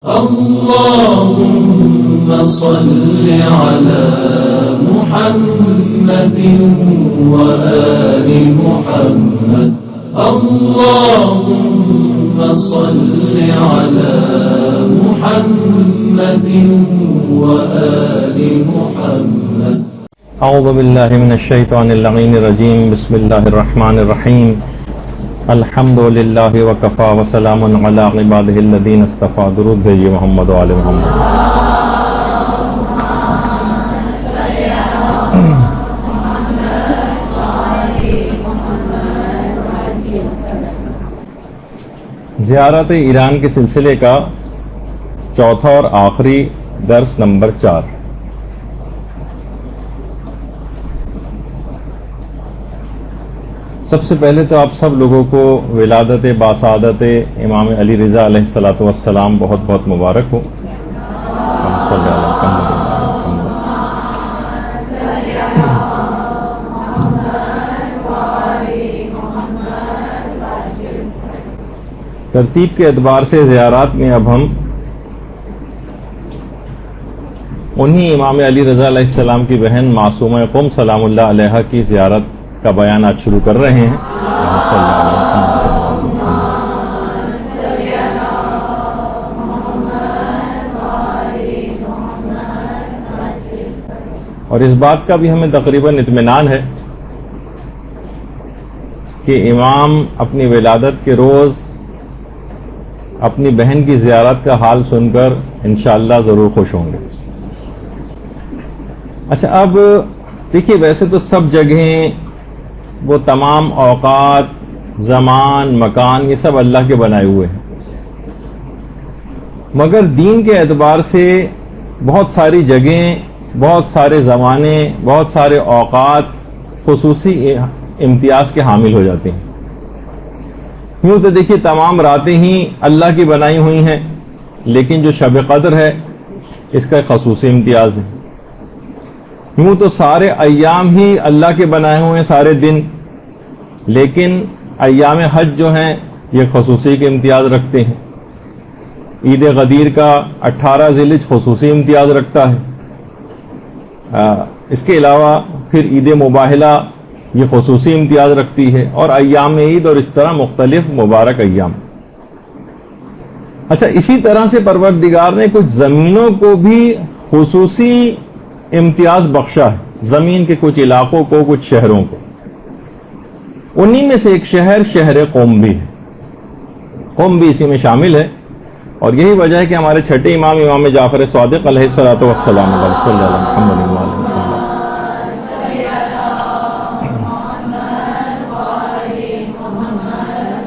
اللهم صل على محمد وآل محمد اللهم صل على محمد وآل محمد اعوذ باللہ من الشیطان اللعین الرجیم بسم اللہ الرحمن الرحیم الحمد للہ وکفا وسلام علی عبادہ الذین اصطفیٰ درود بھیجئے محمد و آل محمد۔ زیارت ایران کے سلسلے کا چوتھا اور آخری درس نمبر 4۔ سب سے پہلے تو آپ سب لوگوں کو ولادت باسعادت امام علی رضا علیہ الصلوۃ والسلام بہت بہت مبارک ہو۔ ترتیب کے اعتبار سے زیارات میں اب ہم انہی امام علی رضا علیہ السلام کی بہن معصومہ قم سلام اللہ علیہا کی زیارت کا بیان آج شروع کر رہے ہیں۔ اور اس بات کا بھی ہمیں تقریباً اطمینان ہے کہ امام اپنی ولادت کے روز اپنی بہن کی زیارت کا حال سن کر انشاءاللہ ضرور خوش ہوں گے۔ اچھا، اب دیکھیے، ویسے تو سب جگہیں، وہ تمام اوقات، زمان، مکان، یہ سب اللہ کے بنائے ہوئے ہیں، مگر دین کے اعتبار سے بہت ساری جگہیں، بہت سارے زمانے، بہت سارے اوقات خصوصی امتیاز کے حامل ہو جاتے ہیں۔ یوں تو دیکھیے تمام راتیں ہی اللہ کی بنائی ہوئی ہیں، لیکن جو شب قدر ہے اس کا ایک خصوصی امتیاز ہے۔ یوں تو سارے ایام ہی اللہ کے بنائے ہوئے ہیں، سارے دن، لیکن ایام حج جو ہیں یہ خصوصی کے امتیاز رکھتے ہیں۔ عید غدیر کا 18 ذی الحجہ خصوصی امتیاز رکھتا ہے۔ اس کے علاوہ پھر عید مباہلہ یہ خصوصی امتیاز رکھتی ہے، اور ایام عید اور اس طرح مختلف مبارک ایام۔ اچھا، اسی طرح سے پروردگار نے کچھ زمینوں کو بھی خصوصی امتیاز بخشا ہے، زمین کے کچھ علاقوں کو، کچھ شہروں کو۔ انہی میں سے ایک شہر قوم بھی ہے، قوم بھی اسی میں شامل ہے، اور یہی وجہ ہے کہ ہمارے چھٹے امام جعفر صادق علیہ الصلوۃ والسلام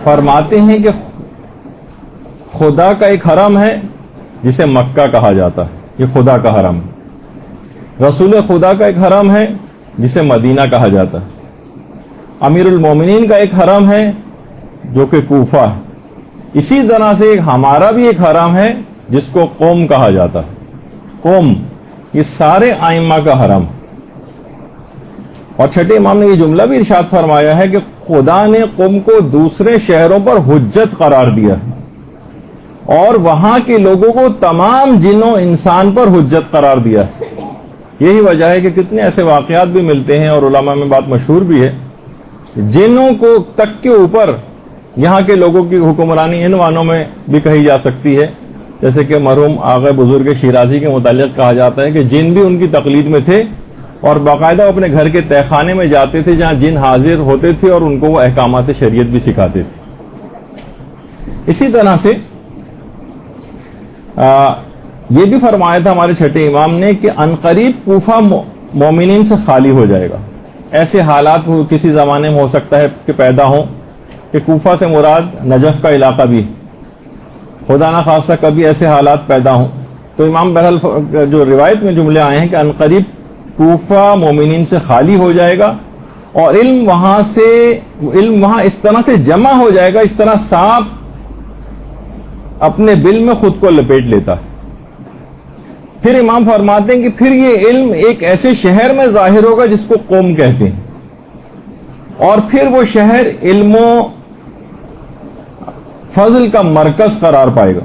فرماتے ہیں کہ خدا کا ایک حرم ہے جسے مکہ کہا جاتا ہے، یہ خدا کا حرم ہے۔ رسول خدا کا ایک حرم ہے جسے مدینہ کہا جاتا ہے۔ امیر المومنین کا ایک حرم ہے جو کہ کوفہ ہے۔ اسی طرح سے ہمارا بھی ایک حرم ہے جس کو قوم کہا جاتا ہے۔ قوم یہ سارے ائمہ کا حرم۔ اور چھٹے امام نے یہ جملہ بھی ارشاد فرمایا ہے کہ خدا نے قوم کو دوسرے شہروں پر حجت قرار دیا ہے، اور وہاں کے لوگوں کو تمام جن و انسان پر حجت قرار دیا ہے۔ یہی وجہ ہے کہ کتنے ایسے واقعات بھی ملتے ہیں، اور علماء میں بات مشہور بھی ہے، جنوں کو تک کے اوپر یہاں کے لوگوں کی حکمرانی ان معنوں میں بھی کہی جا سکتی ہے، جیسے کہ مرحوم آغا بزرگ شیرازی کے متعلق کہا جاتا ہے کہ جن بھی ان کی تقلید میں تھے، اور باقاعدہ اپنے گھر کے تہہ خانے میں جاتے تھے جہاں جن حاضر ہوتے تھے، اور ان کو وہ احکامات شریعت بھی سکھاتے تھے۔ اسی طرح سے یہ بھی فرمایا تھا ہمارے چھٹے امام نے کہ عنقریب کوفہ مومنین سے خالی ہو جائے گا۔ ایسے حالات کسی زمانے میں ہو سکتا ہے کہ پیدا ہوں کہ کوفہ سے مراد نجف کا علاقہ بھی، خدا نہ خواستہ کبھی ایسے حالات پیدا ہوں، تو امام بہرحال جو روایت میں جملے آئے ہیں کہ عنقریب کوفہ مومنین سے خالی ہو جائے گا، اور علم وہاں اس طرح سے جمع ہو جائے گا، اس طرح سانپ اپنے بل میں خود کو لپیٹ لیتا ہے۔ پھر امام فرماتے ہیں کہ پھر یہ علم ایک ایسے شہر میں ظاہر ہوگا جس کو قوم کہتے ہیں، اور پھر وہ شہر علم و فضل کا مرکز قرار پائے گا۔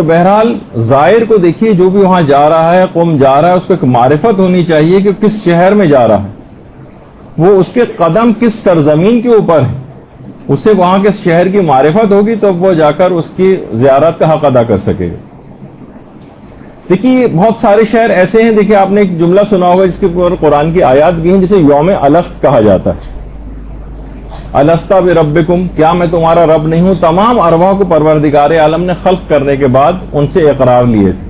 تو بہرحال ظاہر کو دیکھیے، جو بھی وہاں جا رہا ہے، قوم جا رہا ہے، اس کو ایک معرفت ہونی چاہیے کہ کس شہر میں جا رہا ہے، وہ اس کے قدم کس سرزمین کے اوپر ہے، اسے وہاں کے شہر کی معرفت ہوگی تو وہ جا کر اس کی زیارت کا حق ادا کر سکے گا۔ دیکھیے بہت سارے شہر ایسے ہیں، دیکھیے آپ نے ایک جملہ سنا ہوگا جس کے اوپر قرآن کی آیات بھی ہیں، جسے یوم الست کہا جاتا ہے۔ الست بربکم، کیا میں تمہارا رب نہیں ہوں؟ تمام ارواح کو پروردگار عالم نے خلق کرنے کے بعد ان سے اقرار لیے تھے۔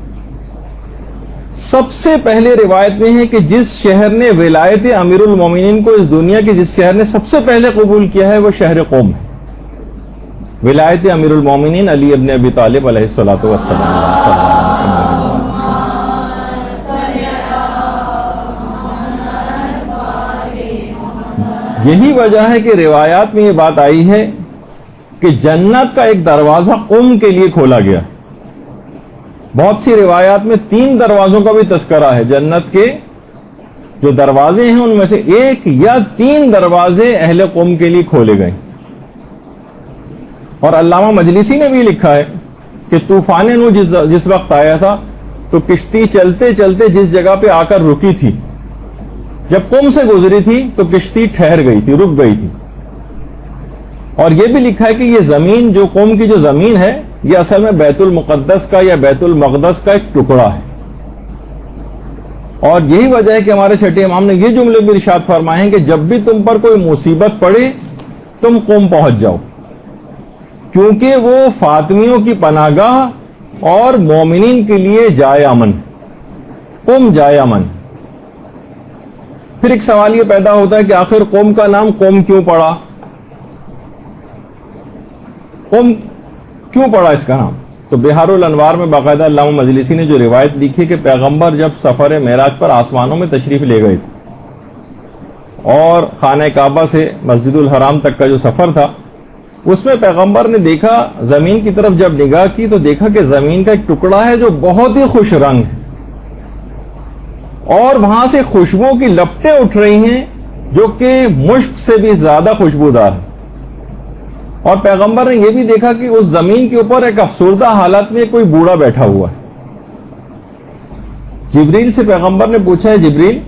سب سے پہلے روایت میں ہے کہ جس شہر نے ولایت امیر المومنین کو اس دنیا کی جس شہر نے سب سے پہلے قبول کیا ہے وہ شہر قوم ہے۔ ولایت امیر المومنین علی ابن ابی طالب علیہ الصلوۃ والسلام۔ یہی وجہ ہے کہ روایات میں یہ بات آئی ہے کہ جنت کا ایک دروازہ قوم کے لیے کھولا گیا۔ بہت سی روایات میں 3 دروازوں کا بھی تذکرہ ہے، جنت کے جو دروازے ہیں ان میں سے 1 یا 3 دروازے اہل قوم کے لیے کھولے گئے۔ اور علامہ مجلسی نے بھی لکھا ہے کہ طوفان نوح جس وقت آیا تھا تو کشتی چلتے چلتے جس جگہ پہ آ کر رکی تھی، جب قوم سے گزری تھی تو کشتی ٹھہر گئی تھی، رک گئی تھی۔ اور یہ بھی لکھا ہے کہ یہ زمین، جو قوم کی جو زمین ہے، یہ اصل میں بیت المقدس کا یا بیت المقدس کا ایک ٹکڑا ہے۔ اور یہی وجہ ہے کہ ہمارے چھٹے امام نے یہ جملے بھی ارشاد فرمائے ہیں کہ جب بھی تم پر کوئی مصیبت پڑے تم قوم پہنچ جاؤ، کیونکہ وہ فاطمیوں کی پناہ گاہ اور مومنین کے لیے جائے امن، قوم جائے امن۔ پھر ایک سوال یہ پیدا ہوتا ہے کہ آخر قوم کا نام قوم کیوں پڑا؟ قوم کیوں پڑا اس کا نام؟ تو بہار الانوار میں باقاعدہ علامہ مجلسی نے جو روایت لکھی کہ پیغمبر جب سفر معراج پر آسمانوں میں تشریف لے گئے تھے اور خانہ کعبہ سے مسجد الحرام تک کا جو سفر تھا، اس میں پیغمبر نے دیکھا، زمین کی طرف جب نگاہ کی تو دیکھا کہ زمین کا ایک ٹکڑا ہے جو بہت ہی خوش رنگ ہے، اور وہاں سے خوشبوؤں کی لپٹیں اٹھ رہی ہیں جو کہ مشک سے بھی زیادہ خوشبودار ہے۔ اور پیغمبر نے یہ بھی دیکھا کہ اس زمین کے اوپر ایک افسردہ حالت میں کوئی بوڑھا بیٹھا ہوا ہے۔ جبریل سے پیغمبر نے پوچھا ہے، جبریل،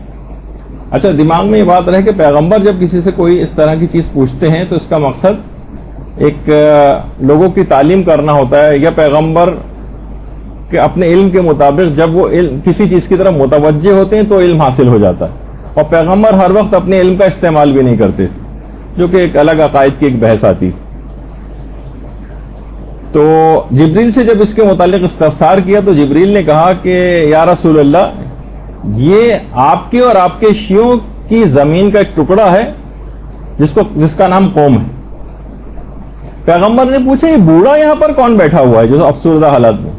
اچھا دماغ میں یہ بات رہے کہ پیغمبر جب کسی سے کوئی اس طرح کی چیز پوچھتے ہیں تو اس کا مقصد ایک لوگوں کی تعلیم کرنا ہوتا ہے، یا پیغمبر کہ اپنے علم کے مطابق جب وہ کسی چیز کی طرف متوجہ ہوتے ہیں تو علم حاصل ہو جاتا ہے، اور پیغمبر ہر وقت اپنے علم کا استعمال بھی نہیں کرتے تھے، جو کہ ایک الگ عقائد کی ایک بحث آتی۔ تو جبریل سے جب اس کے متعلق استفسار کیا تو جبریل نے کہا کہ یا رسول اللہ، یہ آپ کے اور آپ کے شیعوں کی زمین کا ایک ٹکڑا ہے جس کا نام قوم ہے۔ پیغمبر نے پوچھا یہ بوڑھا یہاں پر کون بیٹھا ہوا ہے جو افسردہ حالت میں؟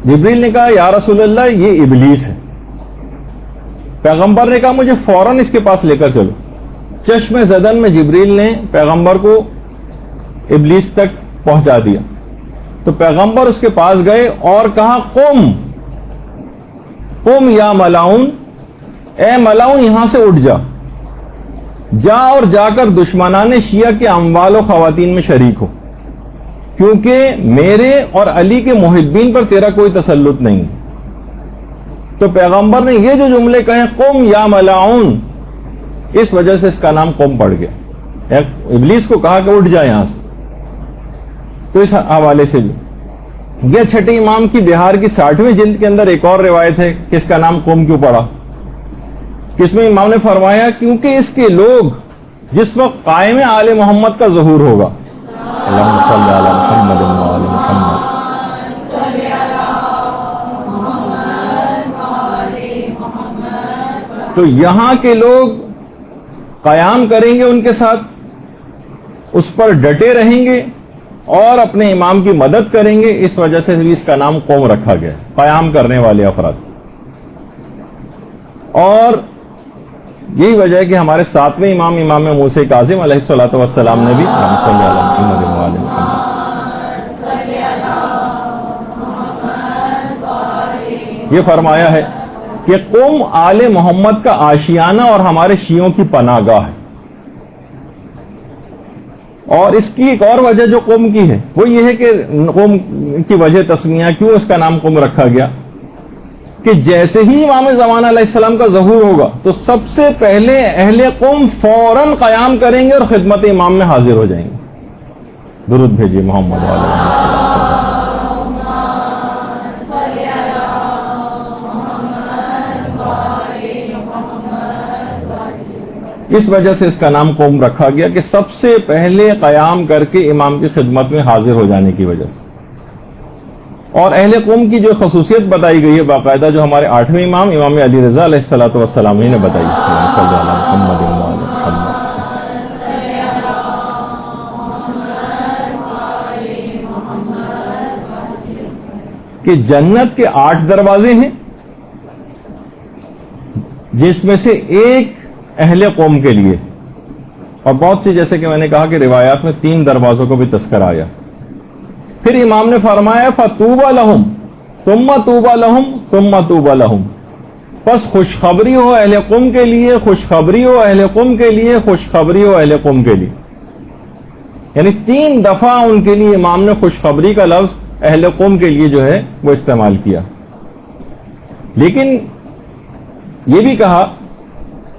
جبریل نے کہا یا رسول اللہ یہ ابلیس ہے۔ پیغمبر نے کہا مجھے فوراً اس کے پاس لے کر چلو۔ چشم زدن میں جبریل نے پیغمبر کو ابلیس تک پہنچا دیا، تو پیغمبر اس کے پاس گئے اور کہا قم قم یا ملاؤن، اے ملاؤن یہاں سے اٹھ جا اور جا کر دشمنان شیعہ کے اموال و خواتین میں شریک ہو، کیونکہ میرے اور علی کے محبین پر تیرا کوئی تسلط نہیں۔ تو پیغمبر نے یہ جو جملے کہے قم یا ملاؤن، اس وجہ سے اس کا نام قوم پڑ گیا۔ ابلیس کو کہا کہ اٹھ جا یہاں سے۔ تو اس حوالے سے بھی یہ چھٹے امام کی بہار کی 60ویں جلد کے اندر ایک اور روایت ہے کہ اس کا نام قوم کیوں پڑا، کہ اس میں امام نے فرمایا کیونکہ اس کے لوگ جس وقت قائم آل محمد کا ظہور ہوگا، اللہم صلی علی محمد و آل محمد، تو یہاں کے لوگ قیام کریں گے ان کے ساتھ، اس پر ڈٹے رہیں گے اور اپنے امام کی مدد کریں گے، اس وجہ سے بھی اس کا نام قوم رکھا گیا، قیام کرنے والے افراد۔ اور یہی وجہ ہے کہ ہمارے 7ویں امام امام موسیٰ کاظم علیہ الصلوۃ والسلام نے بھی صلی اللہ علیہ وسلم یہ فرمایا ہے کہ قوم آل محمد کا آشیانہ اور ہمارے شیعوں کی پناہ گاہ ہے۔ اور اس کی ایک اور وجہ جو قوم کی ہے وہ یہ ہے کہ قوم کی وجہ تسمیہ کیوں اس کا نام قوم رکھا گیا کہ جیسے ہی امام زمانہ علیہ السلام کا ظہور ہوگا تو سب سے پہلے اہل قوم فوراً قیام کریں گے اور خدمت امام میں حاضر ہو جائیں گے. درود بھیجیے محمد علیہ. اس وجہ سے اس کا نام قوم رکھا گیا کہ سب سے پہلے قیام کر کے امام کی خدمت میں حاضر ہو جانے کی وجہ سے. اور اہل قوم کی جو خصوصیت بتائی گئی ہے باقاعدہ جو ہمارے 8ویں امام علی رضا علیہ الصلوۃ والسلام نے بتائی کہ جنت کے 8 دروازے ہیں جس میں سے ایک اہل قوم کے لیے, اور بہت سی جیسے کہ میں نے کہا کہ روایات میں 3 دروازوں کو بھی تذکرہ آیا. پھر امام نے فرمایا فَطُوبَى لَهُمْ ثُمَّ طُوبَى لَهُمْ ثُمَّ طُوبَى لَهُمْ, بس خوشخبری ہو اہل قوم کے لیے, خوشخبری ہو اہل قوم کے لیے, خوشخبری ہو اہل قوم کے لیے. یعنی 3 دفعہ ان کے لیے امام نے خوشخبری کا لفظ اہل قوم کے لیے جو ہے وہ استعمال کیا. لیکن یہ بھی کہا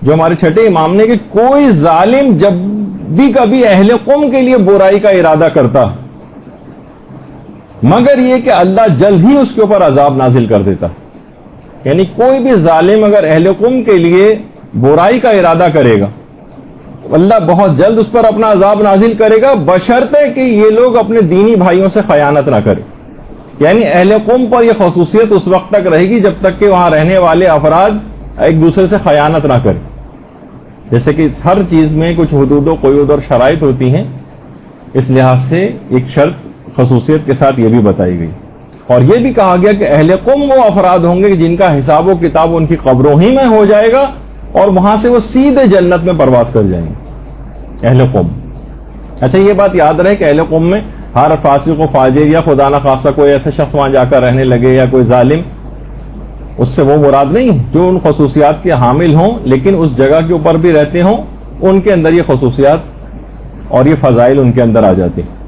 جو ہمارے چھٹے امام نے کہ کوئی ظالم جب بھی کبھی اہل قوم کے لیے برائی کا ارادہ کرتا مگر یہ کہ اللہ جلد ہی اس کے اوپر عذاب نازل کر دیتا. یعنی کوئی بھی ظالم اگر اہل قوم کے لیے برائی کا ارادہ کرے گا اللہ بہت جلد اس پر اپنا عذاب نازل کرے گا, بشرطے کہ یہ لوگ اپنے دینی بھائیوں سے خیانت نہ کریں. یعنی اہل قوم پر یہ خصوصیت اس وقت تک رہے گی جب تک کہ وہاں رہنے والے افراد ایک دوسرے سے خیانت نہ کریں. جیسے کہ ہر چیز میں کچھ حدود و قیود اور شرائط ہوتی ہیں, اس لحاظ سے ایک شرط خصوصیت کے ساتھ یہ بھی بتائی گئی. اور یہ بھی کہا گیا کہ اہل قوم وہ افراد ہوں گے جن کا حساب و کتاب ان کی قبروں ہی میں ہو جائے گا اور وہاں سے وہ سیدھے جنت میں پرواز کر جائیں گے اہل قوم. اچھا یہ بات یاد رہے کہ اہل قوم میں ہر فاسق و فاجر یا خدا نہ خواستہ کوئی ایسا شخص وہاں جا کر رہنے لگے یا کوئی ظالم, اس سے وہ مراد نہیں جو ان خصوصیات کے حامل ہوں لیکن اس جگہ کے اوپر بھی رہتے ہوں, ان کے اندر یہ خصوصیات اور یہ فضائل ان کے اندر آ جاتے ہیں.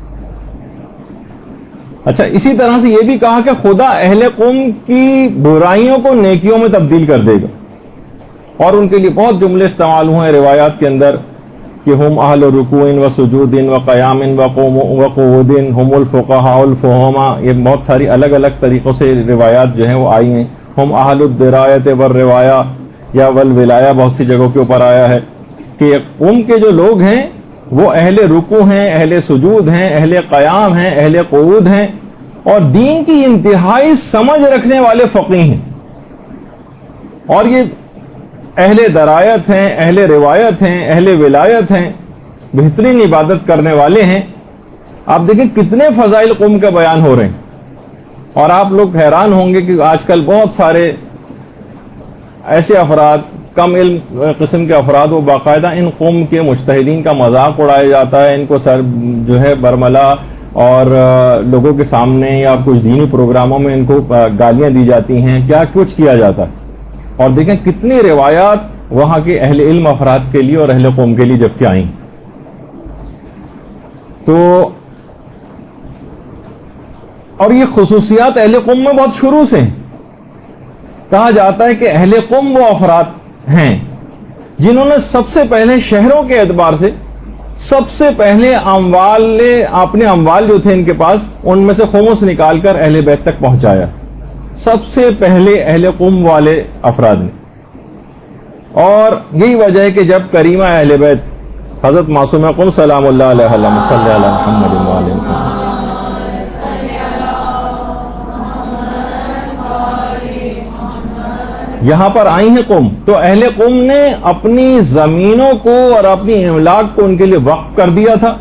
اچھا اسی طرح سے یہ بھی کہا کہ خدا اہل قوم کی برائیوں کو نیکیوں میں تبدیل کر دے گا, اور ان کے لیے بہت جملے استعمال ہوئے روایات کے اندر کہ ہم اہل رکوع و سجود و قیام و قعود ہم الفقہاء الفہماء, یہ بہت ساری الگ الگ طریقوں سے روایات جو ہیں وہ آئی ہیں. ہم اہل الدرایت والروایا یا والولایا بہت سی جگہوں کے اوپر آیا ہے کہ قوم کے جو لوگ ہیں وہ اہل رکوع ہیں, اہل سجود ہیں, اہل قیام ہیں, اہل قعود ہیں, اور دین کی انتہائی سمجھ رکھنے والے فقیہ ہیں, اور یہ اہل درایت ہیں, اہل روایت ہیں, اہل ولایت ہیں, بہترین عبادت کرنے والے ہیں. آپ دیکھیں کتنے فضائل قوم کا بیان ہو رہے ہیں, اور آپ لوگ حیران ہوں گے کہ آج کل بہت سارے ایسے افراد, کم علم قسم کے افراد, وہ باقاعدہ ان قوم کے مجتہدین کا مذاق اڑایا جاتا ہے, ان کو سر جو ہے برملا اور لوگوں کے سامنے یا کچھ دینی پروگراموں میں ان کو گالیاں دی جاتی ہیں, کیا کچھ کیا جاتا ہے. اور دیکھیں کتنی روایات وہاں کے اہل علم افراد کے لیے اور اہل قوم کے لیے جب کہ آئیں. تو اور یہ خصوصیات اہل قوم میں بہت شروع سے ہیں. کہا جاتا ہے کہ اہل قوم وہ افراد ہیں جنہوں نے سب سے پہلے شہروں کے اعتبار سے سب سے پہلے اپنے اموال جو تھے ان کے پاس ان میں سے خمس نکال کر اہل بیت تک پہنچایا. سب سے پہلے اہل قوم والے افراد نے. اور یہی وجہ ہے کہ جب کریمہ اہل بیت حضرت معصومہ قوم سلام اللہ علیہ وسلم صلی اللہ علیہ محمد وعلیہ محمد یہاں پر آئی ہیں قوم, تو اہل قوم نے اپنی زمینوں کو اور اپنی املاک کو ان کے لیے وقف کر دیا تھا,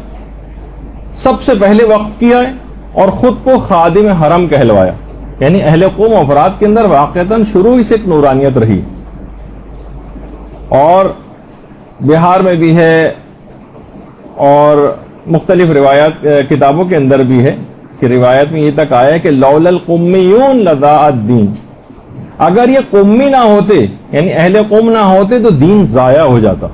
سب سے پہلے وقف کیا ہے, اور خود کو خادم حرم کہلوایا. یعنی اہل قوم افراد کے اندر واقعتاً شروع ہی سے ایک نورانیت رہی, اور بہار میں بھی ہے اور مختلف روایات کتابوں کے اندر بھی ہے کہ روایت میں یہ تک آیا ہے کہ لولا القمیون لضاع الدین, اگر یہ قومی نہ ہوتے یعنی اہل قوم نہ ہوتے تو دین ضائع ہو جاتا.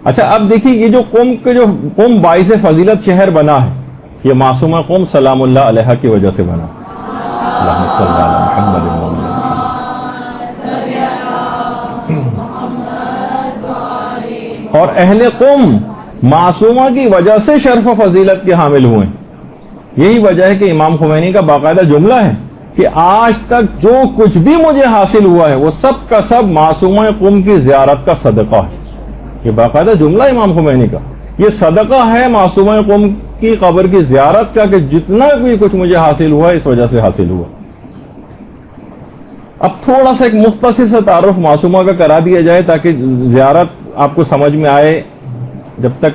اچھا اب دیکھیے یہ جو قم باعث فضیلت شہر بنا ہے، یہ معصومہ قم سلام اللہ علیہا کی وجہ سے بنا. اللہم صلی علی محمد و علی محمد. اور اہل قم معصومہ کی وجہ سے شرف و فضیلت کے حامل ہوئے. یہی وجہ ہے کہ امام خمینی کا باقاعدہ جملہ ہے کہ آج تک جو کچھ بھی مجھے حاصل ہوا ہے وہ سب کا سب معصومہ قم کی زیارت کا صدقہ ہے. یہ باقاعدہ جملہ امام خمینی کا، یہ صدقہ ہے معصومہ قم کی قبر کی زیارت کا، کہ جتنا بھی کچھ مجھے حاصل ہوا اس وجہ سے حاصل ہوا. اب تھوڑا سا ایک مختصر سا تعارف معصومہ کا کرا دیا جائے تاکہ زیارت آپ کو سمجھ میں آئے. جب تک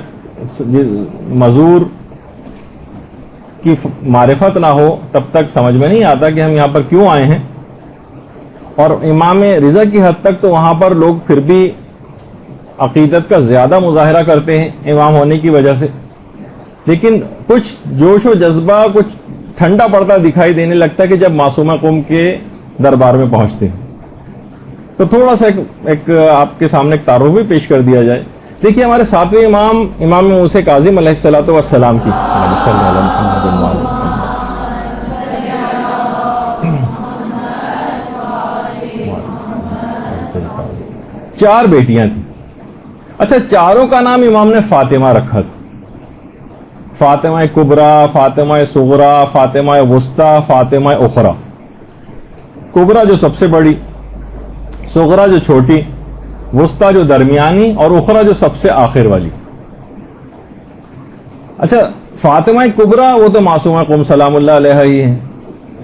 مزور کی معرفت نہ ہو تب تک سمجھ میں نہیں آتا کہ ہم یہاں پر کیوں آئے ہیں. اور امام رضا کی حد تک تو وہاں پر لوگ پھر بھی عقیدت کا زیادہ مظاہرہ کرتے ہیں امام ہونے کی وجہ سے، لیکن کچھ جوش و جذبہ کچھ ٹھنڈا پڑتا دکھائی دینے لگتا ہے کہ جب معصومہ قم کے دربار میں پہنچتے ہیں. تو تھوڑا سا ایک آپ کے سامنے ایک تعارف بھی پیش کر دیا جائے. دیکھیے ہمارے ساتویں امام موسیٰ کاظم علیہ الصلوۃ والسلام کی چار بیٹیاں تھیں. اچھا چاروں کا نام امام نے فاطمہ رکھا تھا. فاطمہ کبریٰ، فاطمہ صغریٰ، فاطمہ وسطیٰ، فاطمہ اخریٰ. کبریٰ جو سب سے بڑی، صغریٰ جو چھوٹی، وسطیٰ جو درمیانی، اور اخریٰ جو سب سے آخر والی. اچھا فاطمہ کبریٰ وہ تو معصومہ قم سلام اللہ علیہا ہی ہیں،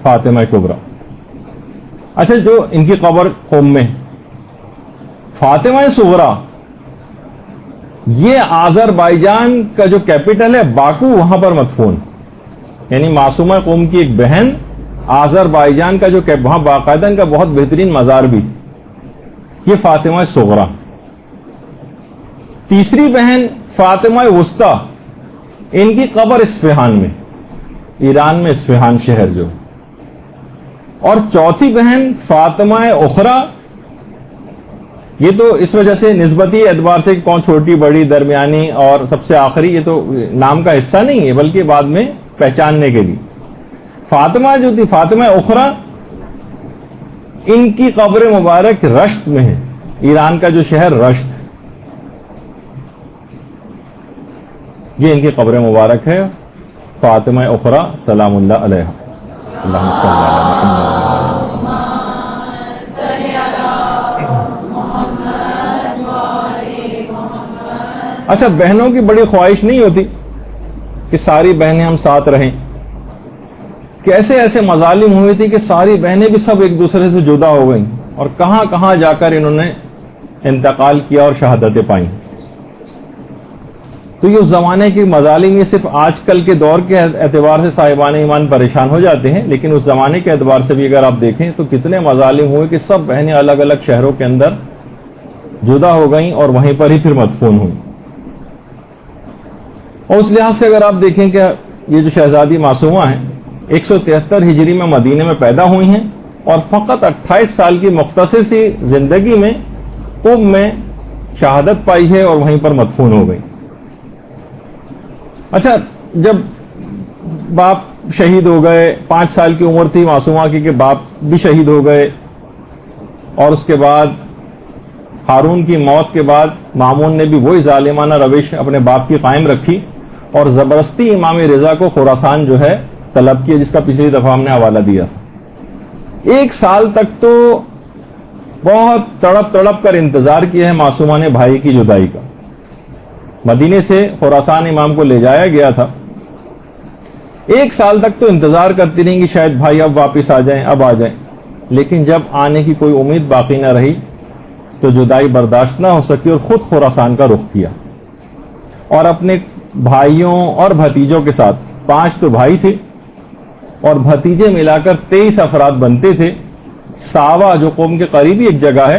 فاطمہ کبریٰ. اچھا جو ان کی قبر قم میں. فاطمہ صغریٰ یہ آذربائیجان کا جو کیپٹل ہے باکو، وہاں پر مدفون. یعنی معصومہ قم کی ایک بہن آذربائیجان کا جو وہاں باقاعدہ ان کا بہت بہترین مزار بھی، یہ فاطمہ صغریٰ. تیسری بہن فاطمہ وسطیٰ، ان کی قبر اصفہان میں، ایران میں اصفہان شہر جو. اور چوتھی بہن فاطمہ اخریٰ، یہ تو اس وجہ سے نسبتی اعتبار سے کون چھوٹی بڑی درمیانی اور سب سے آخری، یہ تو نام کا حصہ نہیں ہے بلکہ بعد میں پہچاننے کے لیے. فاطمہ جو تھی فاطمہ اخریٰ، ان کی قبر مبارک رشت میں ہے، ایران کا جو شہر رشت، یہ ان کی قبر مبارک ہے. فاطمہ اخریٰ سلام اللہ علیہا. اللہم صلی علی محمد. اچھا بہنوں کی بڑی خواہش نہیں ہوتی کہ ساری بہنیں ہم ساتھ رہیں، کہ ایسے مظالم ہوئے تھے کہ ساری بہنیں بھی سب ایک دوسرے سے جدا ہو گئیں اور کہاں کہاں جا کر انہوں نے انتقال کیا اور شہادتیں پائیں. تو یہ اس زمانے کی مظالم، یہ صرف آج کل کے دور کے اعتبار سے صاحبان ایمان پریشان ہو جاتے ہیں، لیکن اس زمانے کے اعتبار سے بھی اگر آپ دیکھیں تو کتنے مظالم ہوئے کہ سب بہنیں الگ الگ شہروں کے اندر جدا ہو گئیں اور وہیں پر ہی پھر مدفون ہوئیں. اور اس لحاظ سے اگر آپ دیکھیں کہ یہ جو شہزادی معصومہ ہیں 173 ہجری میں مدینے میں پیدا ہوئی ہیں اور فقط 28 سال کی مختصر سی زندگی میں قم میں شہادت پائی ہے اور وہیں پر مدفون ہو گئی. اچھا جب باپ شہید ہو گئے، 5 سال کی عمر تھی معصومہ کی کہ باپ بھی شہید ہو گئے، اور اس کے بعد ہارون کی موت کے بعد مامون نے بھی وہی ظالمانہ روش اپنے باپ کی قائم رکھی اور زبردستی امام رضا کو خراسان جو ہے طلب کیا، جس کا پچھلی دفعہ ہم نے حوالہ دیا تھا. 1 سال تک تو بہت تڑپ کر انتظار کیا ہے معصومہ نے بھائی کی جدائی کا. مدینے سے خراسان امام کو لے جایا گیا تھا. 1 سال تک تو انتظار کرتی رہیں کہ شاید بھائی اب واپس آ جائیں، اب آ جائیں، لیکن جب آنے کی کوئی امید باقی نہ رہی تو جدائی برداشت نہ ہو سکی اور خود خراسان کا رخ کیا اور اپنے بھائیوں اور بھتیجوں کے ساتھ، 5 تو بھائی تھے اور بھتیجے ملا کر 23 افراد بنتے تھے. ساوا جو قوم کے قریبی ایک جگہ ہے،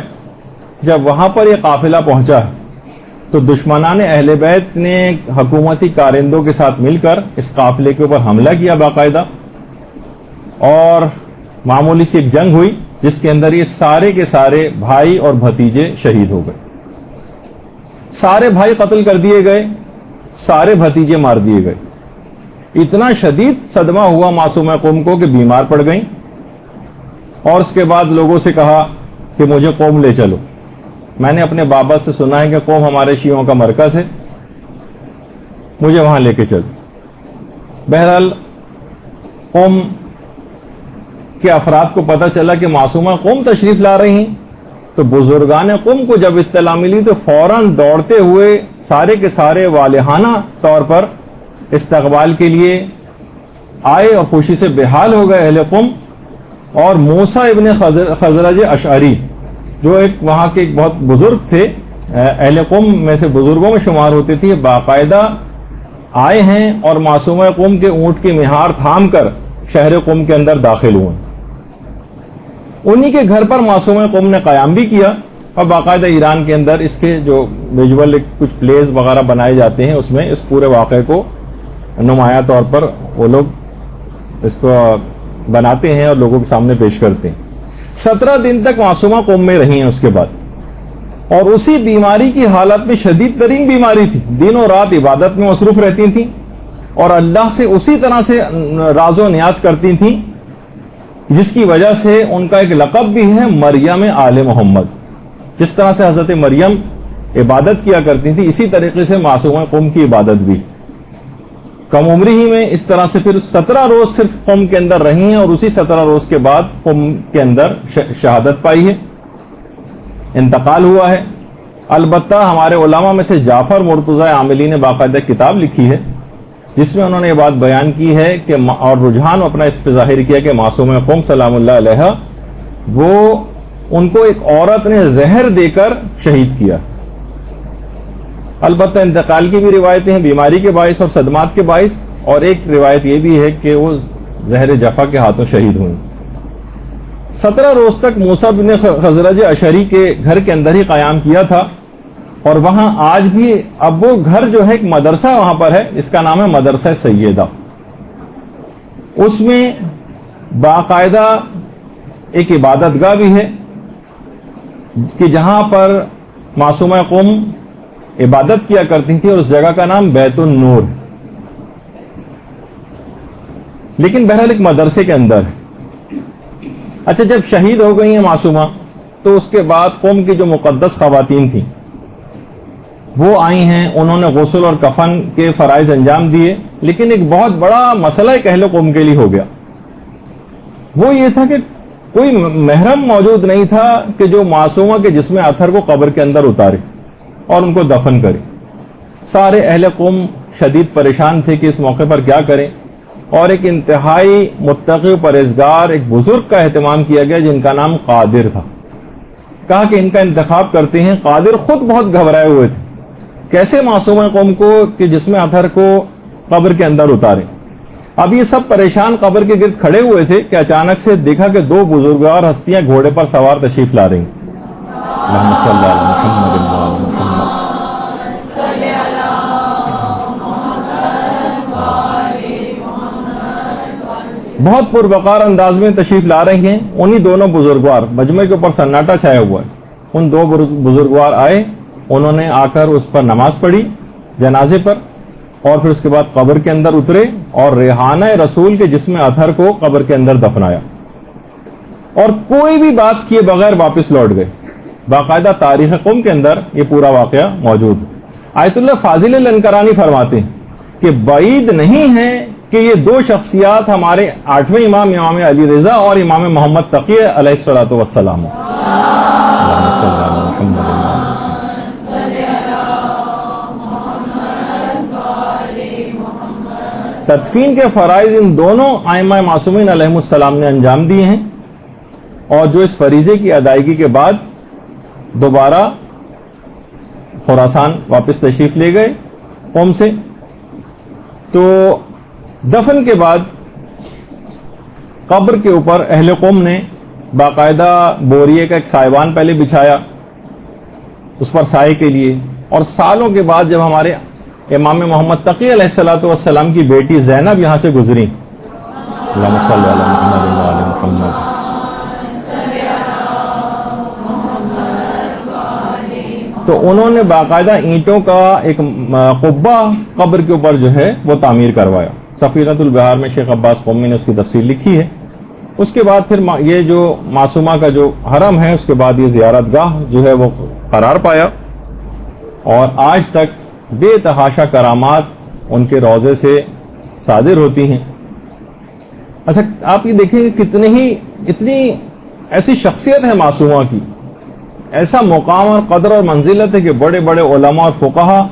جب وہاں پر یہ قافلہ پہنچا ہے تو دشمنان اہل بیت نے حکومتی کارندوں کے ساتھ مل کر اس قافلے کے اوپر حملہ کیا باقاعدہ، اور معمولی سی ایک جنگ ہوئی جس کے اندر یہ سارے کے سارے بھائی اور بھتیجے شہید ہو گئے. سارے بھائی قتل کر دیے گئے، سارے بھتیجے مار دیے گئے۔ اتنا شدید صدمہ ہوا معصومہ قوم کو کہ بیمار پڑ گئیں، اور اس کے بعد لوگوں سے کہا کہ مجھے قوم لے چلو، میں نے اپنے بابا سے سنا ہے کہ قوم ہمارے شیعوں کا مرکز ہے، مجھے وہاں لے کے چلو۔ بہرحال قوم کے افراد کو پتہ چلا کہ معصومہ قوم تشریف لا رہی ہیں، تو بزرگان قوم کو جب اطلاع ملی تو فوراً دوڑتے ہوئے سارے کے سارے والہانہ طور پر استقبال کے لیے آئے اور خوشی سے بحال ہو گئے اہل قوم۔ اور موسیٰ ابن خزرج اشعری جو ایک وہاں کے ایک بہت بزرگ تھے، اہل قوم میں سے بزرگوں میں شمار ہوتے تھے، باقاعدہ آئے ہیں اور معصومہ قوم کے اونٹ کی مہار تھام کر شہر قوم کے اندر داخل ہوئے۔ انہی کے گھر پر معصومہ قوم نے قیام بھی کیا، اور باقاعدہ ایران کے اندر اس کے جو ویژول کچھ پلیز وغیرہ بنائے جاتے ہیں، اس میں اس پورے واقعے کو نمایاں طور پر وہ لوگ اس کو بناتے ہیں اور لوگوں کے سامنے پیش کرتے ہیں۔ 17 دن تک معصومہ قوم میں رہی ہیں اس کے بعد، اور اسی بیماری کی حالت میں، شدید ترین بیماری تھی، دن و رات عبادت میں مصروف رہتی تھیں اور اللہ سے اسی طرح سے راز و نیاز کرتی تھیں، جس کی وجہ سے ان کا ایک لقب بھی ہے مریم آل محمد۔ جس طرح سے حضرت مریم عبادت کیا کرتی تھی، اسی طریقے سے معصومہ قوم کی عبادت بھی۔ کم عمری ہی میں اس طرح سے پھر 17 روز صرف قوم کے اندر رہی ہیں، اور اسی 17 روز کے بعد قوم کے اندر شہادت پائی ہے، انتقال ہوا ہے۔ البتہ ہمارے علماء میں سے جعفر مرتضی عاملی نے باقاعدہ کتاب لکھی ہے جس میں انہوں نے یہ بات بیان کی ہے کہ اور رجحان اپنا اس پہ ظاہر کیا کہ معصومہ قوم سلام اللہ علیہ وہ ان کو ایک عورت نے زہر دے کر شہید کیا۔ البتہ انتقال کی بھی روایتیں ہیں، بیماری کے باعث اور صدمات کے باعث، اور ایک روایت یہ بھی ہے کہ وہ زہر جفا کے ہاتھوں شہید ہوئیں۔ 17 روز تک موسیٰ بن خزرج اشعری کے گھر کے اندر ہی قیام کیا تھا، اور وہاں آج بھی اب وہ گھر جو ہے ایک مدرسہ وہاں پر ہے، اس کا نام ہے مدرسہ سیدہ۔ اس میں باقاعدہ ایک عبادت گاہ بھی ہے کہ جہاں پر معصومہ قوم عبادت کیا کرتی تھی، اور اس جگہ کا نام بیت النور، لیکن بہرحال ایک مدرسے کے اندر ہے۔ اچھا، جب شہید ہو گئی ہیں معصومہ تو اس کے بعد قوم کی جو مقدس خواتین تھیں وہ آئی ہیں، انہوں نے غسل اور کفن کے فرائض انجام دیے، لیکن ایک بہت بڑا مسئلہ ایک اہل قوم کے لیے ہو گیا۔ وہ یہ تھا کہ کوئی محرم موجود نہیں تھا کہ جو معصومہ کے جسم اطہر کو قبر کے اندر اتارے اور ان کو دفن کرے۔ سارے اہل قوم شدید پریشان تھے کہ اس موقع پر کیا کریں، اور ایک انتہائی متقی و پرہیزگار ایک بزرگ کا اہتمام کیا گیا جن کا نام قادر تھا۔ کہا کہ ان کا انتخاب کرتے ہیں۔ قادر خود بہت گھبرائے ہوئے تھے، کیسے معصومہ قوم کو کہ جسم اطہر کو قبر کے اندر اتارے۔ اب یہ سب پریشان قبر کے گرد کھڑے ہوئے تھے کہ اچانک سے دیکھا کہ 2 بزرگوار ہستیاں گھوڑے پر سوار تشریف لا رہی ہیں۔ اللہم صلی علی محمد وعلی محمد۔ بہت پروقار انداز میں تشریف لا رہی ہیں۔ انہی دونوں بزرگوار، مجمع کے اوپر سناٹا چھایا ہوا ہے، ان 2 بزرگوار آئے، انہوں نے آ کر اس پر نماز پڑھی جنازے پر، اور پھر اس کے بعد قبر کے اندر اترے اور ریحانہ رسول کے جسم اطہر کو قبر کے اندر دفنایا، اور کوئی بھی بات کیے بغیر واپس لوٹ گئے۔ باقاعدہ تاریخ قوم کے اندر یہ پورا واقعہ موجود ہے۔ آیت اللہ فاضل الانکرانی فرماتے ہیں کہ بعید نہیں ہے کہ یہ 2 شخصیات ہمارے 8ویں امام علی رضا اور امام محمد تقی علیہ الصلوۃ والسلام۔ تدفین کے فرائض ان دونوں ائمہ معصومین علیہ السلام نے انجام دیے ہیں، اور جو اس فریضے کی ادائیگی کے بعد دوبارہ خراسان واپس تشریف لے گئے قوم سے۔ تو دفن کے بعد قبر کے اوپر اہل قوم نے باقاعدہ بوریے کا ایک سائبان پہلے بچھایا اس پر سائے کے لیے، اور سالوں کے بعد جب ہمارے امام محمد تقی علیہ الصلوۃ والسلام کی بیٹی زینب یہاں سے گزری، اللہم صلی علی محمد وعلی محمد، تو انہوں نے باقاعدہ اینٹوں کا ایک قبہ قبر کے اوپر جو ہے وہ تعمیر کروایا. سفینۃ البحار میں شیخ عباس قمی نے اس کی تفصیل لکھی ہے. اس کے بعد پھر یہ جو معصومہ کا جو حرم ہے اس کے بعد یہ زیارت گاہ جو ہے وہ قرار پایا اور آج تک بے تحاشا کرامات ان کے روضے سے صادر ہوتی ہیں. اچھا آپ یہ دیکھیں کہ اتنی ایسی شخصیت ہے معصومہ کی, ایسا مقام اور قدر اور منزلت ہے کہ بڑے بڑے علماء اور فقہا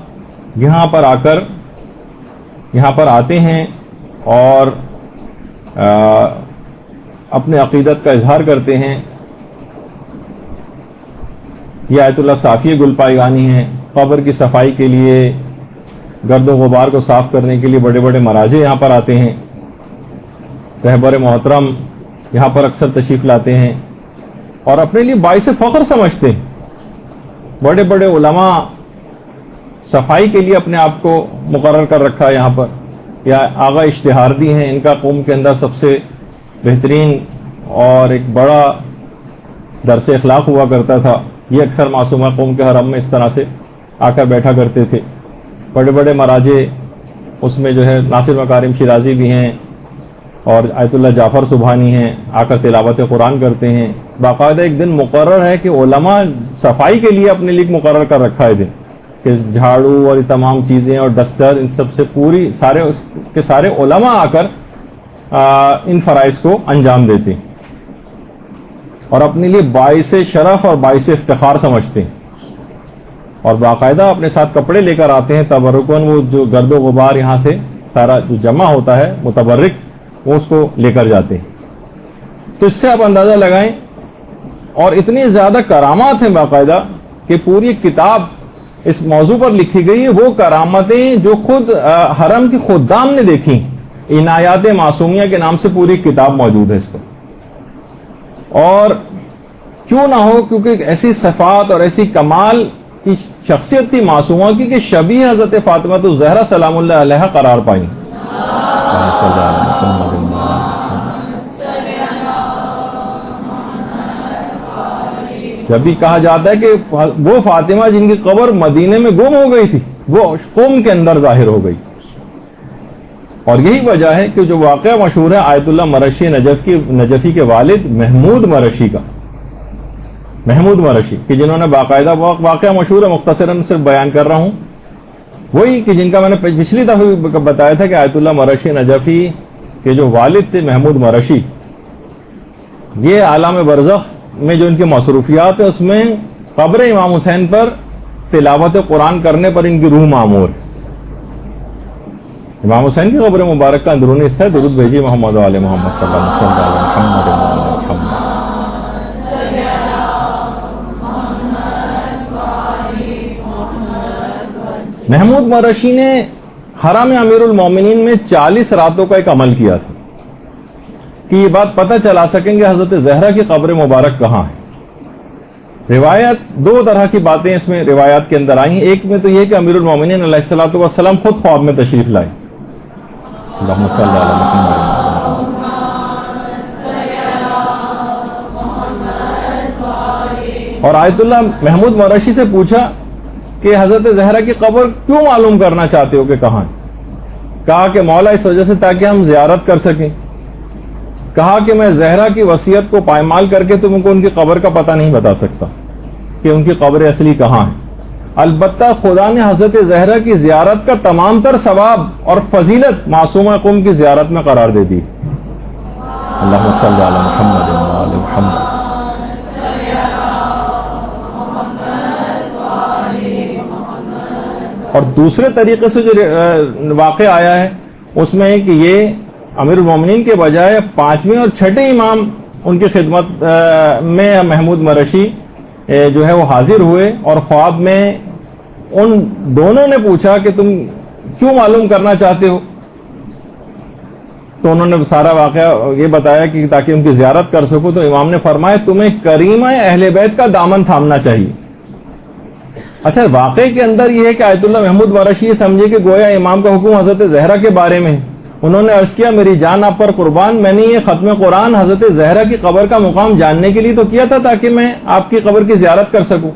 یہاں پر آتے ہیں اور اپنے عقیدت کا اظہار کرتے ہیں. یہ آیت اللہ صافی گلپائگانی ہیں. قبر کی صفائی کے لیے, گرد و غبار کو صاف کرنے کے لیے بڑے بڑے مراجع یہاں پر آتے ہیں. رہبر محترم یہاں پر اکثر تشریف لاتے ہیں اور اپنے لیے باعث فخر سمجھتے ہیں. بڑے بڑے علماء صفائی کے لیے اپنے آپ کو مقرر کر رکھا ہے یہاں پر. یا آغا اشتہاردی ہیں, ان کا قوم کے اندر سب سے بہترین اور ایک بڑا درس اخلاق ہوا کرتا تھا. یہ اکثر معصومہ قوم کے حرم میں اس طرح سے آ کر بیٹھا کرتے تھے. بڑے بڑے مراجع اس میں جو ہے ناصر مکارم شیرازی بھی ہیں اور آیت اللہ جعفر سبحانی ہیں, آ کر تلاوت قرآن کرتے ہیں. باقاعدہ ایک دن مقرر ہے کہ علماء صفائی کے لیے اپنے لیے مقرر کر رکھا ہے دن, کہ جھاڑو اور تمام چیزیں اور ڈسٹر ان سب سے پوری سارے علماء آ کر ان فرائض کو انجام دیتے ہیں اور اپنے لیے باعث شرف اور باعث افتخار سمجھتے ہیں. اور باقاعدہ اپنے ساتھ کپڑے لے کر آتے ہیں تبرکن, وہ جو گرد و غبار یہاں سے سارا جو جمع ہوتا ہے متبرک, وہ اس کو لے کر جاتے ہیں. تو اس سے آپ اندازہ لگائیں. اور اتنی زیادہ کرامات ہیں باقاعدہ کہ پوری کتاب اس موضوع پر لکھی گئی ہے. وہ کرامتیں جو خود حرم کی خدام نے دیکھی, عنایات معصومیہ کے نام سے پوری کتاب موجود ہے اس پر. اور کیوں نہ ہو, کیونکہ ایسی صفات اور ایسی کمال کی شخصیت تھی معصومہ کی کہ شبیہ حضرت فاطمہ الزہرا سلام اللہ علیہا قرار پائیں. جب بھی کہا جاتا ہے کہ وہ فاطمہ جن کی قبر مدینے میں گم ہو گئی تھی وہ قوم کے اندر ظاہر ہو گئی. اور یہی وجہ ہے کہ جو واقعہ مشہور ہے آیت اللہ مرشی نجفی کے والد محمود مرشی کا, محمود مرشی کہ جنہوں نے باقاعدہ واقعہ مشہور ہے, مختصراً صرف بیان کر رہا ہوں, وہی کہ جن کا میں نے پچھلی دفعہ بتایا تھا کہ آیت اللہ مرشی نجفی کے جو والد تھے محمود مرشی, یہ عالم برزخ میں جو ان کی مصروفیات ہے اس میں قبر امام حسین پر تلاوت قرآن کرنے پر ان کی روح معمور ہے. امام حسین کی قبر مبارک کا اندرونی حصہ ہے. درود بھیجیے محمد و آل محمد. محمود مرشی نے حرم امیر المومنین میں 40 راتوں کا ایک عمل کیا تھا کہ یہ بات پتہ چلا سکیں گے حضرت زہرا کی قبر مبارک کہاں ہے. روایت دو طرح کی باتیں اس میں روایات کے اندر آئی ہیں. ایک میں تو یہ کہ امیر المومنین علیہ الصلوۃ والسلام خود خواب میں تشریف لائے. اللہم صلی علی محمد. اور آیت اللہ محمود مرشی سے پوچھا کہ حضرت زہرا کی قبر کیوں معلوم کرنا چاہتے ہو کہ کہاں ہے. کہا کہ مولا اس وجہ سے تاکہ ہم زیارت کر سکیں. کہا کہ میں زہرا کی وصیت کو پائمال کر کے تم کو ان کی قبر کا پتہ نہیں بتا سکتا کہ ان کی قبر اصلی کہاں ہے. البتہ خدا نے حضرت زہرا کی زیارت کا تمام تر ثواب اور فضیلت معصومہ قوم کی زیارت میں قرار دے دی. اللہم صلی علی محمد و آل محمد. اور دوسرے طریقے سے جو واقع آیا ہے اس میں ہے کہ یہ امیر المومنین کے بجائے 5ویں اور 6ٹھے امام ان کی خدمت میں محمود مرشی جو ہے وہ حاضر ہوئے اور خواب میں ان دونوں نے پوچھا کہ تم کیوں معلوم کرنا چاہتے ہو. تو انہوں نے سارا واقعہ یہ بتایا کہ تاکہ ان کی زیارت کر سکو. تو امام نے فرمایا تمہیں کریمہ اہل بیت کا دامن تھامنا چاہیے. اچھا واقعے کے اندر یہ ہے کہ آیت اللہ محمود مرشی یہ سمجھے کہ گویا امام کا حکم حضرت زہرا کے بارے میں ہے. انہوں نے عرض کیا میری جان آپ پر قربان, میں نے یہ ختم قرآن حضرت زہرا کی قبر کا مقام جاننے کے لیے تو کیا تھا تاکہ میں آپ کی قبر کی زیارت کر سکوں.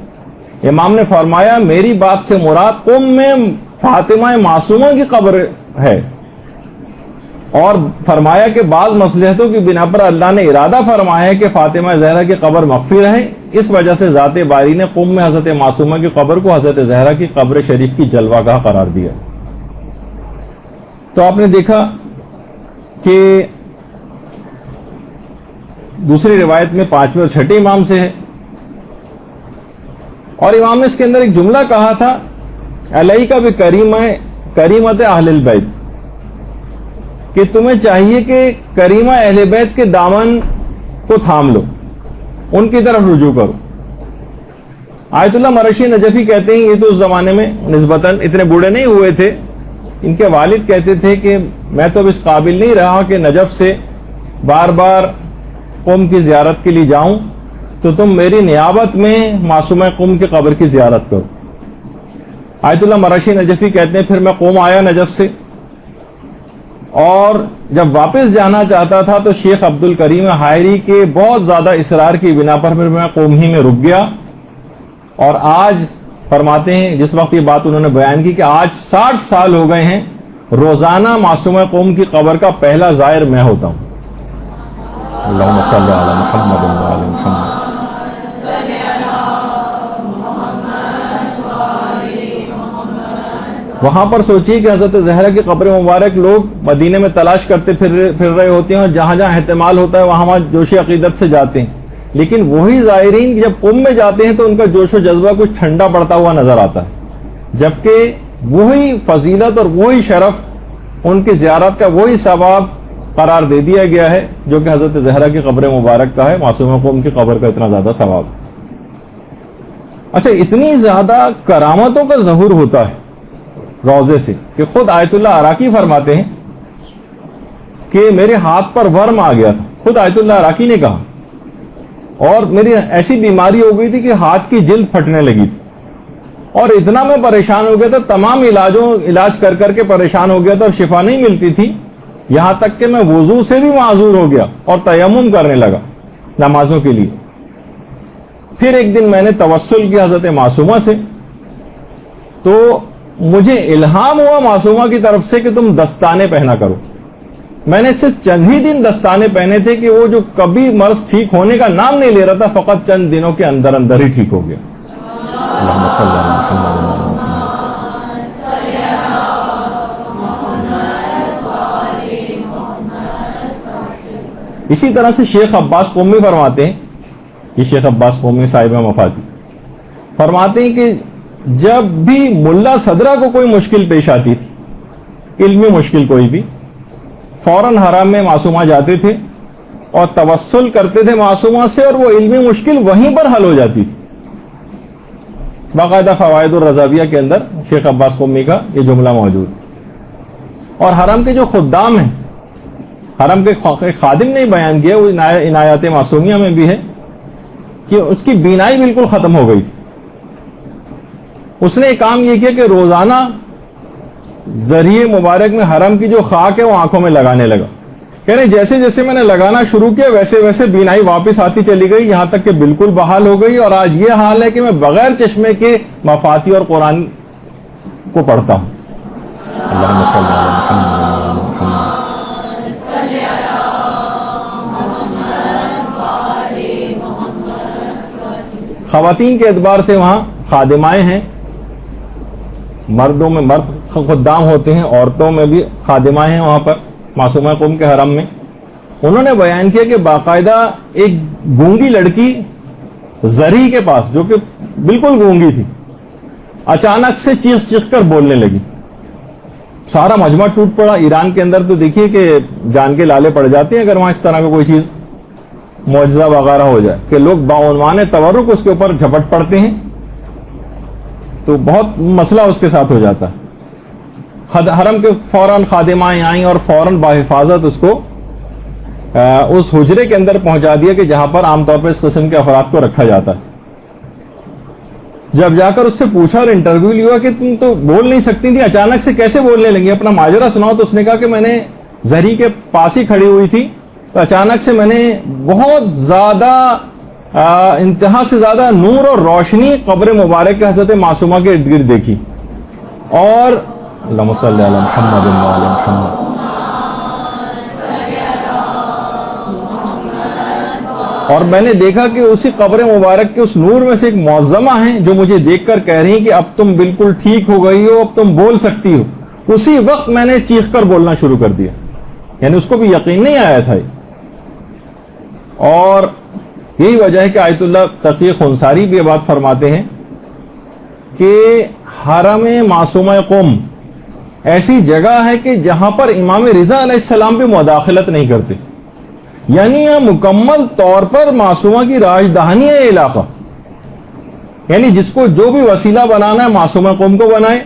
امام نے فرمایا میری بات سے مراد قم میں فاطمہ معصومہ کی قبر ہے، اور فرمایا کہ بعض مصلحتوں کی بنا پر اللہ نے ارادہ فرمایا ہے کہ فاطمہ زہرا کی قبر مخفی رہے، اس وجہ سے ذات باری نے قم میں حضرت معصومہ کی قبر کو حضرت زہرا کی قبر شریف کی جلوہ گاہ قرار دیا۔ تو آپ نے دیکھا کہ دوسری روایت میں 5ویں اور 6 امام سے ہے، اور امام نے اس کے اندر ایک جملہ کہا تھا علیکہ بکریمت اہل البیت، کہ تمہیں چاہیے کہ کریمہ اہل بیت کے دامن کو تھام لو، ان کی طرف رجوع کرو۔ آیت اللہ مرشی نجفی کہتے ہیں یہ تو اس زمانے میں نسبتاً اتنے بوڑھے نہیں ہوئے تھے، ان کے والد کہتے تھے کہ میں تو اب اس قابل نہیں رہا کہ نجف سے بار بار قم کی زیارت کے لیے جاؤں، تو تم میری نیابت میں معصومہ قم کی قبر کی زیارت کرو۔ آیت اللہ مرشی نجفی کہتے ہیں پھر میں قم آیا نجف سے، اور جب واپس جانا چاہتا تھا تو شیخ عبد الکریم حائری کے بہت زیادہ اصرار کی بنا پر پھر میں قم ہی میں رک گیا، اور آج فرماتے ہیں جس وقت یہ بات انہوں نے بیان کی کہ آج 60 سال ہو گئے ہیں، روزانہ معصومہ قم کی قبر کا پہلا زائر میں ہوتا ہوں۔ اللہم صلی علی محمد و علی محمد۔ وہاں پر سوچیے کہ حضرت زہرا کی قبر مبارک لوگ مدینے میں تلاش کرتے پھر رہے ہوتے ہیں، اور جہاں جہاں احتمال ہوتا ہے وہاں جوش عقیدت سے جاتے ہیں، لیکن وہی زائرین جب قم میں جاتے ہیں تو ان کا جوش و جذبہ کچھ ٹھنڈا پڑتا ہوا نظر آتا ہے، جبکہ وہی فضیلت اور وہی شرف ان کی زیارت کا وہی ثواب قرار دے دیا گیا ہے جو کہ حضرت زہرا کی قبر مبارک کا ہے، معصومہ قم کی قبر کا اتنا زیادہ ثواب۔ اچھا، اتنی زیادہ کرامتوں کا ظہور ہوتا ہے روضے سے کہ خود آیت اللہ عراقی فرماتے ہیں کہ میرے ہاتھ پر ورم آ گیا تھا، خود آیت اللہ عراقی نے کہا، اور میری ایسی بیماری ہو گئی تھی کہ ہاتھ کی جلد پھٹنے لگی تھی، اور اتنا میں پریشان ہو گیا تھا، تمام علاج کر کر کے پریشان ہو گیا تھا اور شفا نہیں ملتی تھی، یہاں تک کہ میں وضو سے بھی معذور ہو گیا اور تیمم کرنے لگا نمازوں کے لیے۔ پھر ایک دن میں نے توسل کیا حضرت معصومہ سے، تو مجھے الہام ہوا معصومہ کی طرف سے کہ تم دستانے پہنا کرو۔ میں نے صرف چند ہی دن دستانے پہنے تھے کہ وہ جو کبھی مرض ٹھیک ہونے کا نام نہیں لے رہا تھا، فقط چند دنوں کے اندر اندر ہی ٹھیک ہو گیا۔ اللہم صلی علی محمد۔ اسی طرح سے شیخ عباس قمی فرماتے ہیں، یہ شیخ عباس قمی صاحب مفاتی فرماتے ہیں کہ جب بھی ملا صدرہ کو کوئی مشکل پیش آتی تھی، علمی مشکل کوئی بھی، فوراً حرم میں معصومہ جاتے تھے اور توسل کرتے تھے معصومہ سے، اور وہ علمی مشکل وہیں پر حل ہو جاتی تھی۔ باقاعدہ فوائد الرضاویہ کے اندر شیخ عباس قمی کا یہ جملہ موجود ہے۔ اور حرم کے جو خدام ہیں، حرم کے خادم نے بیان کیا، وہ عنایات معصومیہ میں بھی ہے کہ اس کی بینائی بالکل ختم ہو گئی تھی۔ اس نے ایک کام یہ کیا کہ روزانہ ذریعے مبارک میں حرم کی جو خاک ہے وہ آنکھوں میں لگانے لگا، کہہ رہے جیسے جیسے میں نے لگانا شروع کیا ویسے ویسے بینائی واپس آتی چلی گئی، یہاں تک کہ بالکل بحال ہو گئی، اور آج یہ حال ہے کہ میں بغیر چشمے کے مفاتی اور قرآن کو پڑھتا ہوں۔ اللہم صلی علی محمد۔ خواتین کے اعتبار سے وہاں خادمائیں ہیں، مردوں میں مرد خدام ہوتے ہیں، عورتوں میں بھی خادمائیں ہیں وہاں پر معصومہ قم کے حرم میں۔ انہوں نے بیان کیا کہ باقاعدہ ایک گونگی لڑکی زری کے پاس، جو کہ بالکل گونگی تھی، اچانک سے چیخ چیخ کر بولنے لگی، سارا مجمع ٹوٹ پڑا۔ ایران کے اندر تو دیکھیے کہ جان کے لالے پڑ جاتے ہیں اگر وہاں اس طرح کا کوئی چیز معجزہ وغیرہ ہو جائے کہ لوگ بعنوان تورک اس کے اوپر جھپٹ پڑتے ہیں، تو بہت مسئلہ اس کے ساتھ ہو جاتا ہے۔ حرم کے فوراً خادمائیں آئیں اور فوراً بحفاظت اس کو اس حجرے کے اندر پہنچا دیا کہ جہاں پر عام طور پر اس قسم کے افراد کو رکھا جاتا ہے۔ جب جا کر اس سے پوچھا اور انٹرویو لیا کہ تم تو بول نہیں سکتی تھی، اچانک سے کیسے بولنے لگی، اپنا ماجرا سناؤ، تو اس نے کہا کہ میں نے زری کے پاس ہی کھڑی ہوئی تھی، تو اچانک سے میں نے بہت زیادہ انتہا سے زیادہ نور اور روشنی قبر مبارک کے حضرت معصومہ کے ارد گرد دیکھی، اور اللہم صلی علی محمد و علی محمد، اور میں نے دیکھا کہ اسی قبر مبارک کے اس نور میں سے ایک معظمہ ہیں جو مجھے دیکھ کر کہہ رہی ہیں کہ اب تم بالکل ٹھیک ہو گئی ہو، اب تم بول سکتی ہو۔ اسی وقت میں نے چیخ کر بولنا شروع کر دیا، یعنی اس کو بھی یقین نہیں آیا تھا۔ اور یہی وجہ ہے کہ آیت اللہ تقی خنصاری بھی یہ بات فرماتے ہیں کہ حرم معصومہ قم ایسی جگہ ہے کہ جہاں پر امام رضا علیہ السلام بھی مداخلت نہیں کرتے، یعنی یہ مکمل طور پر معصومہ کی راجدہانی ہے یہ علاقہ، یعنی جس کو جو بھی وسیلہ بنانا ہے معصومہ قوم کو بنائے،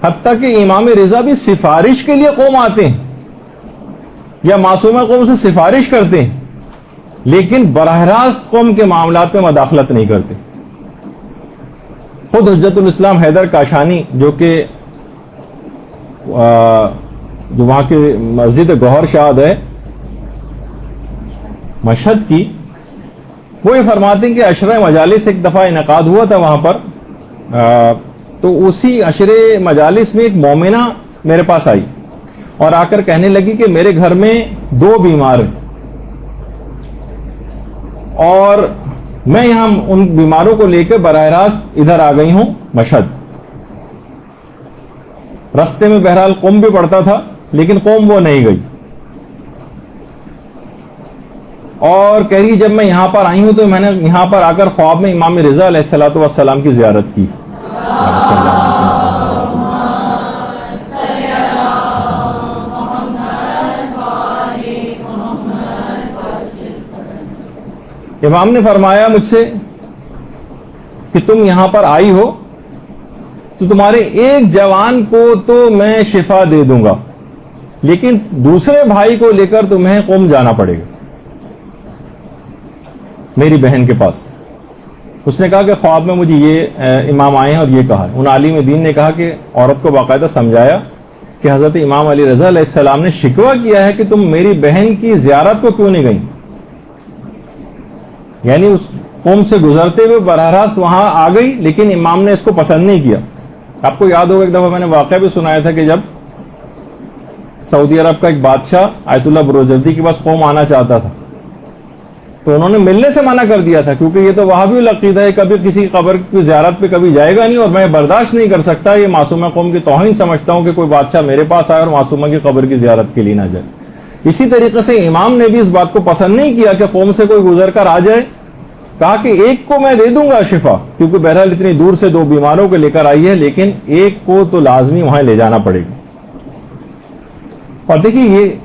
حتیٰ کہ امام رضا بھی سفارش کے لیے قوم آتے ہیں یا معصومہ قوم سے سفارش کرتے ہیں، لیکن براہ راست قوم کے معاملات میں مداخلت نہیں کرتے۔ خود حجت الاسلام حیدر کاشانی جو کہ جو وہاں کی مسجد گوہر شاد ہے مشہد کی، وہ یہ فرماتے ہیں کہ عشرہ مجالس ایک دفعہ انعقاد ہوا تھا وہاں پر، تو اسی عشرے مجالس میں ایک مومنہ میرے پاس آئی اور آ کر کہنے لگی کہ میرے گھر میں 2 بیمار ہیں اور میں یہاں ان بیماروں کو لے کے براہ راست ادھر آ گئی ہوں مشہد۔ رستے میں بہرحال قوم بھی پڑتا تھا لیکن قوم وہ نہیں گئی، اور کہہ رہی جب میں یہاں پر آئی ہوں تو میں نے یہاں پر آ کر خواب میں امام رضا علیہ الصلوۃ والسلام کی زیارت کی۔ امام نے فرمایا مجھ سے کہ تم یہاں پر آئی ہو تو تمہارے ایک جوان کو تو میں شفا دے دوں گا، لیکن دوسرے بھائی کو لے کر تمہیں قوم جانا پڑے گا میری بہن کے پاس۔ اس نے کہا کہ خواب میں مجھے یہ امام آئے ہیں اور یہ کہا۔ ان عالم دین نے کہا کہ عورت کو باقاعدہ سمجھایا کہ حضرت امام علی رضا علیہ السلام نے شکوہ کیا ہے کہ تم میری بہن کی زیارت کو کیوں نہیں گئی، یعنی اس قوم سے گزرتے ہوئے براہ راست وہاں آ گئی لیکن امام نے اس کو پسند نہیں کیا۔ آپ کو یاد ہوگا ایک دفعہ میں نے واقعہ بھی سنایا تھا کہ جب سعودی عرب کا ایک بادشاہ آیت اللہ بروجردی کے پاس قوم آنا چاہتا تھا تو انہوں نے ملنے سے منع کر دیا تھا، کیونکہ یہ تو وہابی العقیدہ ہے، کبھی کسی قبر کی زیارت پہ کبھی جائے گا نہیں اور میں برداشت نہیں کر سکتا، یہ معصومہ قوم کی توہین سمجھتا ہوں کہ کوئی بادشاہ میرے پاس آئے اور معصومہ کی قبر کی زیارت کے لیے نہ جائے۔ اسی طریقے سے امام نے بھی اس بات کو پسند نہیں کیا کہ قوم سے کوئی گزر کر آ جائے، کہا کہ ایک کو میں دے دوں گا شفا، کیونکہ بہرحال اتنی دور سے 2 بیماروں کو لے کر آئی ہے، لیکن ایک کو تو لازمی وہاں لے جانا پڑے گا۔ اور دیکھیے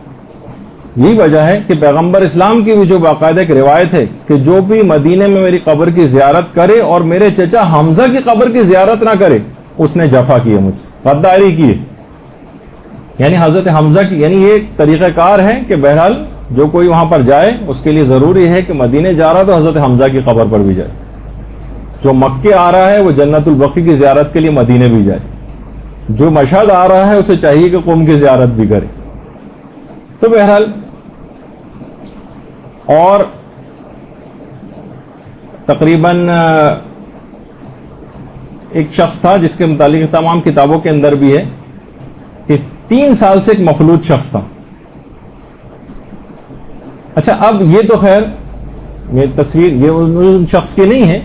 یہی وجہ ہے کہ پیغمبر اسلام کی بھی جو باقاعدہ ایک روایت ہے کہ جو بھی مدینے میں میری قبر کی زیارت کرے اور میرے چچا حمزہ کی قبر کی زیارت نہ کرے اس نے جفا کی ہے، مجھ سے غداری کی ہے، یعنی حضرت حمزہ کی، یعنی یہ ایک طریقہ کار ہے کہ بہرحال جو کوئی وہاں پر جائے اس کے لیے ضروری ہے کہ مدینے جا رہا تو حضرت حمزہ کی قبر پر بھی جائے، جو مکے آ رہا ہے وہ جنت البقیع کی زیارت کے لیے مدینے بھی جائے، جو مشہد آ رہا ہے اسے چاہیے کہ قوم کی زیارت بھی کرے۔ تو بہرحال اور تقریباً ایک شخص تھا جس کے متعلق تمام کتابوں کے اندر بھی ہے کہ 3 سال سے ایک مفلوج شخص تھا۔ اچھا اب یہ تو خیر یہ تصویر یہ ان شخص کی نہیں ہے،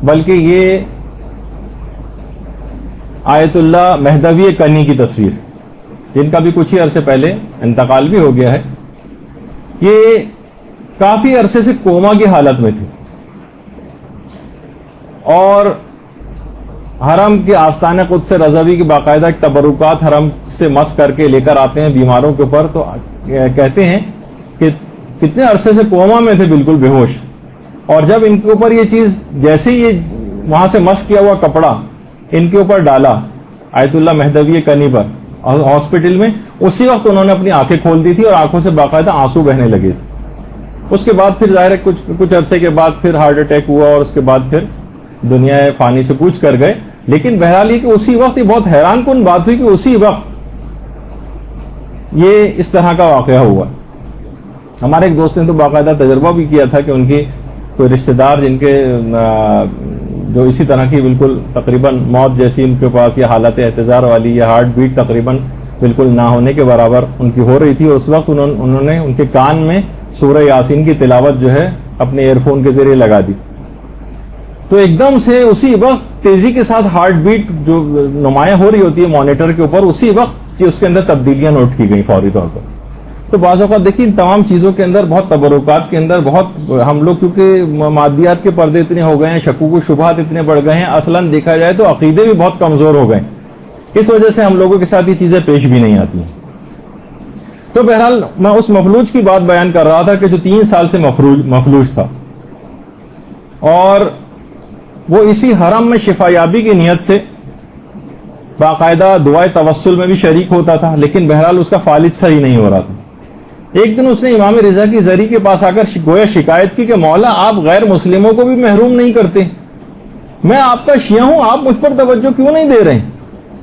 بلکہ یہ آیت اللہ مہدوی کنی کی تصویر، جن کا بھی کچھ ہی عرصے پہلے انتقال بھی ہو گیا ہے۔ یہ کافی عرصے سے کوما کی حالت میں تھی اور حرم کے آستانہ قدس رضوی کی باقاعدہ ایک تبرکات حرم سے مس کر کے لے کر آتے ہیں بیماروں کے اوپر، تو کہتے ہیں کہ کتنے عرصے سے کوما میں تھے بالکل بے ہوش، اور جب ان کے اوپر یہ چیز جیسے یہ وہاں سے مس کیا ہوا کپڑا ان کے اوپر ڈالا آیت اللہ مہدوی کنی پر ہاسپٹل میں، اسی وقت انہوں نے اپنی آنکھیں کھول دی تھی اور آنکھوں سے باقاعدہ آنسو بہنے لگے تھے۔ اس کے بعد پھر ظاہر ہے کچھ عرصے کے بعد پھر ہارٹ اٹیک ہوا اور اس کے بعد پھر دنیا فانی سے کوچ کر گئے، لیکن بہرحال یہ کہ اسی وقت یہ بہت حیران کن بات ہوئی کہ اسی وقت یہ اس طرح کا واقعہ ہوا۔ ہمارے ایک دوست نے تو باقاعدہ تجربہ بھی کیا تھا کہ ان کی کوئی رشتہ دار جن کے جو اسی طرح کی بالکل تقریباً موت جیسی ان کے پاس یا حالت احتضار والی یا ہارٹ بیٹ تقریباً بالکل نہ ہونے کے برابر ان کی ہو رہی تھی، اور اس وقت انہوں نے ان کے کان میں سورہ یاسین کی تلاوت جو ہے اپنے ایئر فون کے ذریعے لگا دی، تو ایک دم سے اسی وقت تیزی کے ساتھ ہارٹ بیٹ جو نمایاں ہو رہی ہوتی ہے مانیٹر کے اوپر، اسی وقت اس کے اندر تبدیلیاں نوٹ کی گئی فوری طور پر. تو بعض اوقات دیکھیں ان تمام چیزوں کے اندر بہت تبرکات کے اندر بہت ہم لوگ کیونکہ مادیات کے پردے اتنے ہو گئے ہیں، شکوک و شبہات اتنے بڑھ گئے ہیں، اصلاً دیکھا جائے تو عقیدے بھی بہت کمزور ہو گئے، اس وجہ سے ہم لوگوں کے ساتھ یہ چیزیں پیش بھی نہیں آتی. تو بہرحال میں اس مفلوج کی بات بیان کر رہا تھا کہ جو 3 سال سے مفلوج تھا، اور وہ اسی حرم میں شفا یابی کی نیت سے باقاعدہ دعائے توسل میں بھی شریک ہوتا تھا، لیکن بہرحال اس کا فالج صحیح نہیں ہو رہا تھا. ایک دن اس نے امام رضا کی زری کے پاس آ کر گویا شکایت کی کہ مولا آپ غیر مسلموں کو بھی محروم نہیں کرتے، میں آپ کا شیعہ ہوں، آپ مجھ پر توجہ کیوں نہیں دے رہے ہیں؟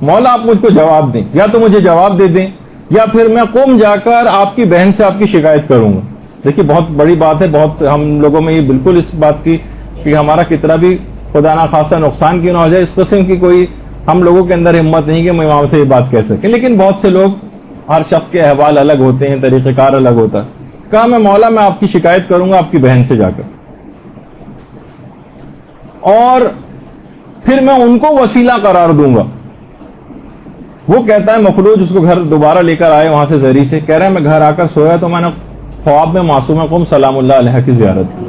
مولا آپ مجھ کو جواب دیں، یا تو مجھے جواب دے دیں یا پھر میں قوم جا کر آپ کی بہن سے آپ کی شکایت کروں گا. دیکھیے بہت بڑی بات ہے، بہت ہم لوگوں میں یہ بالکل اس بات کی کہ ہمارا کتنا بھی خدا نہ خواستہ نقصان کیوں نہ ہو جائے، اس قسم کی کوئی ہم لوگوں کے اندر ہمت نہیں کہ ہم امام سے یہ بات کہہ سکیں. لیکن بہت سے لوگ، ہر شخص کے احوال الگ ہوتے ہیں، طریقہ کار الگ ہوتا ہے. کہا میں مولا میں آپ کی شکایت کروں گا آپ کی بہن سے جا کر، اور پھر میں ان کو وسیلہ قرار دوں گا. وہ کہتا ہے مفلوج اس کو گھر دوبارہ لے کر آئے وہاں سے زری سے، کہہ رہے ہیں میں گھر آ کر سویا تو میں نے خواب میں معصومہ قوم سلام اللہ علیہ کی زیارت کی.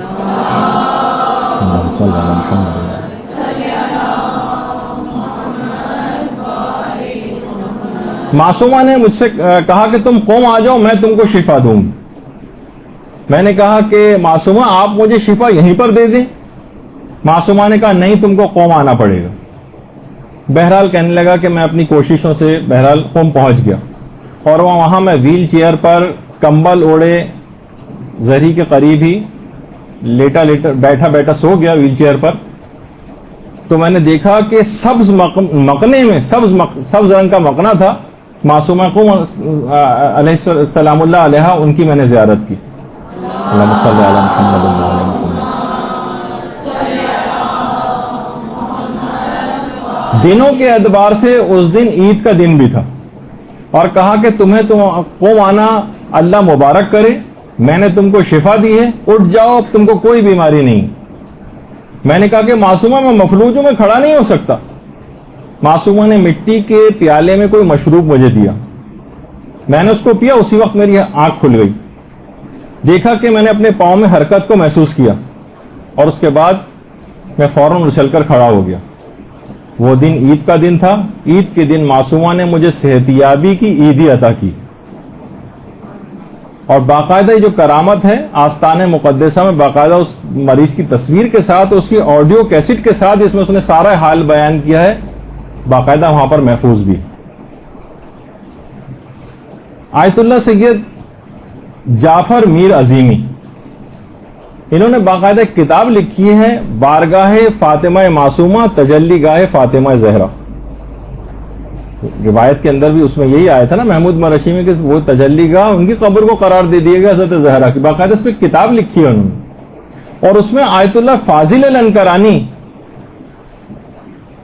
معصومہ نے مجھ سے کہا کہ تم قوم آ جاؤ میں تم کو شفا دوں گی. میں نے کہا کہ معصومہ آپ مجھے شفا یہیں پر دے دیں. معصومہ نے کہا نہیں تم کو قوم آنا پڑے گا. بہرحال کہنے لگا کہ میں اپنی کوششوں سے بہرحال قوم پہنچ گیا، اور وہاں میں ویل چیئر پر کمبل اوڑے زری کے قریب ہی بیٹھا سو گیا ویل چیئر پر. تو میں نے دیکھا کہ سبز مقنے میں سبز رنگ کا مقنا تھا. معصومہ قوم علیہ السلام اللہ علیہ ان کی میں نے زیارت کی. اللہم صلی علی محمد و علی محمد. دنوں کے اعتبار سے اس دن عید کا دن بھی تھا، اور کہا کہ تمہیں قوم آنا اللہ مبارک کرے، میں نے تم کو شفا دی ہے، اٹھ جاؤ اب تم کو کوئی بیماری نہیں. میں نے کہا کہ معصومہ میں مفلوج ہوں، میں کھڑا نہیں ہو سکتا. معصومہ نے مٹی کے پیالے میں کوئی مشروب مجھے دیا، میں نے اس کو پیا. اسی وقت میری آنکھ کھل گئی، دیکھا کہ میں نے اپنے پاؤں میں حرکت کو محسوس کیا، اور اس کے بعد میں فوراً اچھل کر کھڑا ہو گیا. وہ دن عید کا دن تھا. عید کے دن معصومہ نے مجھے صحتیابی کی عیدی عطا کی، اور باقاعدہ یہ جو کرامت ہے آستان مقدسہ میں باقاعدہ اس مریض کی تصویر کے ساتھ، اس کی آڈیو کیسٹ کے ساتھ، اس میں اس نے سارا حال بیان کیا ہے، باقاعدہ وہاں پر محفوظ بھی. آیت اللہ سید جعفر میر عظیمی، انہوں نے باقاعدہ ایک کتاب لکھی ہے بارگاہ فاطمہ معصومہ تجلی گاہ فاطمہ زہرا. روایت کے اندر بھی اس میں یہی آیا تھا نا محمود مرشی میں کہ وہ تجلی گاہ ان کی قبر کو قرار دے دیا گیا حضرت زہرا کی. باقاعدہ اس پہ کتاب لکھی ہے انہوں نے، اور اس میں آیت اللہ فاضل الانکرانی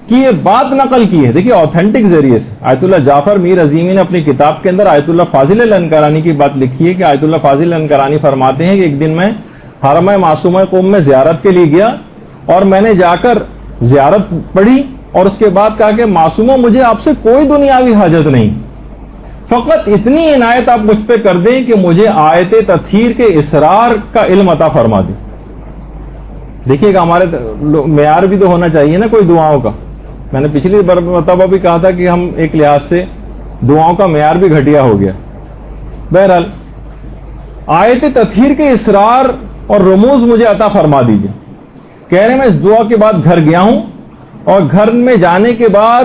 کی یہ بات نقل کی ہے. دیکھیے آتھینٹک ذریعے سے آیت اللہ جعفر میر عظیمی نے اپنی کتاب کے اندر آیت اللہ فاضل الانکرانی کی بات لکھی ہے کہ آیت اللہ فاضل الانکرانی فرماتے ہیں کہ ایک دن میں حرم معصومہ قوم میں زیارت کے لیے گیا، اور میں نے جا کر زیارت پڑھی، اور اس کے بعد کہا کہ معصومہ مجھے آپ سے کوئی دنیاوی حاجت نہیں، فقط اتنی عنایت آپ مجھ پہ کر دیں کہ مجھے آیت تطہیر کے اسرار کا علم عطا فرما دیں. دیکھیے کہ ہمارے معیار بھی تو ہونا چاہیے نا کوئی دعاؤں کا. میں نے پچھلی مرتبہ بھی کہا تھا کہ ہم ایک لحاظ سے دعاؤں کا معیار بھی گھٹیا ہو گیا. بہرحال آیت تطہیر کے اسرار اور رموز مجھے عطا فرما دیجئے. کہہ رہے ہیں میں اس دعا کے بعد گھر گیا ہوں، اور گھر میں جانے کے بعد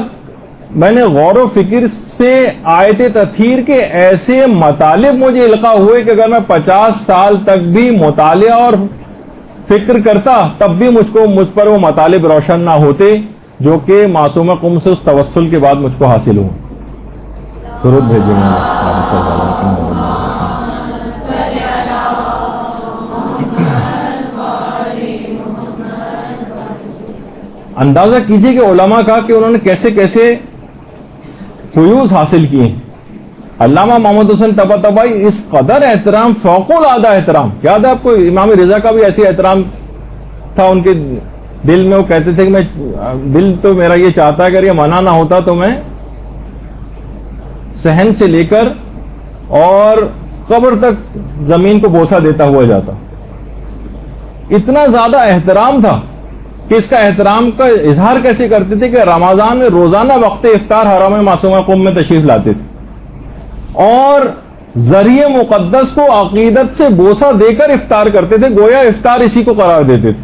میں نے غور و فکر سے آیت تطہیر کے ایسے مطالب مجھے القاء ہوئے کہ اگر میں 50 سال تک بھی مطالعہ اور فکر کرتا تب بھی مجھ پر وہ مطالب روشن نہ ہوتے جو کہ معصومہ قوم سے اس توسل کے بعد مجھ کو حاصل ہوں. درود بھیجیں گے. اندازہ کیجئے کہ علماء کا کہ انہوں نے کیسے کیسے فیوز حاصل کیے ہیں. علامہ محمد حسین طباطبائی اس قدر احترام، فوق العادہ احترام. یاد ہے آپ کو امام رضا کا بھی ایسی احترام تھا ان کے دل میں. وہ کہتے تھے کہ میں دل تو میرا یہ چاہتا ہے اگر یہ منع نہ ہوتا تو میں صحن سے لے کر اور قبر تک زمین کو بوسہ دیتا ہوا جاتا. اتنا زیادہ احترام تھا کہ اس کا احترام کا اظہار کیسے کرتے تھے کہ رمضان میں روزانہ وقت افطار حرم معصومہ قم میں تشریف لاتے تھے اور ذریعہ مقدس کو عقیدت سے بوسہ دے کر افطار کرتے تھے. گویا افطار اسی کو قرار دیتے تھے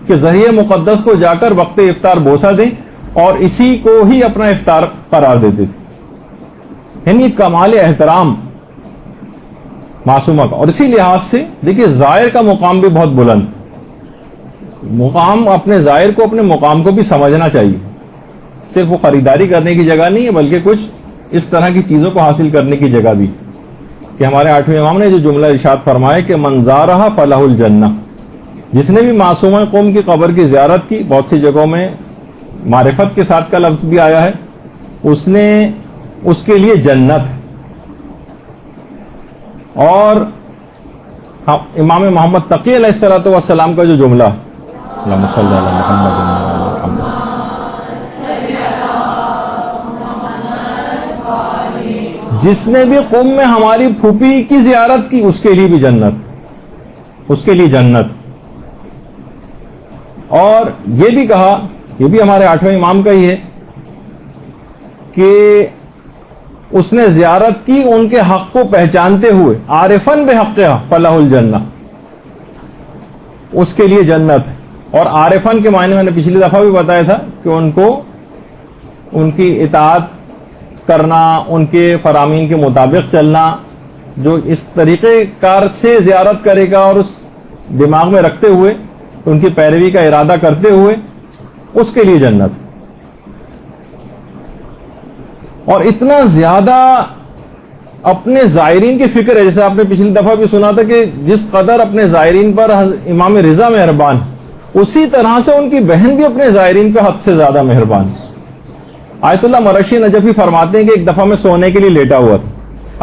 کہ ذریعہ مقدس کو جا کر وقت افطار بوسہ دیں اور اسی کو ہی اپنا افطار قرار دیتے تھے. یعنی کمال احترام معصومہ کا. اور اسی لحاظ سے دیکھیے زائر کا مقام بھی بہت بلند. مقام اپنے زائر کو اپنے مقام کو بھی سمجھنا چاہیے. صرف وہ خریداری کرنے کی جگہ نہیں ہے بلکہ کچھ اس طرح کی چیزوں کو حاصل کرنے کی جگہ بھی. کہ ہمارے 8ویں امام نے جو جملہ ارشاد فرمایا کہ من زارہ فلہ الجنہ، جس نے بھی معصومہ قوم کی قبر کی زیارت کی، بہت سی جگہوں میں معرفت کے ساتھ کا لفظ بھی آیا ہے، اس کے لیے جنت. اور امام محمد تقی علیہ الصلوۃ والسلام کا جو جملہ اللہم صلی علی محمد وعلی محمد، جس نے بھی قم میں ہماری پھوپھی کی زیارت کی اس کے لیے بھی جنت، اس کے لیے جنت. اور یہ بھی کہا، یہ بھی ہمارے 8ویں امام کا ہی ہے کہ اس نے زیارت کی ان کے حق کو پہچانتے ہوئے، عارفن بحقھا فلہ الجنہ، اس کے لیے جنت. اور عارفن کے معنی میں نے پچھلی دفعہ بھی بتایا تھا کہ ان کو ان کی اطاعت کرنا، ان کے فرامین کے مطابق چلنا. جو اس طریقے کار سے زیارت کرے گا اور اس دماغ میں رکھتے ہوئے ان کی پیروی کا ارادہ کرتے ہوئے، اس کے لیے جنت. اور اتنا زیادہ اپنے زائرین کی فکر ہے، جیسے آپ نے پچھلی دفعہ بھی سنا تھا کہ جس قدر اپنے زائرین پر امام رضا مہربان، اسی طرح سے ان کی بہن بھی اپنے زائرین پہ حد سے زیادہ مہربان. آیت اللہ مرشی نجفی فرماتے ہیں کہ ایک دفعہ میں سونے کے لیے لیٹا ہوا تھا،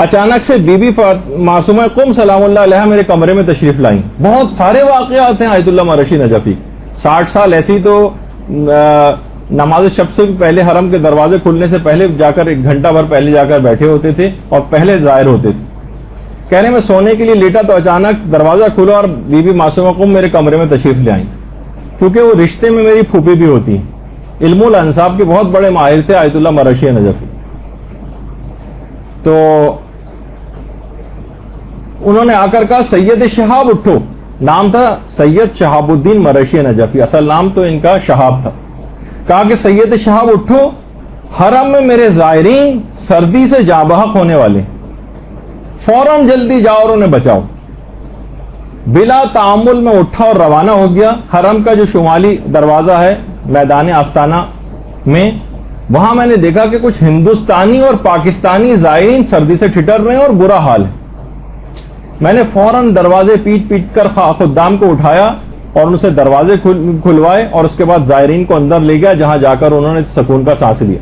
اچانک سے بی بی معصومہ قم سلام اللہ علیہ میرے کمرے میں تشریف لائیں. بہت سارے واقعات ہیں آیت اللہ مرشی نجفی. 60 سال ایسی تو نماز شب سے پہلے حرم کے دروازے کھلنے سے پہلے جا کر 1 گھنٹہ بھر پہلے جا کر بیٹھے ہوتے تھے اور پہلے ظاہر ہوتے تھے. کہہ رہے میں سونے کے لیے لیٹا تو اچانک دروازہ کھلا اور بی بی معصومہ قم میرے کمرے میں تشریف لے آئیں. کیونکہ وہ رشتے میں میری پھوپھی بھی ہوتی ہیں. علم الانساب کے بہت بڑے ماہر تھے آیت اللہ مرشی نجفی. تو انہوں نے آ کر کہا سید شہاب اٹھو. نام تھا سید شہاب الدین مرشی نجفی، اصل نام تو ان کا شہاب تھا. کہا کہ سید شہاب اٹھو، حرم میں میرے زائرین سردی سے جاں بحق ہونے والے، فوراً جلدی جاؤ اور انہیں بچاؤ. بلا تعامل میں اٹھا اور روانہ ہو گیا. حرم کا جو شمالی دروازہ ہے میدان آستانہ میں، وہاں میں نے دیکھا کہ کچھ ہندوستانی اور پاکستانی زائرین سردی سے ٹھٹر رہے ہیں اور برا حال ہے. میں نے فوراً دروازے پیٹ پیٹ کر خدام کو اٹھایا اور ان سے دروازے کھلوائے اور اس کے بعد زائرین کو اندر لے گیا، جہاں جا کر انہوں نے سکون کا سانس لیا.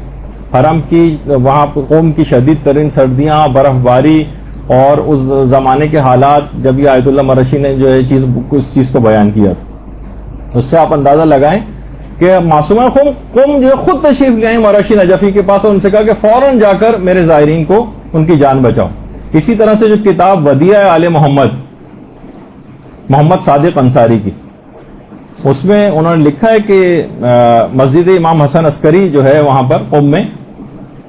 حرم کی وہاں قوم کی شدید ترین سردیاں، برف باری اور اس زمانے کے حالات، جب یہ آیت اللہ مرشی نے جو ہے اس چیز کو بیان کیا تھا، اس سے آپ اندازہ لگائیں کہ معصومہ قوم جو خود تشریف لے آئیں مرشی نجفی کے پاس اور ان سے کہا کہ فوراً جا کر میرے زائرین کو ان کی جان بچاؤ. اسی طرح سے جو کتاب ودیعہ آل محمد صادق انصاری کی، اس میں انہوں نے لکھا ہے کہ مسجد امام حسن عسکری جو ہے وہاں پر قم میں،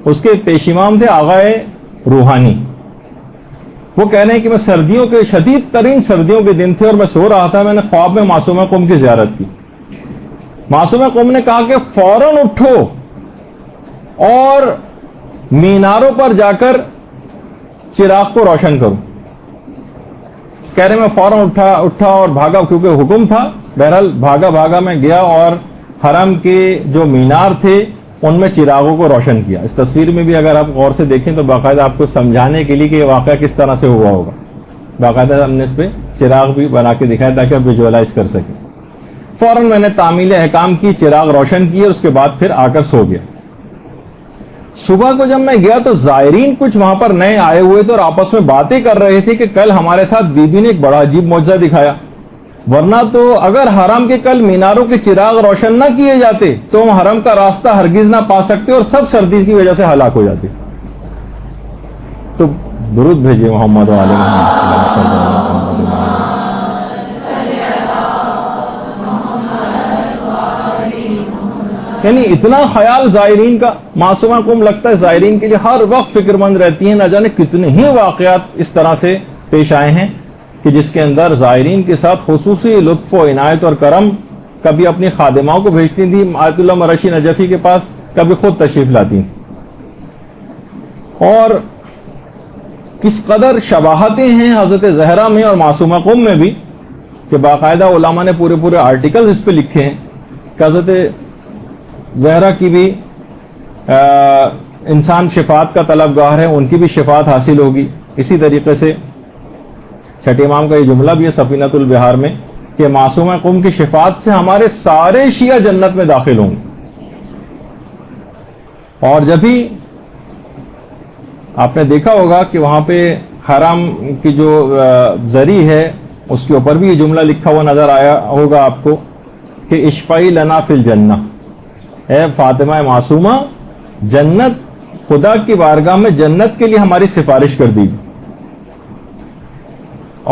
اس کے پیش امام تھے آغائے روحانی. وہ کہہ رہے ہیں کہ میں سردیوں کے شدید ترین سردیوں کے دن تھے اور میں سو رہا تھا، میں نے خواب میں معصومہ قم کی زیارت کی. معصومہ قم نے کہا کہ فوراً اٹھو اور میناروں پر جا کر چراغ کو روشن کرو. کہہ رہے میں فوراً اٹھا اور بھاگا، کیونکہ حکم تھا. بہرحال بھاگا میں گیا اور حرم کے جو مینار تھے ان میں چراغوں کو روشن کیا. اس تصویر میں بھی اگر آپ غور سے دیکھیں تو باقاعدہ آپ کو سمجھانے کے لیے کہ یہ واقعہ کس طرح سے ہوا ہوگا، باقاعدہ ہم نے اس پہ چراغ بھی بنا کے دکھایا تاکہ آپ ویژوالائز کر سکیں. فوراً میں نے تعمیل احکام کی، چراغ روشن کیے، اور اس کے بعد پھر آ کر سو گیا۔ صبح کو جب میں گیا تو زائرین کچھ وہاں پر نئے آئے ہوئے تھے اور آپس میں باتیں کر رہے تھے کہ کل ہمارے ساتھ بی بی نے ایک بڑا عجیب معجزہ دکھایا، ورنہ تو اگر حرم کے کل میناروں کے چراغ روشن نہ کیے جاتے تو ہم حرم کا راستہ ہرگز نہ پا سکتے اور سب سردی کی وجہ سے ہلاک ہو جاتے۔ تو درود بھیجیے محمد و آل محمد صلی اللہ علیہ وسلم۔ یعنی اتنا خیال زائرین کا، معصومہ قوم لگتا ہے زائرین کے لیے ہر وقت فکر مند رہتی ہیں، نہ جانے کتنے ہی واقعات اس طرح سے پیش آئے ہیں کہ جس کے اندر زائرین کے ساتھ خصوصی لطف و عنایت اور کرم، کبھی اپنی خادماؤں کو بھیجتی تھیں آیت اللہ مرشی نجفی کے پاس، کبھی خود تشریف لاتی، اور کس قدر شباہتیں ہیں حضرت زہرا میں اور معصومہ قوم میں بھی کہ باقاعدہ علماء نے پورے آرٹیکلز اس پہ لکھے ہیں کہ حضرت زہرا کی بھی انسان شفاعت کا طلبگار ہے، ان کی بھی شفاعت حاصل ہوگی۔ اسی طریقے سے چھٹے امام کا یہ جملہ بھی ہے سفینۃ البحار میں کہ معصومہ قوم کی شفاعت سے ہمارے سارے شیعہ جنت میں داخل ہوں گے۔ اور جب بھی آپ نے دیکھا ہوگا کہ وہاں پہ حرم کی جو زری ہے اس کے اوپر بھی یہ جملہ لکھا ہوا نظر آیا ہوگا آپ کو کہ اشفعی لنا فی الجنہ، اے فاطمہ معصومہ جنت، خدا کی بارگاہ میں جنت کے لیے ہماری سفارش کر دیجیے۔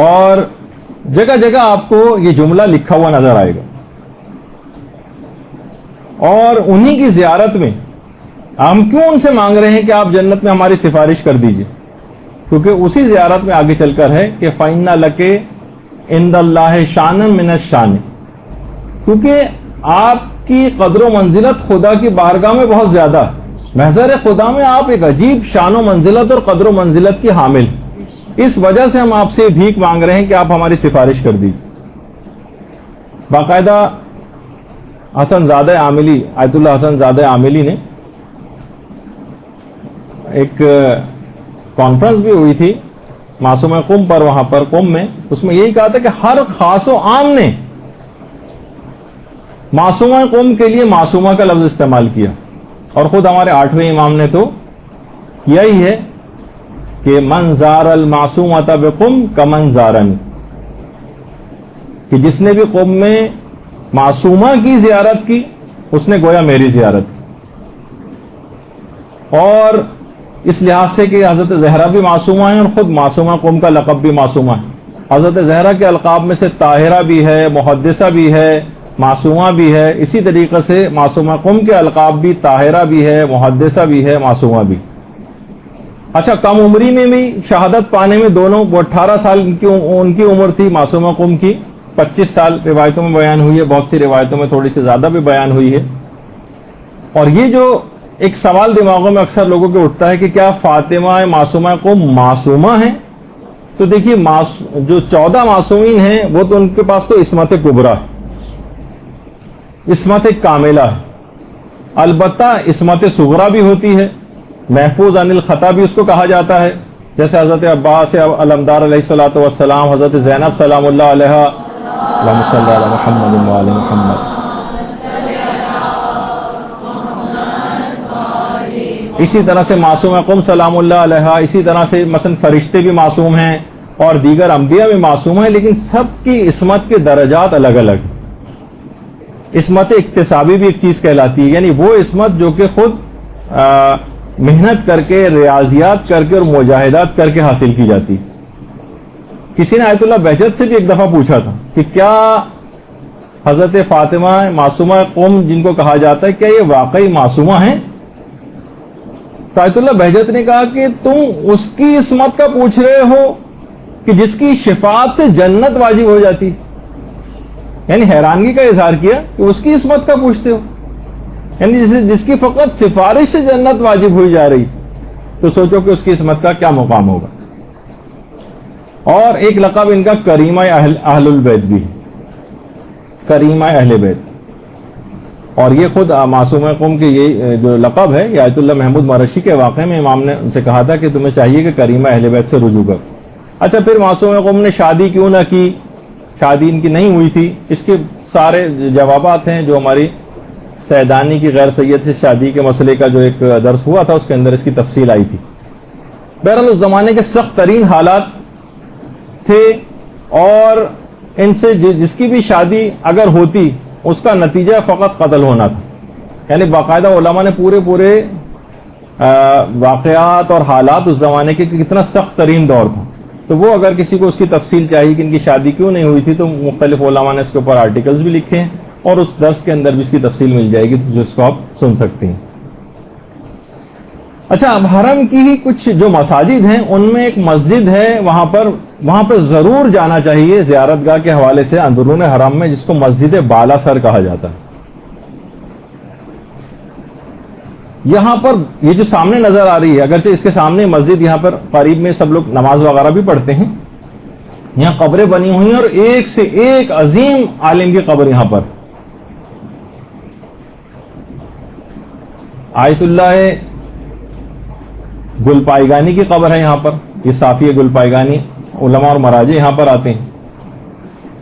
اور جگہ جگہ آپ کو یہ جملہ لکھا ہوا نظر آئے گا، اور انہی کی زیارت میں ہم کیوں ان سے مانگ رہے ہیں کہ آپ جنت میں ہماری سفارش کر دیجیے؟ کیونکہ اسی زیارت میں آگے چل کر ہے کہ فَإِنَّ لَكَ عِندَ اللَّهِ شَانًا مِنَ الشَّانِ، کیونکہ آپ کی قدر و منزلت خدا کی بارگاہ میں بہت زیادہ ہے، محضر خدا میں آپ ایک عجیب شان و منزلت اور قدر و منزلت کی حامل، اس وجہ سے ہم آپ سے بھیک مانگ رہے ہیں کہ آپ ہماری سفارش کر دیجیے۔ باقاعدہ حسن زادہ عاملی، آیت اللہ حسن زادہ عاملی نے ایک کانفرنس بھی ہوئی تھی معصومہ قوم پر، وہاں پر قوم میں، اس میں یہی کہا تھا کہ ہر خاص و عام نے معصومہ قوم کے لیے معصومہ کا لفظ استعمال کیا، اور خود ہمارے 8ویں امام نے تو کیا ہی ہے کہ من زار المعصومۃ بقم کمن زارنی، کہ جس نے بھی قوم میں معصومہ کی زیارت کی اس نے گویا میری زیارت کی۔ اور اس لحاظ سے کہ حضرت زہرا بھی معصومہ ہیں اور خود معصومہ قوم کا لقب بھی معصومہ ہے۔ حضرت زہرا کے القاب میں سے طاہرہ بھی ہے، محدثہ بھی ہے، معصومہ بھی ہے، اسی طریقے سے معصومہ قوم کے القاب بھی طاہرہ بھی ہے، محدثہ بھی ہے، معصومہ بھی۔ اچھا، کم عمری میں بھی شہادت پانے میں دونوں، وہ 18 سال ان کی عمر تھی معصومہ قوم کی، 25 سال روایتوں میں بیان ہوئی ہے، بہت سی روایتوں میں تھوڑی سی زیادہ بھی بیان ہوئی ہے۔ اور یہ جو ایک سوال دماغوں میں اکثر لوگوں کے اٹھتا ہے کہ کیا فاطمہ معصومہ قوم معصومہ ہیں؟ تو دیکھیے جو 14 معصومین ہیں وہ تو ان کے پاس تو عصمت کبریٰ ہے، عصمت کاملہ ہے، البتہ عصمت صغریٰ بھی ہوتی ہے، محفوظ عن الخطا بھی اس کو کہا جاتا ہے، جیسے حضرت عباس علمدار علیہ الصلوۃ والسلام، حضرت زینب سلام اللہ علیہا، اللہم صلی علی محمد وآل محمد۔ اسی طرح سے معصومہ قوم سلام اللہ علیہا، اسی طرح سے مثلا فرشتے بھی معصوم ہیں اور دیگر انبیاء بھی معصوم ہیں، لیکن سب کی عصمت کے درجات الگ الگ ہیں۔ عصمت اکتسابی بھی ایک چیز کہلاتی ہے، یعنی وہ عصمت جو کہ خود محنت کر کے، ریاضیات کر کے اور مجاہدات کر کے حاصل کی جاتی۔ کسی نے آیت اللہ بہجت سے بھی ایک دفعہ پوچھا تھا کہ کیا حضرت فاطمہ معصومہ قوم جن کو کہا جاتا ہے کیا یہ واقعی معصومہ ہیں؟ تو آیت اللہ بہجت نے کہا کہ تم اس کی عصمت کا پوچھ رہے ہو کہ جس کی شفاعت سے جنت واجب ہو جاتی، یعنی حیرانگی کا اظہار کیا کہ اس کی عصمت کا پوچھتے ہو، یعنی جس کی فقط سفارش سے جنت واجب ہوئی جا رہی، تو سوچو کہ اس کی عصمت کا کیا مقام ہوگا۔ اور ایک لقب ان کا کریمہ اہل البیت بھی، کریمہ اہل بیت، اور یہ خود معصومہ قوم کے یہ جو لقب ہے یہ آیت اللہ محمود مرشی کے واقعے میں امام نے ان سے کہا تھا کہ تمہیں چاہیے کہ کریمہ اہل بیت سے رجوع کرو۔ اچھا، پھر معصومہ قوم نے شادی کیوں نہ کی؟ شادی ان کی نہیں ہوئی تھی. اس کے سارے جوابات ہیں جو ہماری سیدانی کی غیر سید سے شادی کے مسئلے کا جو ایک درس ہوا تھا اس کے اندر اس کی تفصیل آئی تھی. بہرحال اس زمانے کے سخت ترین حالات تھے اور ان سے جس کی بھی شادی اگر ہوتی اس کا نتیجہ فقط قتل ہونا تھا. یعنی باقاعدہ علماء نے پورے واقعات اور حالات اس زمانے کے کتنا سخت ترین دور تھا. تو وہ اگر کسی کو اس کی تفصیل چاہیے کہ ان کی شادی کیوں نہیں ہوئی تھی تو مختلف علماء نے اس کے اوپر آرٹیکلز بھی لکھے ہیں اور اس درس کے اندر بھی اس کی تفصیل مل جائے گی جو اس کو آپ سن سکتے ہیں. اچھا، اب حرم کی ہی کچھ جو مساجد ہیں ان میں ایک مسجد ہے، وہاں پہ ضرور جانا چاہیے زیارت گاہ کے حوالے سے اندرون حرم میں، جس کو مسجد بالا سر کہا جاتا ہے. یہاں پر یہ جو سامنے نظر آ رہی ہے، اگرچہ اس کے سامنے مسجد، یہاں پر قریب میں سب لوگ نماز وغیرہ بھی پڑھتے ہیں. یہاں قبریں بنی ہوئی ہیں اور ایک سے ایک عظیم عالم کی قبر یہاں پر. آیت اللہ گل پائیگانی کی قبر ہے یہاں پر. یہ صافی گل پائیگانی علماء اور مراجع یہاں پر آتے ہیں.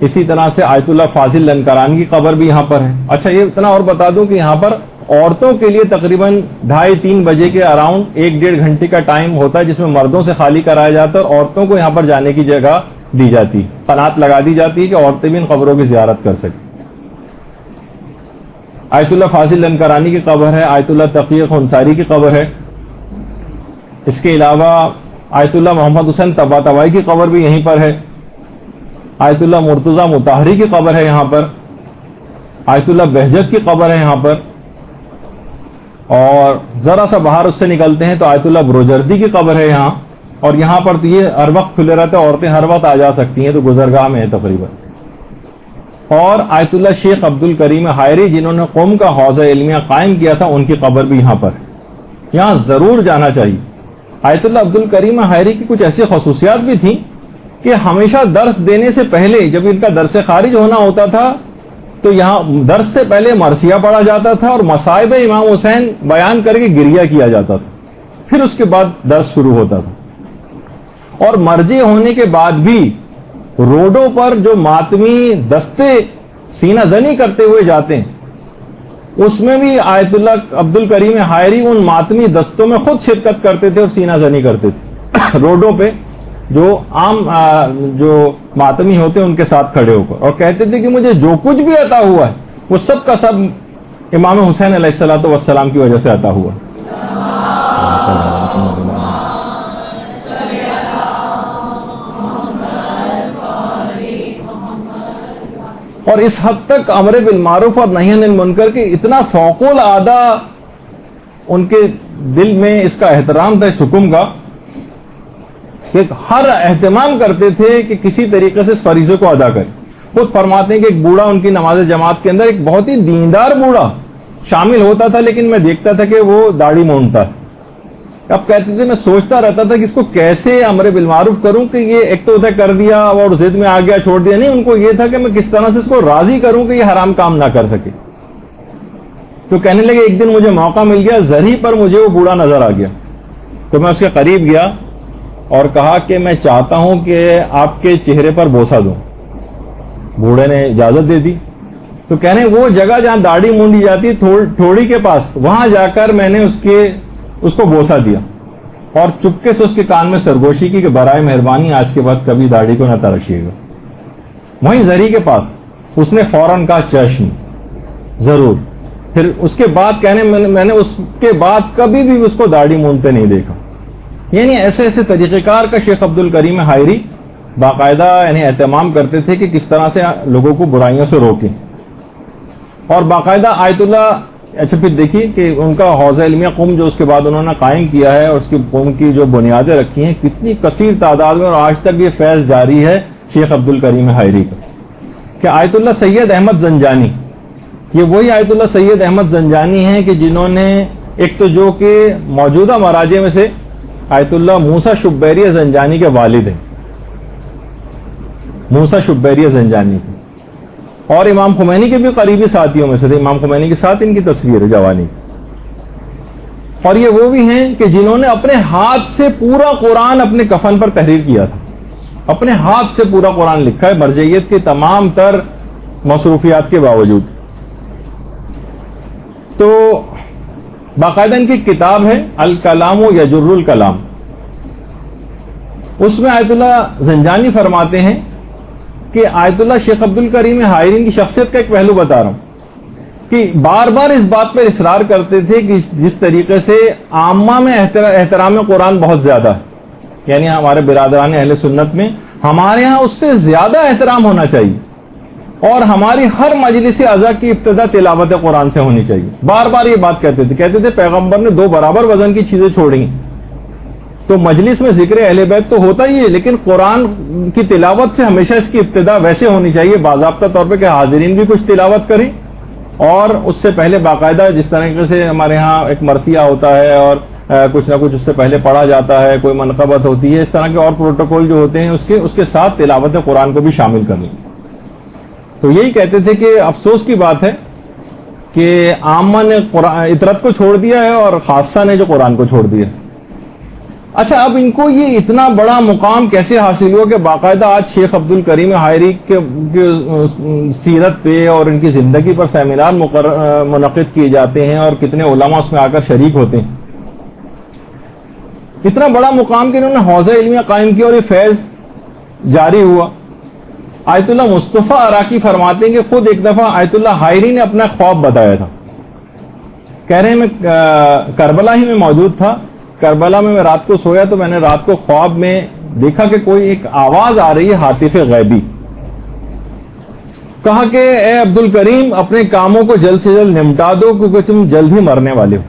اسی طرح سے آیت اللہ فاضل لنکران کی قبر بھی یہاں پر ہے. اچھا، یہ اتنا اور بتا دوں کہ یہاں پر عورتوں کے لیے تقریباً 2:30-3 بجے کے اراؤنڈ 1-1.5 گھنٹے کا ٹائم ہوتا ہے جس میں مردوں سے خالی کرایا جاتا ہے اور عورتوں کو یہاں پر جانے کی جگہ دی جاتی، قنات لگا دی جاتی ہے کہ عورتیں بھی ان قبروں کی زیارت کر سکیں. آیت اللہ فاضل لنکرانی کی قبر ہے، آیت اللہ تقی خنساری کی قبر ہے. اس کے علاوہ آیت اللہ محمد حسین طباطبائی کی قبر بھی یہیں پر ہے. آیت اللہ مرتضی مطہری کی قبر ہے یہاں پر. آیت اللہ بہجت کی قبر ہے یہاں پر. اور ذرا سا باہر اس سے نکلتے ہیں تو آیت اللہ بروجردی کی قبر ہے یہاں. اور یہاں پر تو یہ ہر وقت کھلے رہتے ہیں، عورتیں ہر وقت آ جا سکتی ہیں، تو گزرگاہ میں ہے تقریباً. اور آیت اللہ شیخ عبد الکریم حائری جنہوں نے قوم کا حوضہ علمیہ قائم کیا تھا، ان کی قبر بھی یہاں پر ہے. یہاں ضرور جانا چاہیے. آیت اللہ عبد الکریم حائری کی کچھ ایسی خصوصیات بھی تھیں کہ ہمیشہ درس دینے سے پہلے جب ان کا درس خارج ہونا ہوتا تھا تو یہاں درس سے پہلے مرثیہ پڑھا جاتا تھا اور مصائب امام حسین بیان کر کے گریہ کیا جاتا تھا. پھر اس کے بعد درس شروع ہوتا تھا. اور مرجع ہونے کے بعد بھی روڈوں پر جو ماتمی دستے سینہ زنی کرتے ہوئے جاتے ہیں اس میں بھی آیت اللہ عبد الکریم حائری ان ماتمی دستوں میں خود شرکت کرتے تھے اور سینہ زنی کرتے تھے روڈوں پہ جو عام جو ماتمی ہوتے ہیں ان کے ساتھ کھڑے ہو کر، اور کہتے تھے کہ مجھے جو کچھ بھی عطا ہوا ہے وہ سب کا سب امام حسین علیہ الصلوۃ والسلام کی وجہ سے عطا ہوا ہے. اور اس حد تک امر بالمعروف اور نہی عن المنکر کے اتنا فوق العادہ ان کے دل میں اس کا احترام تھا اس حکم کا کہ ہر اہتمام کرتے تھے کہ کسی طریقے سے اس فریضے کو ادا کریں. خود فرماتے ہیں کہ ایک بوڑھا ان کی نماز جماعت کے اندر، ایک بہت ہی دیندار بوڑھا شامل ہوتا تھا، لیکن میں دیکھتا تھا کہ وہ داڑھی مونڈتا ہے. اب کہتے تھے میں سوچتا رہتا تھا کہ اس کو کیسے امر بالمعروف کروں کہ یہ ایک تو کر دیا اور ضد میں آ گیا چھوڑ دیا. نہیں، ان کو یہ تھا کہ میں کس طرح سے اس کو راضی کروں کہ یہ حرام کام نہ کر سکے. تو کہنے لگے ایک دن مجھے موقع مل گیا، زری پر مجھے وہ بوڑھا نظر آ گیا تو میں اس کے قریب گیا اور کہا کہ میں چاہتا ہوں کہ آپ کے چہرے پر بوسہ دوں. بوڑھے نے اجازت دے دی. تو کہنے وہ جگہ جہاں داڑھی مونڈی جاتی تھوڑی کے پاس، وہاں جا کر میں نے اس کو بوسہ دیا اور چپکے سے اس کے کان میں سرگوشی کی کہ برائے مہربانی آج کے بعد کبھی داڑھی کو نہ تراشیے گا. وہیں زری کے پاس اس نے فوراً کہا چشم ضرور. پھر اس کے بعد کہنے میں نے اس کے بعد کبھی بھی اس کو داڑھی مونڈتے نہیں دیکھا. یعنی ایسے طریقہ کار کا شیخ عبد الکریم حائری باقاعدہ اہتمام کرتے تھے کہ کس طرح سے لوگوں کو برائیوں سے روکیں. اور باقاعدہ آیت اللہ، اچھا پھر دیکھیے کہ ان کا حوضہ علمیہ قم جو اس کے بعد انہوں نے قائم کیا ہے اور اس کی قوم کی جو بنیادیں رکھی ہیں کتنی کثیر تعداد میں، اور آج تک یہ فیض جاری ہے شیخ عبد الکریم حائری کا. کہ آیت اللہ سید احمد زنجانی، یہ وہی آیت اللہ سید احمد زنجانی ہیں کہ جنہوں نے ایک تو جو کہ موجودہ مراجع میں سے آیت اللہ موسیٰ شبیری زنجانی کے والد ہیں، موسیٰ شبیری زنجانی کے، اور امام خمینی کے بھی قریبی ساتھیوں میں سے تھے. امام خمینی کے ساتھ ان کی تصویر ہے جوانی کی. اور یہ وہ بھی ہیں کہ جنہوں نے اپنے ہاتھ سے پورا قرآن اپنے کفن پر تحریر کیا تھا. اپنے ہاتھ سے پورا قرآن لکھا ہے مرجعیت کے تمام تر مصروفیات کے باوجود. تو باقاعدہ ان کی کتاب ہے الکلام یجر الکلام. اس میں آیت اللہ زنجانی فرماتے ہیں کہ آیت اللہ شیخ عبد الکریم حائرین کی شخصیت کا ایک پہلو بتا رہا ہوں کہ بار بار اس بات پر اصرار کرتے تھے کہ جس طریقے سے عامہ میں احترام قرآن بہت زیادہ ہے، یعنی ہمارے برادران اہل سنت میں ہمارے ہاں اس سے زیادہ احترام ہونا چاہیے، اور ہماری ہر مجلس عزا کی ابتدا تلاوت قرآن سے ہونی چاہیے. بار بار یہ بات کہتے تھے پیغمبر نے 2 برابر وزن کی چیزیں چھوڑی، تو مجلس میں ذکر اہل بیت تو ہوتا ہی ہے، لیکن قرآن کی تلاوت سے ہمیشہ اس کی ابتدا ویسے ہونی چاہیے باضابطہ طور پہ کہ حاضرین بھی کچھ تلاوت کریں، اور اس سے پہلے باقاعدہ جس طریقے سے ہمارے ہاں ایک مرثیہ ہوتا ہے اور کچھ نہ کچھ اس سے پہلے پڑھا جاتا ہے، کوئی منقبت ہوتی ہے، اس طرح کے اور پروٹوکول جو ہوتے ہیں اس کے ساتھ تلاوت قرآن کو بھی شامل کر لیں. تو یہی کہتے تھے کہ افسوس کی بات ہے کہ عامہ نے اطرت کو چھوڑ دیا ہے اور خاصہ نے جو قرآن کو چھوڑ دیا. اچھا، اب ان کو یہ اتنا بڑا مقام کیسے حاصل ہوا کہ باقاعدہ آج شیخ عبد الکریم حائری کے سیرت پہ اور ان کی زندگی پر سیمینار منعقد کیے جاتے ہیں اور کتنے علماء اس میں آ کر شریک ہوتے ہیں. اتنا بڑا مقام کہ انہوں نے حوزہ علمیہ قائم کیا اور یہ فیض جاری ہوا. آیت اللہ مصطفیٰ عراقی فرماتے ہیں کہ خود ایک دفعہ آیت اللہ حائری نے اپنا خواب بتایا تھا. کہہ رہے ہیں میں کربلا ہی میں موجود تھا، کربلا میں رات کو سویا تو میں نے رات کو خواب میں دیکھا کہ کوئی ایک آواز آ رہی ہے ہاتف غیبی. کہا کہ اے عبد الکریم اپنے کاموں کو جلد سے جلد نمٹا دو کیونکہ تم جلد ہی مرنے والے ہو،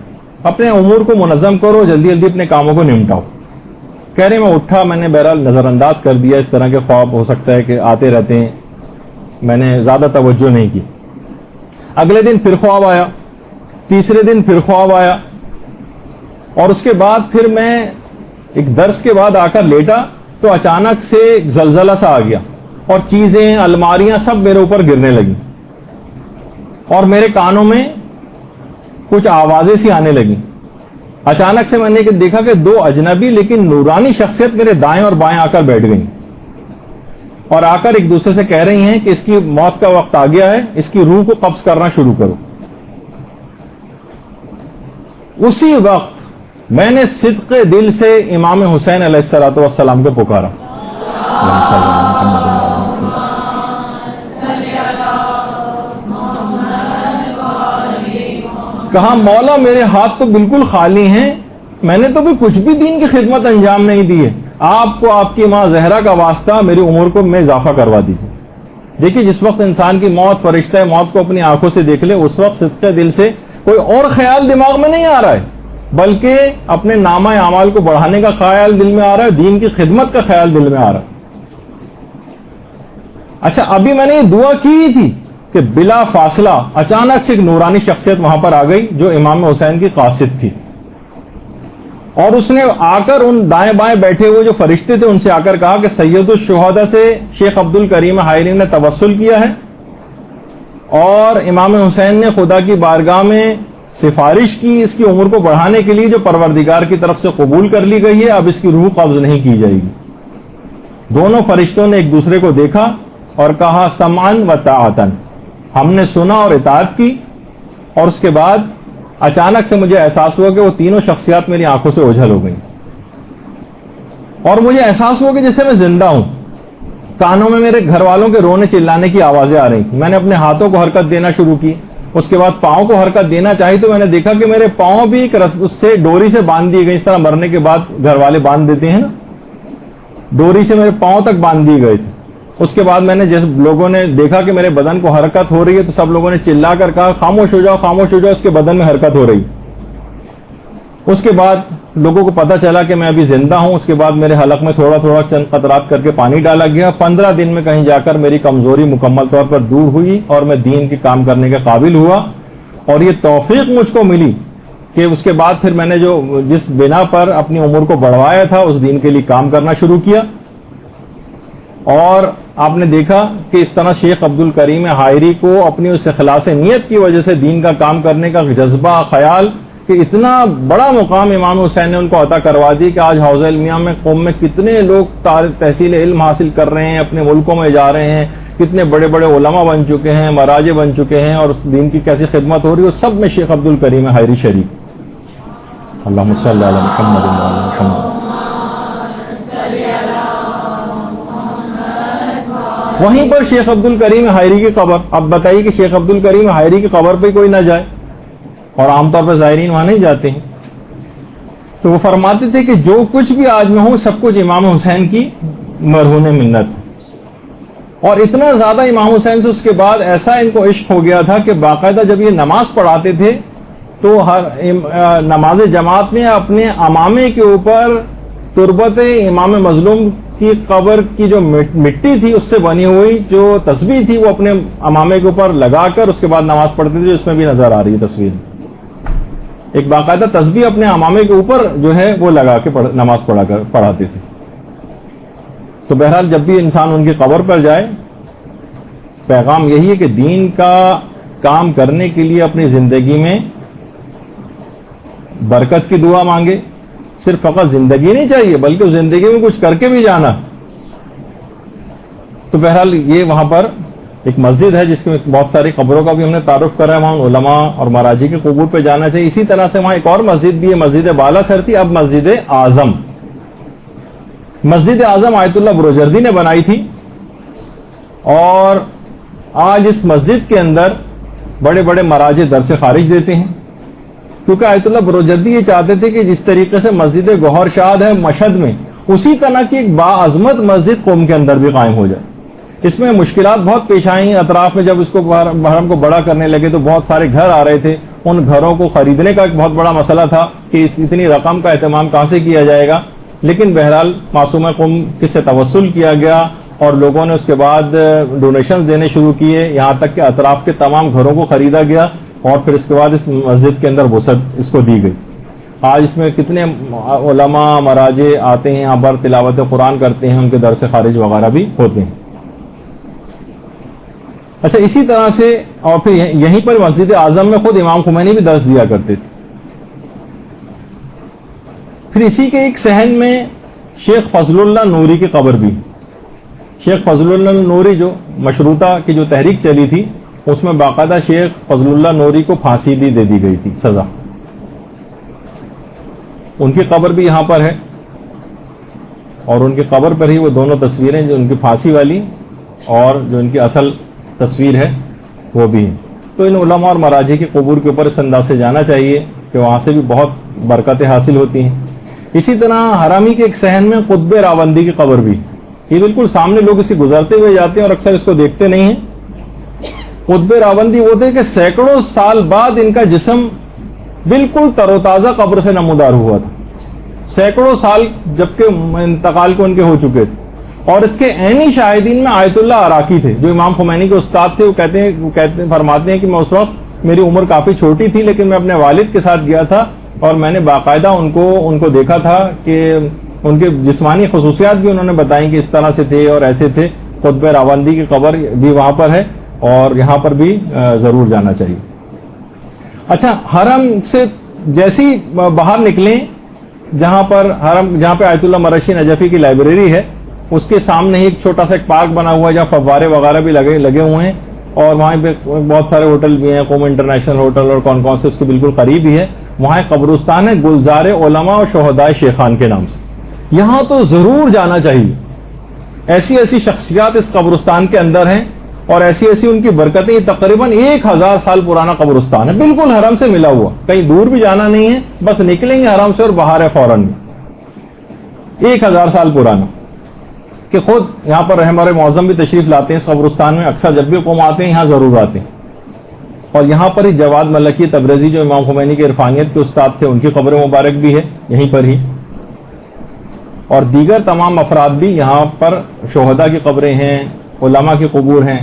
اپنے امور کو منظم کرو، جلدی جلدی اپنے کاموں کو نمٹاؤ. کہہ رہے میں اٹھا، میں نے بہرحال نظر انداز کر دیا، اس طرح کے خواب ہو سکتا ہے کہ آتے رہتے ہیں، میں نے زیادہ توجہ نہیں کی. اگلے دن پھر خواب آیا، تیسرے دن پھر خواب آیا، اور اس کے بعد پھر میں ایک درس کے بعد آ کر لیٹا تو اچانک سے ایک زلزلہ سا آ گیا اور چیزیں الماریاں سب میرے اوپر گرنے لگیں اور میرے کانوں میں کچھ آوازیں سی آنے لگیں. اچانک سے میں نے دیکھا کہ 2 اجنبی لیکن نورانی شخصیت میرے دائیں اور بائیں آ کر بیٹھ گئیں اور آ کر ایک دوسرے سے کہہ رہی ہیں کہ اس کی موت کا وقت آ گیا ہے، اس کی روح کو قبض کرنا شروع کرو. اسی وقت میں نے صدق دل سے امام حسین علیہ الصلوۃ والسلام کو پکارا. کہا مولا میرے ہاتھ تو بالکل خالی ہیں، میں نے تو بھی کچھ بھی دین کی خدمت انجام نہیں دی ہے، آپ کو آپ کی ماں زہرا کا واسطہ میری عمر کو میں اضافہ کروا دیجیے. دیکھیے جس وقت انسان کی موت فرشتہ موت کو اپنی آنکھوں سے دیکھ لے اس وقت صدقے دل سے کوئی اور خیال دماغ میں نہیں آ رہا ہے بلکہ اپنے نامہ اعمال کو بڑھانے کا خیال دل میں آ رہا ہے، دین کی خدمت کا خیال دل میں آ رہا ہے. اچھا ابھی میں نے یہ دعا کی ہی تھی کہ بلا فاصلہ اچانک سے ایک نورانی شخصیت وہاں پر آ گئی جو امام حسین کی قاصد تھی، اور اس نے آ کر ان دائیں بائیں بیٹھے ہوئے جو فرشتے تھے ان سے آ کر کہا کہ سید الشہداء سے شیخ عبد الکریم حائری نے توسل کیا ہے اور امام حسین نے خدا کی بارگاہ میں سفارش کی اس کی عمر کو بڑھانے کے لیے جو پروردگار کی طرف سے قبول کر لی گئی ہے، اب اس کی روح قبض نہیں کی جائے گی. دونوں فرشتوں نے ایک دوسرے کو دیکھا اور کہا سمعن و طاعتن، ہم نے سنا اور اطاعت کی. اور اس کے بعد اچانک سے مجھے احساس ہوا کہ وہ تینوں شخصیات میری آنکھوں سے اوجھل ہو گئیں اور مجھے احساس ہوا کہ جیسے میں زندہ ہوں. کانوں میں میرے گھر والوں کے رونے چلانے کی آوازیں آ رہی تھیں. میں نے اپنے ہاتھوں کو حرکت دینا شروع کی، اس کے بعد پاؤں کو حرکت دینا چاہی تو میں نے دیکھا کہ میرے پاؤں بھی ایک اس سے ڈوری سے باندھ دیے گئے، اس طرح مرنے کے بعد گھر والے باندھ دیتے ہیں نا، ڈوری سے میرے پاؤں تک باندھ دیے گئے تھے. اس کے بعد میں نے جیسے لوگوں نے دیکھا کہ میرے بدن کو حرکت ہو رہی ہے تو سب لوگوں نے چلا کر کہا خاموش ہو جاؤ خاموش ہو جاؤ، اس کے بدن میں حرکت ہو رہی. اس کے بعد لوگوں کو پتا چلا کہ میں ابھی زندہ ہوں. اس کے بعد میرے حلق میں تھوڑا تھوڑا چند قطرات کر کے پانی ڈالا گیا. 15 دن میں کہیں جا کر میری کمزوری مکمل طور پر دور ہوئی اور میں دین کے کام کرنے کے قابل ہوا. اور یہ توفیق مجھ کو ملی کہ اس کے بعد پھر میں نے جس بنا پر اپنی عمر کو بڑھوایا تھا اس دین کے لیے کام کرنا شروع کیا. اور آپ نے دیکھا کہ اس طرح شیخ عبد الکریم حائری کو اپنی اس اخلاص نیت کی وجہ سے دین کا کام کرنے کا جذبہ خیال کہ اتنا بڑا مقام امام حسین نے ان کو عطا کروا دی کہ آج حوزہ علمیہ میں قوم میں کتنے لوگ تحصیل علم حاصل کر رہے ہیں، اپنے ملکوں میں جا رہے ہیں، کتنے بڑے بڑے علماء بن چکے ہیں، مراجع بن چکے ہیں، اور دین کی کیسی خدمت ہو رہی ہے، سب میں شیخ عبد الکریم حائری شریک۔ اللہم صلی علی محمد وعلی محمد۔ وہیں پر شیخ عبد الکریم حائری کی قبر، اب بتائیے کہ شیخ عبد الکریم حائری کی قبر پہ کوئی نہ جائے، اور عام طور پہ زائرین وہاں نہیں جاتے ہیں، تو وہ فرماتے تھے کہ جو کچھ بھی آج میں ہوں سب کچھ امام حسین کی مرہون منت ہے۔ اور اتنا زیادہ امام حسین سے اس کے بعد ایسا ان کو عشق ہو گیا تھا کہ باقاعدہ جب یہ نماز پڑھاتے تھے تو ہر نماز جماعت میں اپنے امامے کے اوپر تربت امام مظلوم کی قبر کی جو مٹی تھی اس سے بنی ہوئی جو تسبیح تھی وہ اپنے امامے کے اوپر لگا کر اس کے بعد نماز پڑھتے تھے، اس میں بھی نظر آ رہی ہے تصویر، ایک باقاعدہ تسبیح اپنے امامے کے اوپر جو ہے وہ لگا کے نماز پڑھاتے تھے۔ تو بہرحال جب بھی انسان ان کی قبر پر جائے، پیغام یہی ہے کہ دین کا کام کرنے کے لیے اپنی زندگی میں برکت کی دعا مانگے، صرف فقط زندگی نہیں چاہیے بلکہ زندگی میں کچھ کر کے بھی جانا۔ تو بہرحال یہ وہاں پر ایک مسجد ہے جس میں بہت ساری قبروں کا بھی ہم نے تعارف کرا ہے، وہاں علماء اور مراجع کے قبور پہ جانا چاہیے۔ اسی طرح سے وہاں ایک اور مسجد بھی ہے، مسجد بالا سر تھی، اب مسجد اعظم۔ مسجد اعظم آیت اللہ بروجردی نے بنائی تھی، اور آج اس مسجد کے اندر بڑے بڑے مراجع درس خارج دیتے ہیں، کیونکہ آیت اللہ بروجردی یہ چاہتے تھے کہ جس طریقے سے مسجد گوہر شاد ہے مشہد میں، اسی طرح کی ایک باعظمت مسجد قوم کے اندر بھی قائم ہو جائے۔ اس میں مشکلات بہت پیش آئیں، اطراف میں جب اس کو حرم کو بڑا کرنے لگے تو بہت سارے گھر آ رہے تھے، ان گھروں کو خریدنے کا ایک بہت بڑا مسئلہ تھا کہ اتنی رقم کا اہتمام کہاں سے کیا جائے گا، لیکن بہرحال معصومہ قوم کس سے توسل کیا گیا اور لوگوں نے اس کے بعد ڈونیشنز دینے شروع کیے، یہاں تک کہ اطراف کے تمام گھروں کو خریدا گیا، اور پھر اس کے بعد اس مسجد کے اندر وسعت اس کو دی گئی۔ آج اس میں کتنے علماء مراجع آتے ہیں، یہاں پر تلاوت قرآن کرتے ہیں، ان کے درس خارج وغیرہ بھی ہوتے ہیں۔ اچھا، اسی طرح سے اور پھر یہیں پر مسجد اعظم میں خود امام خمینی بھی درس دیا کرتے تھے۔ پھر اسی کے ایک صحن میں شیخ فضل اللہ نوری کی قبر بھی۔ شیخ فضل اللہ نوری جو مشروطہ کی جو تحریک چلی تھی اس میں باقاعدہ شیخ فضل اللہ نوری کو پھانسی بھی دے دی گئی تھی، سزا۔ ان کی قبر بھی یہاں پر ہے، اور ان کی قبر پر ہی وہ دونوں تصویریں، جو ان کی پھانسی والی اور جو ان کی اصل تصویر ہے وہ بھی ہیں۔ تو ان علماء اور مراجع کی قبور کے اوپر اس انداز سے جانا چاہیے کہ وہاں سے بھی بہت برکتیں حاصل ہوتی ہیں۔ اسی طرح حرامی کے ایک صحن میں قطب راوندی کی قبر بھی، یہ بالکل سامنے لوگ اسے گزرتے ہوئے جاتے ہیں اور اکثر اس کو دیکھتے نہیں ہیں۔ قطب راوندی وہ تھے کہ سینکڑوں سال بعد ان کا جسم بالکل تر و تازہ قبر سے نمودار ہوا تھا، سینکڑوں سال جبکہ انتقال کو ان کے ہو چکے تھے۔ اور اس کے عینی شاہدین میں آیت اللہ عراقی تھے جو امام خمینی کے استاد تھے۔ وہ فرماتے ہیں کہ میں اس وقت میری عمر کافی چھوٹی تھی، لیکن میں اپنے والد کے ساتھ گیا تھا اور میں نے باقاعدہ ان کو دیکھا تھا کہ ان کے جسمانی خصوصیات بھی انہوں نے بتائیں کہ اس طرح سے تھے اور ایسے تھے۔ قطب راوندی کی قبر بھی وہاں پر ہے اور یہاں پر بھی ضرور جانا چاہیے۔ اچھا، حرم سے جیسی باہر نکلیں، جہاں پہ آیت اللہ مرشی نجفی کی لائبریری ہے، اس کے سامنے ہی ایک چھوٹا سا ایک پارک بنا ہوا ہے جہاں فوارے وغیرہ بھی لگے ہوئے ہیں، اور وہاں پہ بہت سارے ہوٹل بھی ہیں، قوم انٹرنیشنل ہوٹل اور کون سے اس کے بالکل قریب ہی ہے۔ وہاں ایک قبرستان ہے گلزار علماء و شہداء شیخان کے نام سے، یہاں تو ضرور جانا چاہیے۔ ایسی شخصیات اس قبرستان کے اندر ہیں اور ایسی ان کی برکتیں۔ یہ تقریباً 1000 سال پرانا قبرستان ہے، بالکل حرم سے ملا ہوا، کہیں دور بھی جانا نہیں ہے، بس نکلیں گے حرم سے اور باہر ہے فوراً۔ 1000 سال پرانا، کہ خود یہاں پر ہمارے معظم بھی تشریف لاتے ہیں اس قبرستان میں، اکثر جب بھی قوم آتے ہیں یہاں ضرور آتے ہیں۔ اور یہاں پر ہی جواد ملکی تبریزی جو امام خمینی کے عرفانیت کے استاد تھے، ان کی قبر مبارک بھی ہے یہیں پر ہی، اور دیگر تمام افراد بھی یہاں پر شہداء کی قبریں ہیں، علماء کی قبور ہیں۔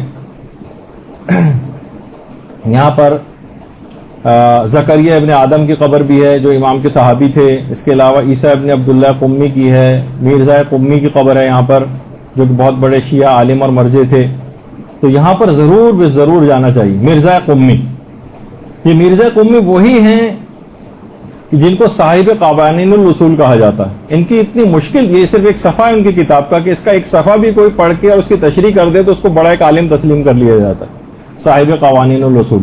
یہاں پر زکریا ابن آدم کی قبر بھی ہے جو امام کے صحابی تھے۔ اس کے علاوہ عیسیٰ ابن عبداللہ قمی کی ہے، مرزا قمی کی قبر ہے یہاں پر، جو کہ بہت بڑے شیعہ عالم اور مرجع تھے۔ تو یہاں پر ضرور جانا چاہیے۔ مرزا قمی، یہ مرزا قمی وہی ہیں کہ جن کو صاحب قوانین الاصول کہا جاتا ہے. ان کی اتنی مشکل، یہ صرف ایک صفحہ ہے ان کی کتاب کا، کہ اس کا ایک صفحہ بھی کوئی پڑھ کے اور اس کی تشریح کر دے تو اس کو بڑا ایک عالم تسلیم کر لیا جاتا ہے. صاحب قوانین الاصول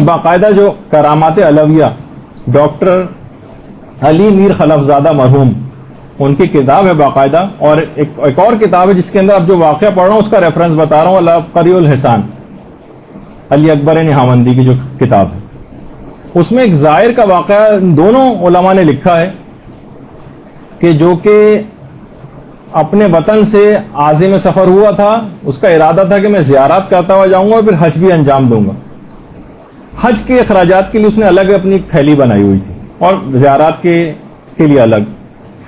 باقاعدہ جو کرامات علویہ ڈاکٹر علی میر خلف زادہ مرحوم، ان کی کتاب ہے باقاعدہ. اور ایک اور کتاب ہے جس کے اندر اب جو واقعہ پڑھ رہا ہوں اس کا ریفرنس بتا رہا ہوں، العبقری الحسان، علی اکبر نہاوندی کی جو کتاب ہے. اس میں ایک زائر کا واقعہ دونوں علماء نے لکھا ہے کہ جو کہ اپنے وطن سے عازم سفر ہوا تھا، اس کا ارادہ تھا کہ میں زیارات کرتا ہوا جاؤں گا اور پھر حج بھی انجام دوں گا. حج کے اخراجات کے لیے اس نے الگ اپنی ایک تھیلی بنائی ہوئی تھی اور زیارات کے لیے الگ.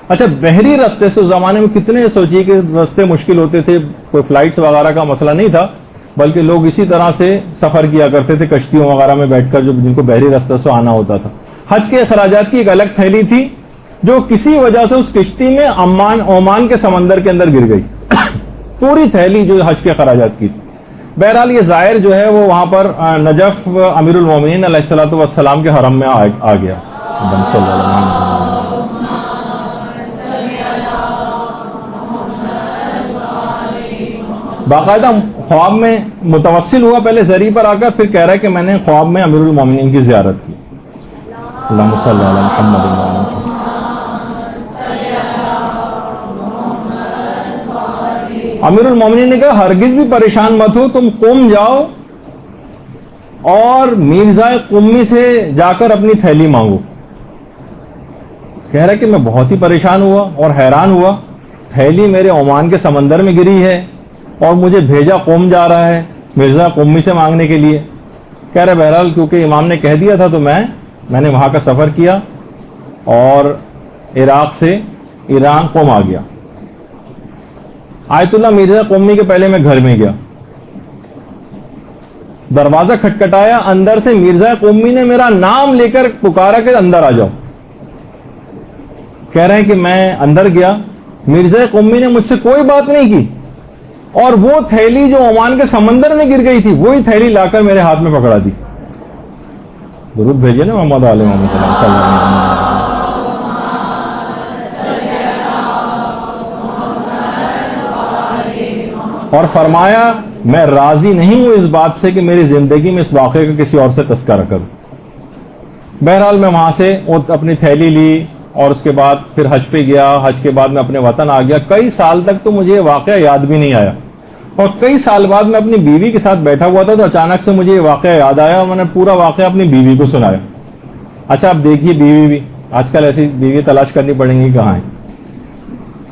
اچھا، بحری راستے سے اس زمانے میں کتنے، سوچیے کہ راستے مشکل ہوتے تھے، کوئی فلائٹس وغیرہ کا مسئلہ نہیں تھا، بلکہ لوگ اسی طرح سے سفر کیا کرتے تھے کشتیوں وغیرہ میں بیٹھ کر، جو جن کو بحری راستے سے آنا ہوتا تھا. حج کے اخراجات کی ایک الگ تھیلی تھی جو کسی وجہ سے اس کشتی میں عمان کے سمندر کے اندر گر گئی. پوری تھیلی جو حج کے اخراجات کی تھی. بہرحال یہ زائر جو ہے وہ وہاں پر نجف امیر المومنین علیہ الصلوۃ والسلام کے حرم میں آ گیا. باقاعدہ خواب میں متوسل ہوا، پہلے زری پر آ کر، پھر کہہ رہا ہے کہ میں نے خواب میں امیر المومنین کی زیارت کی. اللہم صلی علی محمد وعلی آل محمد. امیر المومنین نے کہا ہرگز بھی پریشان مت ہو، تم قم جاؤ اور میرزا قمی سے جا کر اپنی تھیلی مانگو. کہہ رہا ہے کہ میں بہت ہی پریشان ہوا اور حیران ہوا، تھیلی میرے عمان کے سمندر میں گری ہے اور مجھے بھیجا قوم جا رہا ہے مرزا قمی سے مانگنے کے لیے. کہہ رہے بہرحال کیونکہ امام نے کہہ دیا تھا تو میں نے وہاں کا سفر کیا اور عراق سے ایران قم آ گیا. آیت اللہ مرزا قمی کے پہلے میں گھر میں گیا، دروازہ کھٹکھٹایا، اندر سے مرزا قمی نے میرا نام لے کر پکارا کہ اندر آ جاؤ. کہہ رہے ہیں کہ میں اندر گیا، مرزا قمی نے مجھ سے کوئی بات نہیں کی اور وہ تھیلی جو عمان کے سمندر میں گر گئی تھی وہی تھیلی لا کر میرے ہاتھ میں پکڑا دی. درود بھیجیے نا محمد علیہ محمد صلی اللہ علیہ وسلم. اور فرمایا میں راضی نہیں ہوں اس بات سے کہ میری زندگی میں اس واقعے کا کسی اور سے تذکرہ کروں. بہرحال میں وہاں سے اپنی تھیلی لی اور اس کے بعد پھر حج پہ گیا. حج کے بعد میں اپنے وطن آ گیا. کئی سال تک تو مجھے یہ واقعہ یاد بھی نہیں آیا اور کئی سال بعد میں اپنی بیوی کے ساتھ بیٹھا ہوا تھا تو اچانک سے مجھے یہ واقعہ یاد آیا اور میں نے پورا واقعہ اپنی بیوی کو سنایا. اچھا اب دیکھیے بیوی بھی آج کل ایسی بیوی تلاش کرنی پڑیں گی کہاں ہے.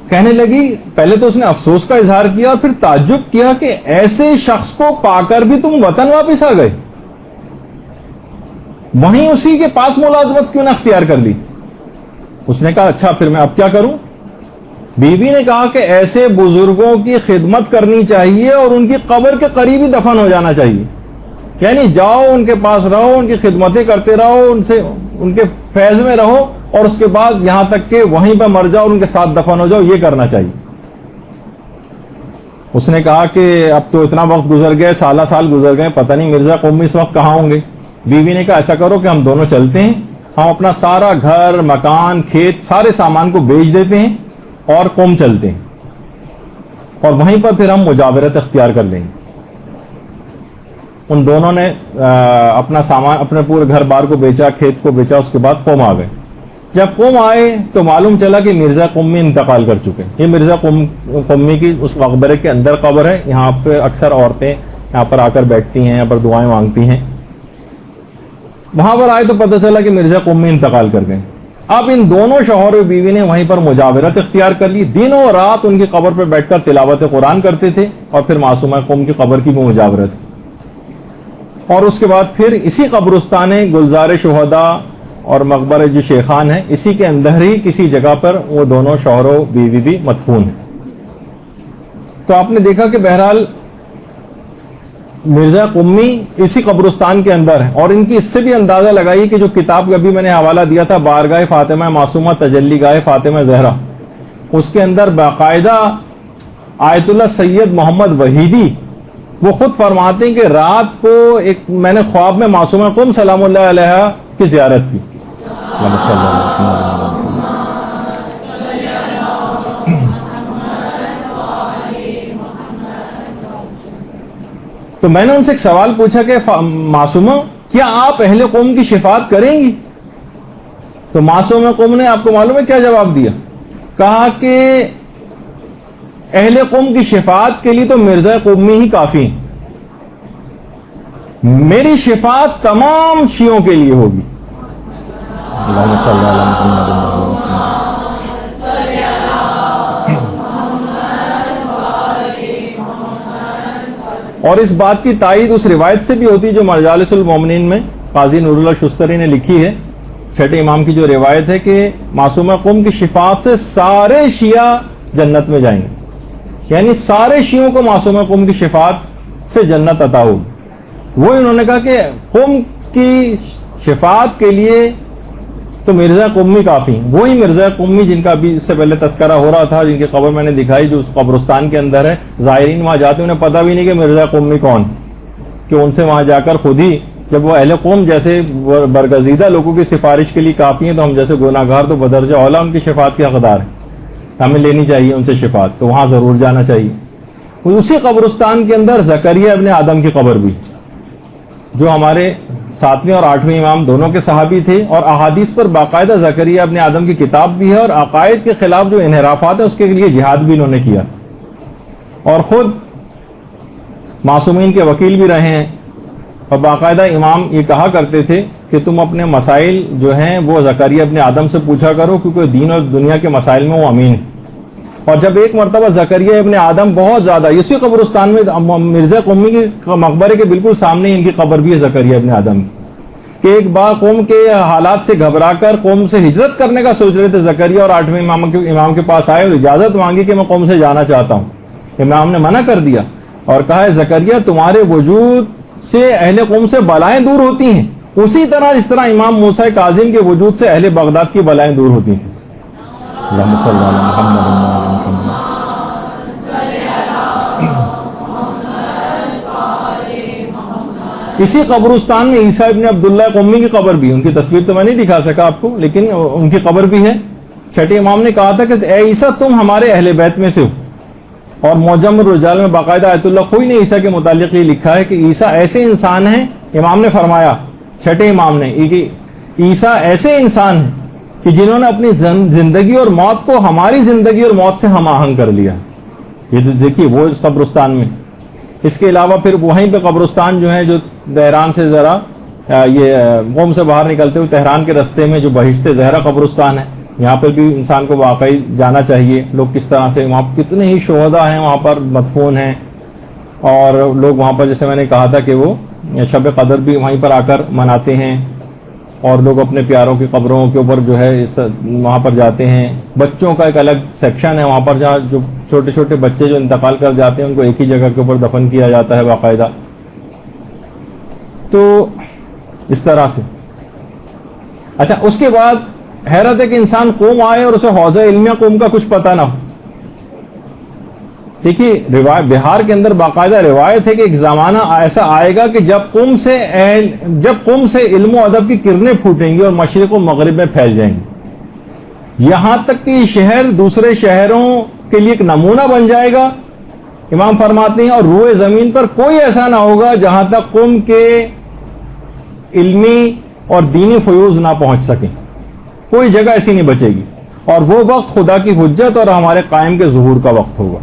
کہنے لگی، پہلے تو اس نے افسوس کا اظہار کیا اور پھر تعجب کیا کہ ایسے شخص کو پا کر بھی تم وطن واپس آ گئے، وہیں اسی کے پاس ملازمت کیوں نہ اختیار کر لی. اس نے کہا اچھا پھر میں اب کیا کروں. بیوی نے کہا کہ ایسے بزرگوں کی خدمت کرنی چاہیے اور ان کی قبر کے قریب ہی دفن ہو جانا چاہیے. یعنی جاؤ ان کے پاس رہو، ان کی خدمتیں کرتے رہو، ان کے فیض میں رہو اور اس کے بعد یہاں تک کہ وہیں پہ مر جاؤ اور ان کے ساتھ دفن ہو جاؤ، یہ کرنا چاہیے. اس نے کہا کہ اب تو اتنا وقت گزر گئے، سالہ سال گزر گئے، پتہ نہیں مرزا قومی اس وقت کہاں ہوں گے. بیوی نے کہا ایسا کرو کہ ہم دونوں چلتے ہیں، ہم اپنا سارا گھر مکان کھیت سارے سامان کو بیچ دیتے ہیں اور قوم چلتے ہیں اور وہیں پر پھر ہم مجاورت اختیار کر لیں گے. ان دونوں نے اپنا سامان، اپنے پورے گھر بار کو بیچا، کھیت کو بیچا. اس کے بعد قوم آ گئے. جب قوم آئے تو معلوم چلا کہ مرزا قمی انتقال کر چکے. یہ مرزا قمی کی اس مقبرے کے اندر قبر ہے. یہاں پہ اکثر عورتیں یہاں پر آ کر بیٹھتی ہیں، یہاں پر دعائیں مانگتی ہیں. وہاں پر آئے تو پتہ چلا کہ مرزا قمی انتقال کر گئے. اب ان دونوں شوہر و بیوی نے وہیں پر مجاورت اختیار کر لی. دنوں رات ان کی قبر پر بیٹھ کر تلاوت قرآن کرتے تھے اور پھر معصومہ قوم کی قبر کی بھی مجاورت. اور اس کے بعد پھر اسی قبرستان گلزار شہداء اور مقبرہ جو شیخان ہیں اسی کے اندر ہی کسی جگہ پر وہ دونوں شوہر و بیوی بھی مدفون ہیں. تو آپ نے دیکھا کہ بہرحال مرزا قمی اسی قبرستان کے اندر ہے. اور ان کی اس سے بھی اندازہ لگائی کہ جو کتاب کا بھی میں نے حوالہ دیا تھا، بارگاہ فاطمہ معصومہ تجلی گاہ فاطمہ زہرا، اس کے اندر باقاعدہ آیت اللہ سید محمد وحیدی وہ خود فرماتے ہیں کہ رات کو میں نے خواب میں معصومہ قم سلام اللہ علیہ کی زیارت کی اللهم صل علی محمد۔ تو میں نے ان سے ایک سوال پوچھا کہ معصومہ کیا آپ اہل قوم کی شفاعت کریں گی؟ تو معصوم قوم نے آپ کو معلوم ہے کیا جواب دیا؟ کہا کہ اہل قوم کی شفاعت کے لیے تو مرزا قومی ہی کافی ہیں، میری شفاعت تمام شیعوں کے لیے ہوگی۔ اللہم صلی علی محمد۔ اور اس بات کی تائید اس روایت سے بھی ہوتی ہے جو مجالس المومنین میں قاضی نور اللہ شستری نے لکھی ہے، چھٹے امام کی جو روایت ہے کہ معصومہ قوم کی شفاعت سے سارے شیعہ جنت میں جائیں گے، یعنی سارے شیعوں کو معصومہ قوم کی شفاعت سے جنت عطا ہوگی۔ وہ انہوں نے کہا کہ قوم کی شفاعت کے لیے تو مرزا قومی کافی ہیں، وہی مرزا قومی جن کا ابھی اس سے پہلے تذکرہ ہو رہا تھا، جن کی قبر میں نے دکھائی جو اس قبرستان کے اندر ہے، زائرین وہاں جاتے ہیں انہیں پتہ بھی نہیں کہ مرزا قومی کون، کہ ان سے وہاں جا کر خود ہی جب وہ اہل قوم جیسے برگزیدہ لوگوں کی سفارش کے لیے کافی ہیں، تو ہم جیسے گناہ گار تو بدرجہ اولا ان کی شفاعت کے حقدار ہیں، ہمیں لینی چاہیے ان سے شفاعت، تو وہاں ضرور جانا چاہیے۔ اسی قبرستان کے اندر زکریا ابن آدم کی قبر بھی، جو ہمارے 7ویں اور 8ویں امام دونوں کے صحابی تھے، اور احادیث پر باقاعدہ زکریا ابن آدم کی کتاب بھی ہے، اور عقائد کے خلاف جو انحرافات ہیں اس کے لیے جہاد بھی انہوں نے کیا، اور خود معصومین کے وکیل بھی رہے ہیں، اور باقاعدہ امام یہ کہا کرتے تھے کہ تم اپنے مسائل جو ہیں وہ زکریا ابن آدم سے پوچھا کرو، کیونکہ دین اور دنیا کے مسائل میں وہ امین ہے۔ اور جب ایک مرتبہ زکریا ابن آدم بہت زیادہ اسی قبرستان میں مرزا قومی کے مقبرے کے بالکل سامنے ان کی قبر بھی ہے زکریا ابن آدم کی، کہ ایک بار قوم کے حالات سے گھبرا کر قوم سے ہجرت کرنے کا سوچ رہے تھے زکریا، اور 8ویں امام کے پاس آئے اور اجازت مانگی کہ میں قوم سے جانا چاہتا ہوں۔ امام نے منع کر دیا اور کہا ہے زکریا تمہارے وجود سے اہل قوم سے بلائیں دور ہوتی ہیں، اسی طرح جس طرح امام موسیٰ کاظم کے وجود سے اہل بغداد کی بلائیں دور ہوتی تھیں۔ اللہم صلی علی محمد۔ اسی قبرستان میں عیسیٰ ابن عبداللہ قمی کی قبر بھی، ان کی تصویر تو میں نہیں دکھا سکا آپ کو، لیکن ان کی قبر بھی ہے۔ چھٹے امام نے کہا تھا کہ اے عیسیٰ تم ہمارے اہل بیت میں سے ہو، اور معجم الرجال میں باقاعدہ آیت اللہ خوئی نے عیسیٰ کے متعلق یہ لکھا ہے کہ عیسیٰ ایسے انسان ہیں، امام نے فرمایا چھٹے امام نے کہ عیسیٰ ایسے انسان ہیں کہ جنہوں نے اپنی زندگی اور موت کو ہماری زندگی اور موت سے ہم آہنگ کر لیا۔ یہ دیکھیے وہ اس قبرستان میں۔ اس کے علاوہ پھر وہیں پہ قبرستان جو ہے جو تہران سے ذرا یہ قوم سے باہر نکلتے ہوئے تہران کے رستے میں جو بہشت زہرا قبرستان ہے، یہاں پر بھی انسان کو واقعی جانا چاہیے۔ لوگ کس طرح سے وہاں کتنے ہی شہداء ہیں وہاں پر مدفون ہیں، اور لوگ وہاں پر جیسے میں نے کہا تھا کہ وہ شب قدر بھی وہیں پر آ کر مناتے ہیں، اور لوگ اپنے پیاروں کی قبروں کے اوپر جو ہے وہاں پر جاتے ہیں۔ بچوں کا ایک الگ سیکشن ہے وہاں پر، جہاں جو چھوٹے چھوٹے بچے جو انتقال کر جاتے ہیں ان کو ایک ہی جگہ کے اوپر دفن کیا جاتا ہے باقاعدہ۔ تو اس طرح سے اچھا، اس کے بعد حیرت ہے کہ انسان قوم آئے اور اسے حوزہ علمیہ قوم کا کچھ پتہ نہ ہو۔ دیکھیے بہار کے اندر باقاعدہ روایت ہے کہ ایک زمانہ ایسا آئے گا کہ جب قوم سے علم و ادب کی کرنیں پھوٹیں گی اور مشرق و مغرب میں پھیل جائیں گی، یہاں تک کہ یہ شہر دوسرے شہروں کے لیے ایک نمونہ بن جائے گا۔ امام فرماتے ہیں اور روئے زمین پر کوئی ایسا نہ ہوگا جہاں تک قوم کے علمی اور دینی فیوز نہ پہنچ سکیں، کوئی جگہ ایسی نہیں بچے گی، اور وہ وقت خدا کی حجت اور ہمارے قائم کے ظہور کا وقت ہوگا۔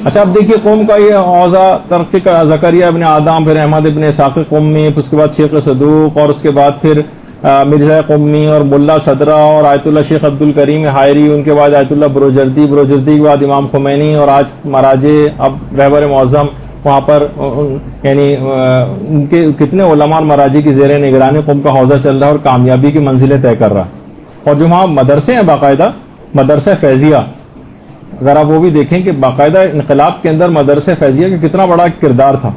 اچھا اب دیکھیے قوم کا یہ اوضاع ترقی کا، زکریا ابن آدم، پھر احمد ابن اسحاق قمی، پھر اس کے بعد شیخ صدوق، اور اس کے بعد پھر مرزا قمی اور ملا صدرہ اور آیت اللہ شیخ عبد الکریم حائری، ان کے بعد آیت اللہ بروجردی کے بعد امام خمینی، اور آج مراجع اب رہبر معظم وہاں پر، یعنی ان کے کتنے علماء اور مراجع کی زیر نگرانی قوم کا حوزہ چل رہا ہے اور کامیابی کی منزلیں طے کر رہا ہے۔ اور جو وہاں مدرسے ہیں باقاعدہ مدرسہ فیضیہ، اگر آپ وہ بھی دیکھیں کہ باقاعدہ انقلاب کے اندر مدرسہ فیضیہ کا کتنا بڑا کردار تھا،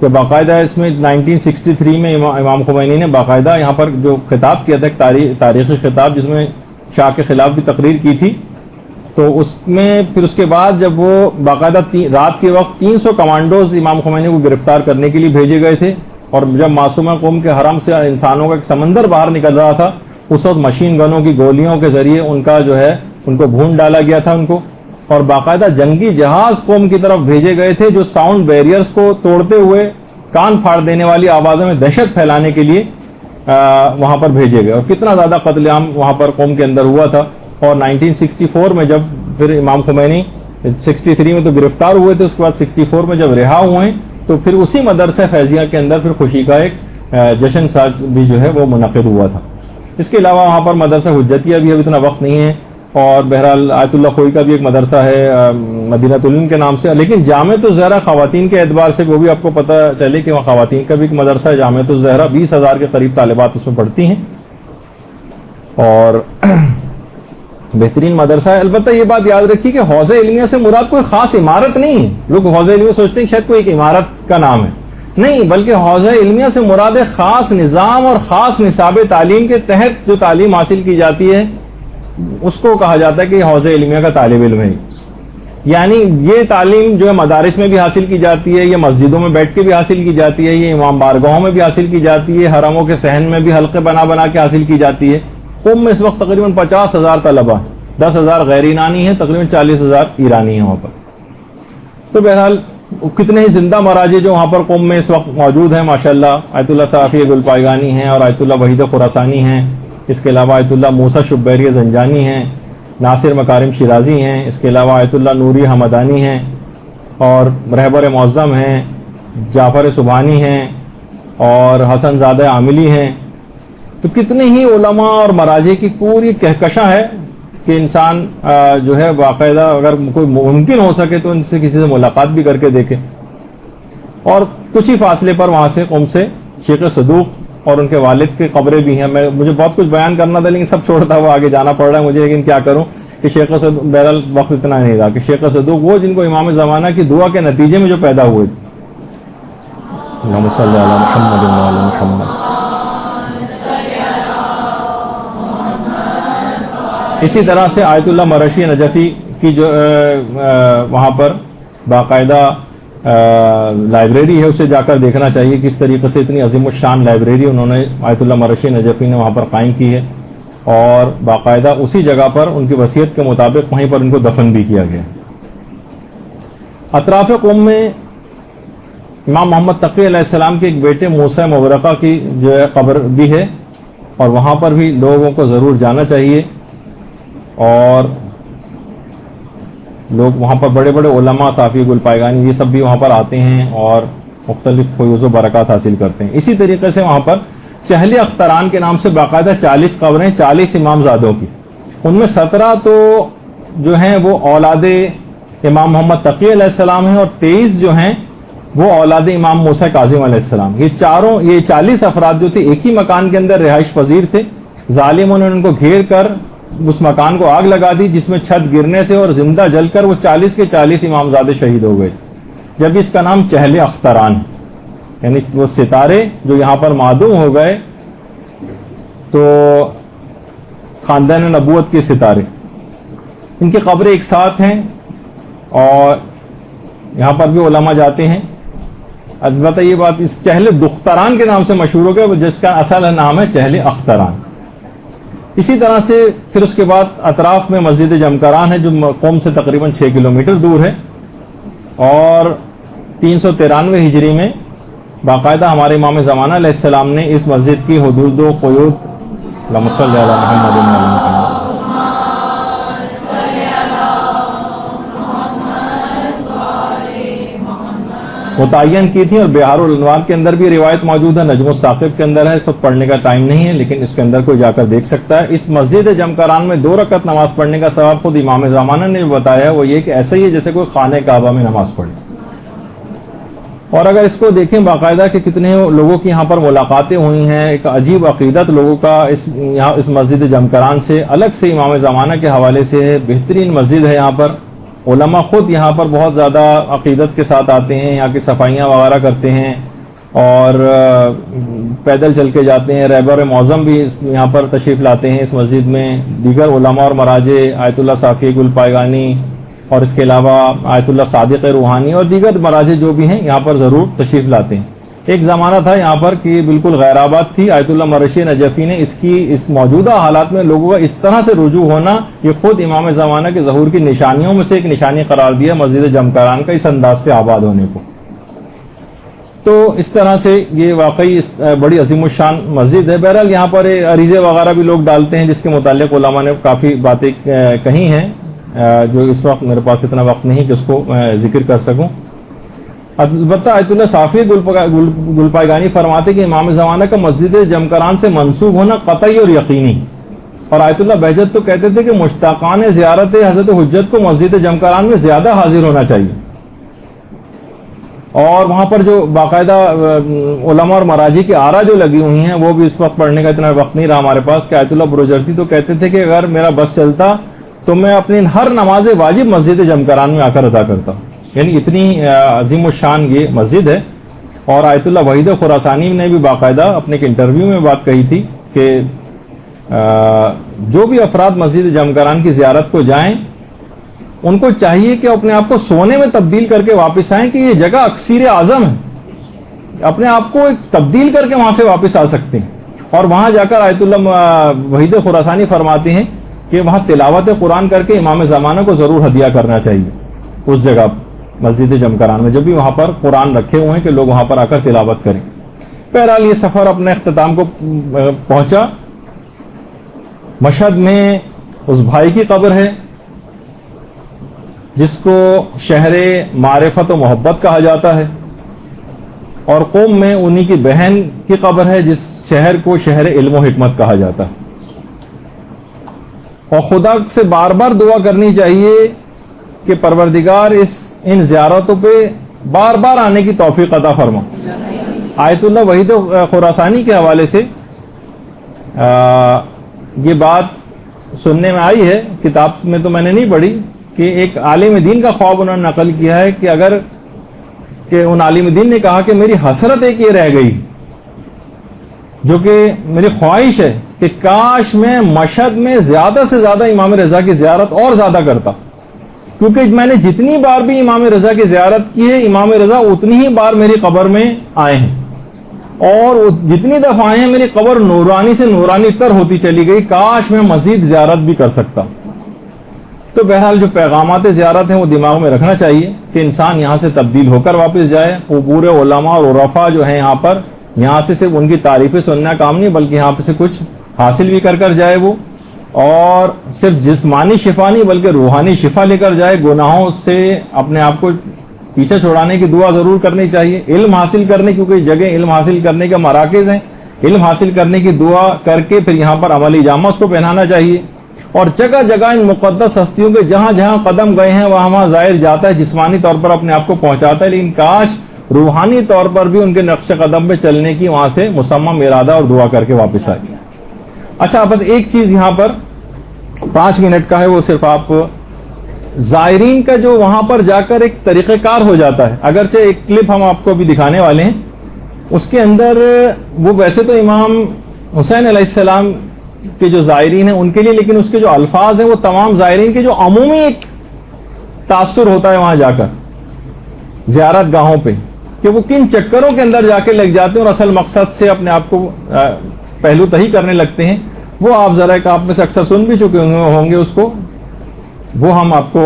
کہ باقاعدہ اس میں 1963 میں امام خمینی نے باقاعدہ یہاں پر جو خطاب کیا تھا، ایک تاریخی خطاب جس میں شاہ کے خلاف بھی تقریر کی تھی، تو اس میں پھر اس کے بعد جب وہ باقاعدہ رات کے وقت 300 کمانڈوز امام خمینی کو گرفتار کرنے کے لیے بھیجے گئے تھے، اور جب معصومہ قوم کے حرم سے انسانوں کا ایک سمندر باہر نکل رہا تھا، اس وقت مشین گنوں کی گولیوں کے ذریعے ان کا جو ہے ان کو بھون ڈالا گیا تھا ان کو، اور باقاعدہ جنگی جہاز قوم کی طرف بھیجے گئے تھے جو ساؤنڈ بیریئرز کو توڑتے ہوئے کان پھاڑ دینے والی آوازوں میں دہشت پھیلانے کے لیے وہاں پر بھیجے گئے، اور کتنا زیادہ قتل عام وہاں پر قوم کے اندر ہوا تھا۔ اور 1964 میں جب پھر امام خمینی 63 میں تو گرفتار ہوئے تھے، اس کے بعد 64 میں جب رہا ہوئے ہیں تو پھر اسی مدرسہ فیضیہ کے اندر پھر خوشی کا ایک جشن ساز بھی جو ہے وہ منعقد ہوا تھا۔ اس کے علاوہ وہاں پر مدرسہ حجتیہ بھی اب اتنا وقت نہیں ہے، اور بہرحال آیت اللہ خوئی کا بھی ایک مدرسہ ہے مدینۃ العلم کے نام سے، لیکن جامعۃ الزہرا خواتین کے اعتبار سے وہ بھی آپ کو پتہ چلے کہ وہاں خواتین کا بھی ایک مدرسہ ہے جامعۃ الزہرا، 20,000 کے قریب طالبات اس میں پڑھتی ہیں، اور بہترین مدرسہ ہے۔ البتہ یہ بات یاد رکھیے کہ حوزہ علمیہ سے مراد کوئی خاص عمارت نہیں ہے، لوگ حوزہ علمیہ سوچتے ہیں کہ شاید کوئی ایک عمارت کا نام ہے، نہیں، بلکہ حوزہ علمیہ سے مراد ایک خاص نظام اور خاص نصاب تعلیم کے تحت جو تعلیم حاصل کی جاتی ہے اس کو کہا جاتا ہے کہ حوزہ علمیہ کا طالب علم ہے۔ یعنی یہ تعلیم جو ہے مدارس میں بھی حاصل کی جاتی ہے، یہ مسجدوں میں بیٹھ کے بھی حاصل کی جاتی ہے، یہ امام بارگاہوں میں بھی حاصل کی جاتی ہے، حرموں کے صحن میں بھی حلقے بنا بنا کے حاصل کی جاتی ہے۔ قوم میں اس وقت تقریباً 50,000 طلبہ ہیں، 10,000 غیر ایرانی ہیں، تقریباً 40,000 ایرانی ہیں وہاں پر۔ تو بہرحال کتنے ہی زندہ مراجع جو وہاں پر قوم میں اس وقت موجود ہیں ماشاءاللہ، آیت اللہ صافی گلپائگانی ہیں، اور آیت اللہ وحید خراسانی ہیں، اس کے علاوہ آیت اللہ موسیٰ شبیری زنجانی ہیں، ناصر مکارم شیرازی ہیں، اس کے علاوہ آیت اللہ نوری حمدانی ہیں، اور رہبر معظم ہیں، جعفر سبحانی ہیں، اور حسن زادہ عاملی ہیں۔ تو کتنے ہی علماء اور مراجع کی پوری کہکشاں ہے کہ انسان جو ہے باقاعدہ اگر کوئی ممکن ہو سکے تو ان سے کسی سے ملاقات بھی کر کے دیکھے۔ اور کچھ ہی فاصلے پر وہاں سے قم سے شیخ صدوق اور ان کے والد کی قبریں بھی ہیں۔ مجھے بہت کچھ بیان کرنا تھا لیکن سب چھوڑتا ہوا آگے جانا پڑ رہا ہے مجھے، لیکن کیا کروں کہ شیخ صدوق بہرحال وقت اتنا نہیں رہا کہ شیخ صدوق وہ جن کو امام زمانہ کی دعا کے نتیجے میں جو پیدا ہوئے تھے۔ اللہم صلی علی محمد و علی محمد۔ اسی طرح سے آیت اللہ مرشی نجفی کی جو وہاں پر باقاعدہ لائبریری ہے، اسے جا کر دیکھنا چاہیے کس طریقے سے اتنی عظیم الشان لائبریری انہوں نے آیت اللہ مرشی نجفی نے وہاں پر قائم کی ہے، اور باقاعدہ اسی جگہ پر ان کی وصیت کے مطابق وہیں پر ان کو دفن بھی کیا گیا۔ اطراف قم میں امام محمد تقی علیہ السلام کے ایک بیٹے موسیٰ مبرقہ کی جو ہے قبر بھی ہے، اور وہاں پر بھی لوگوں کو ضرور جانا چاہیے، اور لوگ وہاں پر بڑے بڑے علماء صافی گلپائگانی یہ سب بھی وہاں پر آتے ہیں اور مختلف فیوز و برکات حاصل کرتے ہیں۔ اسی طریقے سے وہاں پر چہل اختران کے نام سے باقاعدہ 40 قبریں 40 امام زادوں کی، ان میں 17 تو جو ہیں وہ اولاد امام محمد تقی علیہ السلام ہیں، اور 23 جو ہیں وہ اولاد امام موسیٰ کاظم علیہ السلام۔ یہ 40 افراد جو تھے ایک ہی مکان کے اندر رہائش پذیر تھے، ظالموں نے ان کو گھیر کر اس مکان کو آگ لگا دی، جس میں چھت گرنے سے اور زندہ جل کر وہ 40 کے 40 امامزادے شہید ہو گئے، جب اس کا نام چہل اختران، یعنی وہ ستارے جو یہاں پر معدوم ہو گئے تو خاندان نبوت کے ستارے، ان کی قبریں ایک ساتھ ہیں، اور یہاں پر بھی علماء جاتے ہیں۔ البتہ یہ بات اس چہل دختران کے نام سے مشہور ہو گیا، جس کا اصل نام ہے چہل اختران۔ اسی طرح سے پھر اس کے بعد اطراف میں مسجد جمکران ہے جو قوم سے تقریباً 6 کلومیٹر دور ہے، اور 393 ہجری میں باقاعدہ ہمارے امام زمانہ علیہ السلام نے اس مسجد کی حدود و قیود اللہم صلی علی محمد و علی محمد متعین کی تھی، اور بہار الانوار کے اندر بھی روایت موجود ہے، نجم الثاقب کے اندر ہے، اس وقت پڑھنے کا ٹائم نہیں ہے لیکن اس کے اندر کوئی جا کر دیکھ سکتا ہے۔ اس مسجد جمکران میں 2 رکعت نماز پڑھنے کا ثواب خود امام زمانہ نے بتایا، وہ یہ کہ ایسا ہی ہے جیسے کوئی خانہ کعبہ میں نماز پڑھے۔ اور اگر اس کو دیکھیں باقاعدہ کہ کتنے لوگوں کی یہاں پر ملاقاتیں ہوئی ہیں، ایک عجیب عقیدت لوگوں کا اس مسجد جمکران سے الگ سے امام زمانہ کے حوالے سے ہے، بہترین مسجد ہے۔ یہاں پر علماء خود یہاں پر بہت زیادہ عقیدت کے ساتھ آتے ہیں، یہاں کی صفائیاں وغیرہ کرتے ہیں، اور پیدل چل کے جاتے ہیں. رہبر معظم بھی یہاں پر تشریف لاتے ہیں اس مسجد میں. دیگر علماء اور مراجع آیت اللہ صافی گل پائگانی اور اس کے علاوہ آیت اللہ صادق روحانی اور دیگر مراجع جو بھی ہیں یہاں پر ضرور تشریف لاتے ہیں. ایک زمانہ تھا یہاں پر کہ بالکل غیر آباد تھی. آیت اللہ مرشی نجفی نے اس موجودہ حالات میں لوگوں کا اس طرح سے رجوع ہونا یہ خود امام زمانہ کے ظہور کی نشانیوں میں سے ایک نشانی قرار دیا مسجد جمکران کا اس انداز سے آباد ہونے کو. تو اس طرح سے یہ واقعی بڑی عظیم الشان مسجد ہے. بہرحال یہاں پر عریضے وغیرہ بھی لوگ ڈالتے ہیں جس کے متعلق علماء نے کافی باتیں کہی ہیں جو اس وقت میرے پاس اتنا وقت نہیں کہ اس کو ذکر کر سکوں. البتہ آیت اللہ صافی گلپائگانی فرماتے کہ امام زمانہ کا مسجد جمکران سے منسوب ہونا قطعی اور یقینی. اور آیت اللہ بہجت تو کہتے تھے کہ مشتاقان زیارت حضرت حجت کو مسجد جمکران میں زیادہ حاضر ہونا چاہیے. اور وہاں پر جو باقاعدہ علماء اور مراجع کی آرا جو لگی ہوئی ہیں وہ بھی اس وقت پڑھنے کا اتنا وقت نہیں رہا ہمارے پاس کہ آیت اللہ بروجردی تو کہتے تھے کہ اگر میرا بس چلتا تو میں اپنی ہر نماز واجب مسجد جمکران میں آ کر ادا کرتا. یعنی اتنی عظیم الشان یہ مسجد ہے. اور آیت اللہ وحید خراسانی نے بھی باقاعدہ اپنے ایک انٹرویو میں بات کہی تھی کہ جو بھی افراد مسجد جمکران کی زیارت کو جائیں ان کو چاہیے کہ اپنے آپ کو سونے میں تبدیل کر کے واپس آئیں کہ یہ جگہ اکسیر اعظم ہے. اپنے آپ کو ایک تبدیل کر کے وہاں سے واپس آ سکتے ہیں. اور وہاں جا کر آیت اللہ وحید خراسانی فرماتے ہیں کہ وہاں تلاوت قرآن کر کے امام زمانہ کو ضرور ہدیہ کرنا چاہیے اس جگہ مسجد جمکران میں جب بھی وہاں پر قرآن رکھے ہوئے ہیں کہ لوگ وہاں پر آ کر تلاوت کریں. بہرحال یہ سفر اپنے اختتام کو پہنچا. مشہد میں اس بھائی کی قبر ہے جس کو شہر معرفت و محبت کہا جاتا ہے. اور قوم میں انہی کی بہن کی قبر ہے جس شہر کو شہر علم و حکمت کہا جاتا ہے. اور خدا سے بار بار دعا کرنی چاہیے کہ پروردگار ان زیارتوں پہ بار بار آنے کی توفیق عطا فرما. آیت اللہ وحید خراسانی کے حوالے سے یہ بات سننے میں آئی ہے, کتاب میں تو میں نے نہیں پڑھی, کہ ایک عالم دین کا خواب انہوں نے نقل کیا ہے کہ ان عالم دین نے کہا کہ میری حسرت ایک یہ رہ گئی جو کہ میری خواہش ہے کہ کاش میں مشہد میں زیادہ سے زیادہ امام رضا کی زیارت اور زیادہ کرتا, کیونکہ میں نے جتنی بار بھی امام رضا کی زیارت کی ہے امام رضا اتنی ہی بار میری قبر میں آئے ہیں اور جتنی دفعہ آئے ہیں میری قبر نورانی سے نورانی تر ہوتی چلی گئی. کاش میں مزید زیارت بھی کر سکتا. تو بہرحال جو پیغامات زیارت ہیں وہ دماغ میں رکھنا چاہیے کہ انسان یہاں سے تبدیل ہو کر واپس جائے. وہ پورے علماء اور عرفاء جو ہیں یہاں سے صرف ان کی تعریفیں سننا کام نہیں بلکہ یہاں سے کچھ حاصل بھی کر جائے وہ, اور صرف جسمانی شفا نہیں بلکہ روحانی شفا لے کر جائے. گناہوں سے اپنے آپ کو پیچھے چھوڑانے کی دعا ضرور کرنی چاہیے. علم حاصل کرنے, کیونکہ جگہ علم حاصل کرنے کے مراکز ہیں, علم حاصل کرنے کی دعا کر کے پھر یہاں پر عملی جامہ اس کو پہنانا چاہیے. اور جگہ جگہ ان مقدس ہستیوں کے جہاں جہاں قدم گئے ہیں وہاں زائر جاتا ہے, جسمانی طور پر اپنے آپ کو پہنچاتا ہے, لیکن کاش روحانی طور پر بھی ان کے نقش قدم پہ چلنے کی وہاں سے مصمم ارادہ اور دعا کر کے واپس آئے. اچھا, بس ایک چیز یہاں پر 5 منٹ کا ہے, وہ صرف آپ زائرین کا جو وہاں پر جا کر ایک طریقہ کار ہو جاتا ہے. اگرچہ ایک کلپ ہم آپ کو بھی دکھانے والے ہیں, اس کے اندر وہ ویسے تو امام حسین علیہ السلام کے جو زائرین ہیں ان کے لیے, لیکن اس کے جو الفاظ ہیں وہ تمام زائرین کے جو عمومی ایک تاثر ہوتا ہے وہاں جا کر زیارت گاہوں پہ, کہ وہ کن چکروں کے اندر جا کے لگ جاتے ہیں اور اصل مقصد سے اپنے آپ کو پہلو تہی کرنے لگتے ہیں. وہ آپ ذرا ایک آپ میں سے اکثر سن بھی چکے ہوں گے اس کو, وہ ہم آپ کو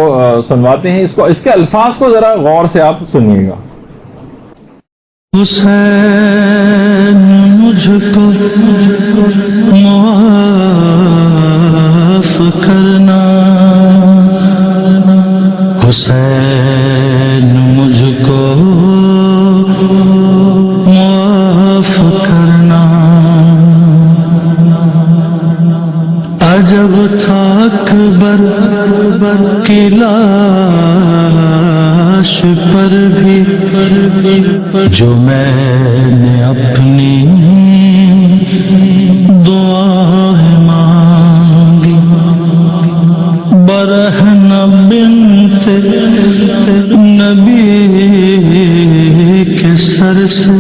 سنواتے ہیں. اس کے الفاظ کو ذرا غور سے آپ سنیے گا. حسین مجھ کو معاف کرنا, حسین مجھ کو معاف کرنا. عجب تھا اکبر کی لاش پر بھی جو میں نے اپنی دعائیں مانگی. برہنہ بنت نبی کے سر سے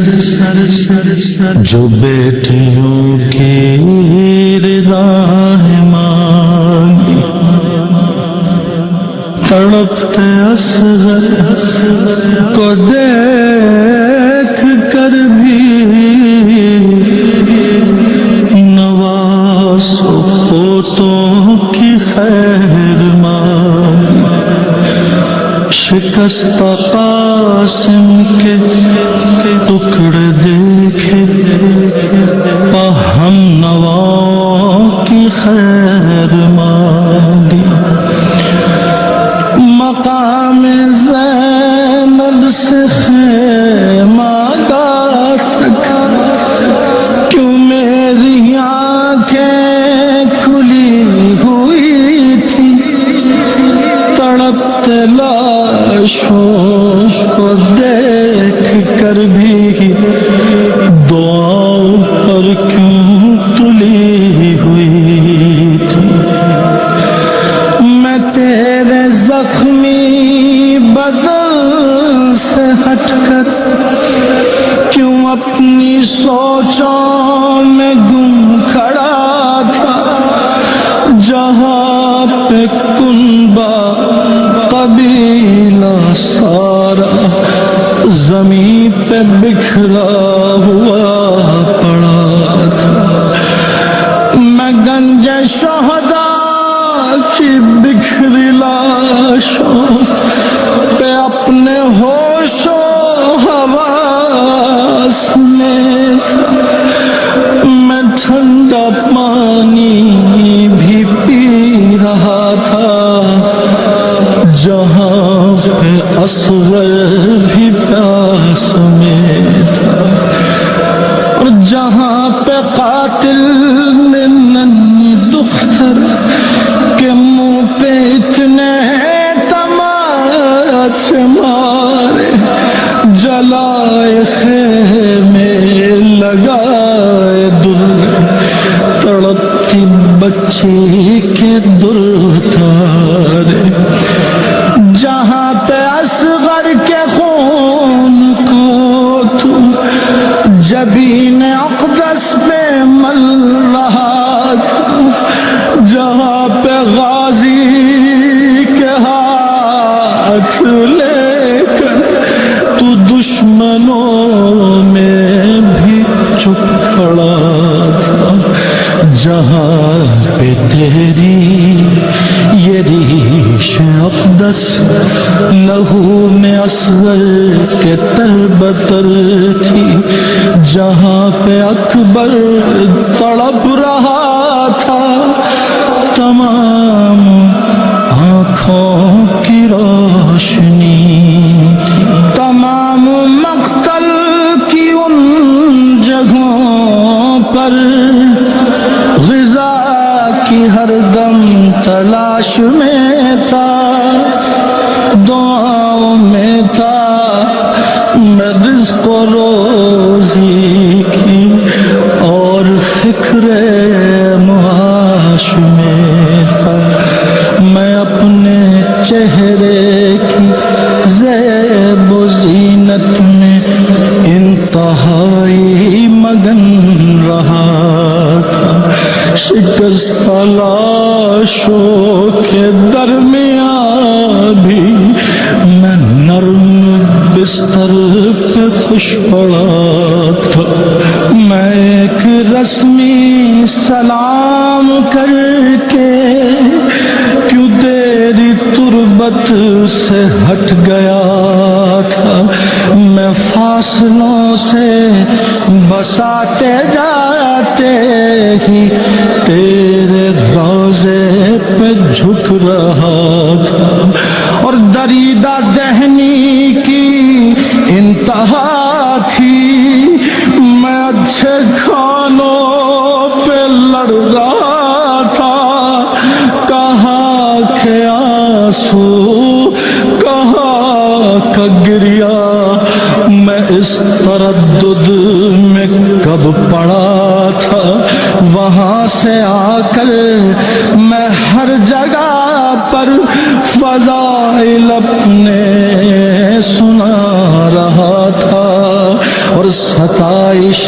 جو بیٹیوں کی رضا ہے مانگی تڑپتے اصغر کو دیکھ کر بھی نواز و پوتوں کی خیر مانگی شکستہ قاسم کے ٹکڑے دیکھے ہم نوا کی خیر مانگی مقام زینب سے خیمہ تک کیوں میری آنکھیں کھلی ہوئی تھی تڑپتے لاشوں کو دیکھ کر بھی دعاؤں پر کیوں تلی ہوئی تھی میں تیرے زخمی بدن سے ہٹ کر کیوں اپنی سوچوں میں گم کھڑا تھا جہاں پہ کنبہ قبیلہ سارا زمین پہ بکھرا ہوا پڑا تھا میں گنج شہداء کی بکھری لاشوں پہ اپنے ہوش و حواس میں تھا میں ٹھنڈا پانی بھی پی رہا تھا جہاں پہ اصغر بھی پیاس میں تھا اور جہاں پہ قاتل نے ننھی دختر کے منہ پہ اتنے تماچے مارے جلائے خیمے لگائے دل تڑپتی بچی کے در اتارے جہاں پہ اصغر کے خون کو تو جبین اقدس پہ مل رہا تھا جہاں پہ غازی کے ہاتھ لے کر تو دشمنوں میں بھی چپ کھڑا تھا جہاں پہ تیری یہ ریش اقدس لہو میں اصغر کے تربتر تھی جہاں پہ اکبر تڑپ رہا تھا تمام آنکھوں کی روشنی تھی تمام مقتل کی ان جگہوں پر غذا کی ہر دم تلاش میں تھا دعاؤں میں تھا میں رزق و روزی کی اور فکر معاش میں تھا میں اپنے چہرے کی زیب و زینت میں انتہائی مگن رہا تھا شکستہ لاشوں کے درمیان بھی میں نرم بستر پہ خوش پڑا تھا میں ایک رسمی سلام کر کے کیوں تیری تربت سے ہٹ گیا تھا میں فاصلوں سے بساتے جاتے ہی تیرے روضے پہ جھک رہا تھا اور دریدہ دہنی کی انتہا تھی میں اچھے کھانوں پہ لڑ رہا تھا کہاں کے آنسو کہاں کا گریا میں اس تردد میں کب پڑا تھا وہاں سے آ کر میں ہر جگہ پر فضائل اپنے سنا رہا تھا اور ستائش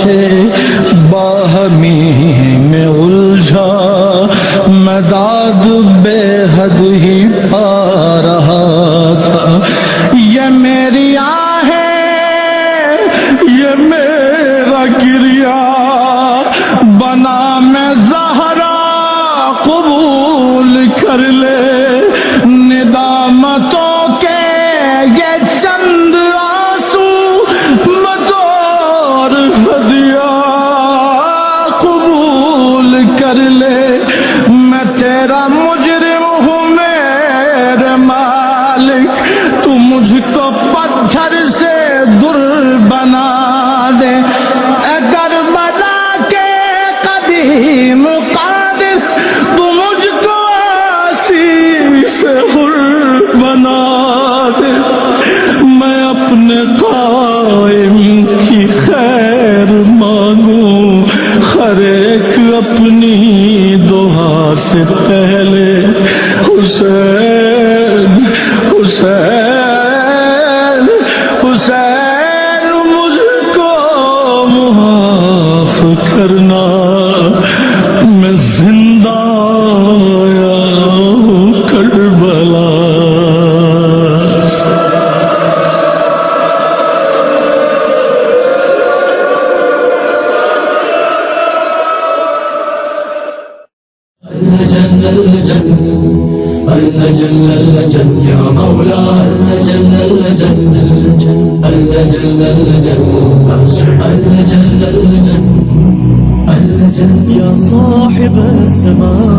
باہمی میں الجھا، میں داد بے حد ہی پا رہا تھا۔ یہ میری آہیں، یہ میرا گریا، بنا میں زہرا قبول کر لے، ندامتوں کے یہ چند آنسو بطور ہدیہ قبول کر لے۔ میں تیرا مجرم ہوں میرے مالک، تو مجھ کو پتھر سے در بنا دے۔ اے کربلا کے قدیم قادر، تو مجھ کو آسی سے حر بنا دے۔ میں اپنے قائم کی خیر مانگوں، ہر ایک اپنی دعا سے پہلے۔ حسین حسین حسین، مجھ کو معاف کرنا، میں زندہ آیا ہوں کربلا سے۔ الجن الجن الجن الجن يا مولا الجن الجن الجن الجن الجن الجن الجن الجن يا صاحب السماء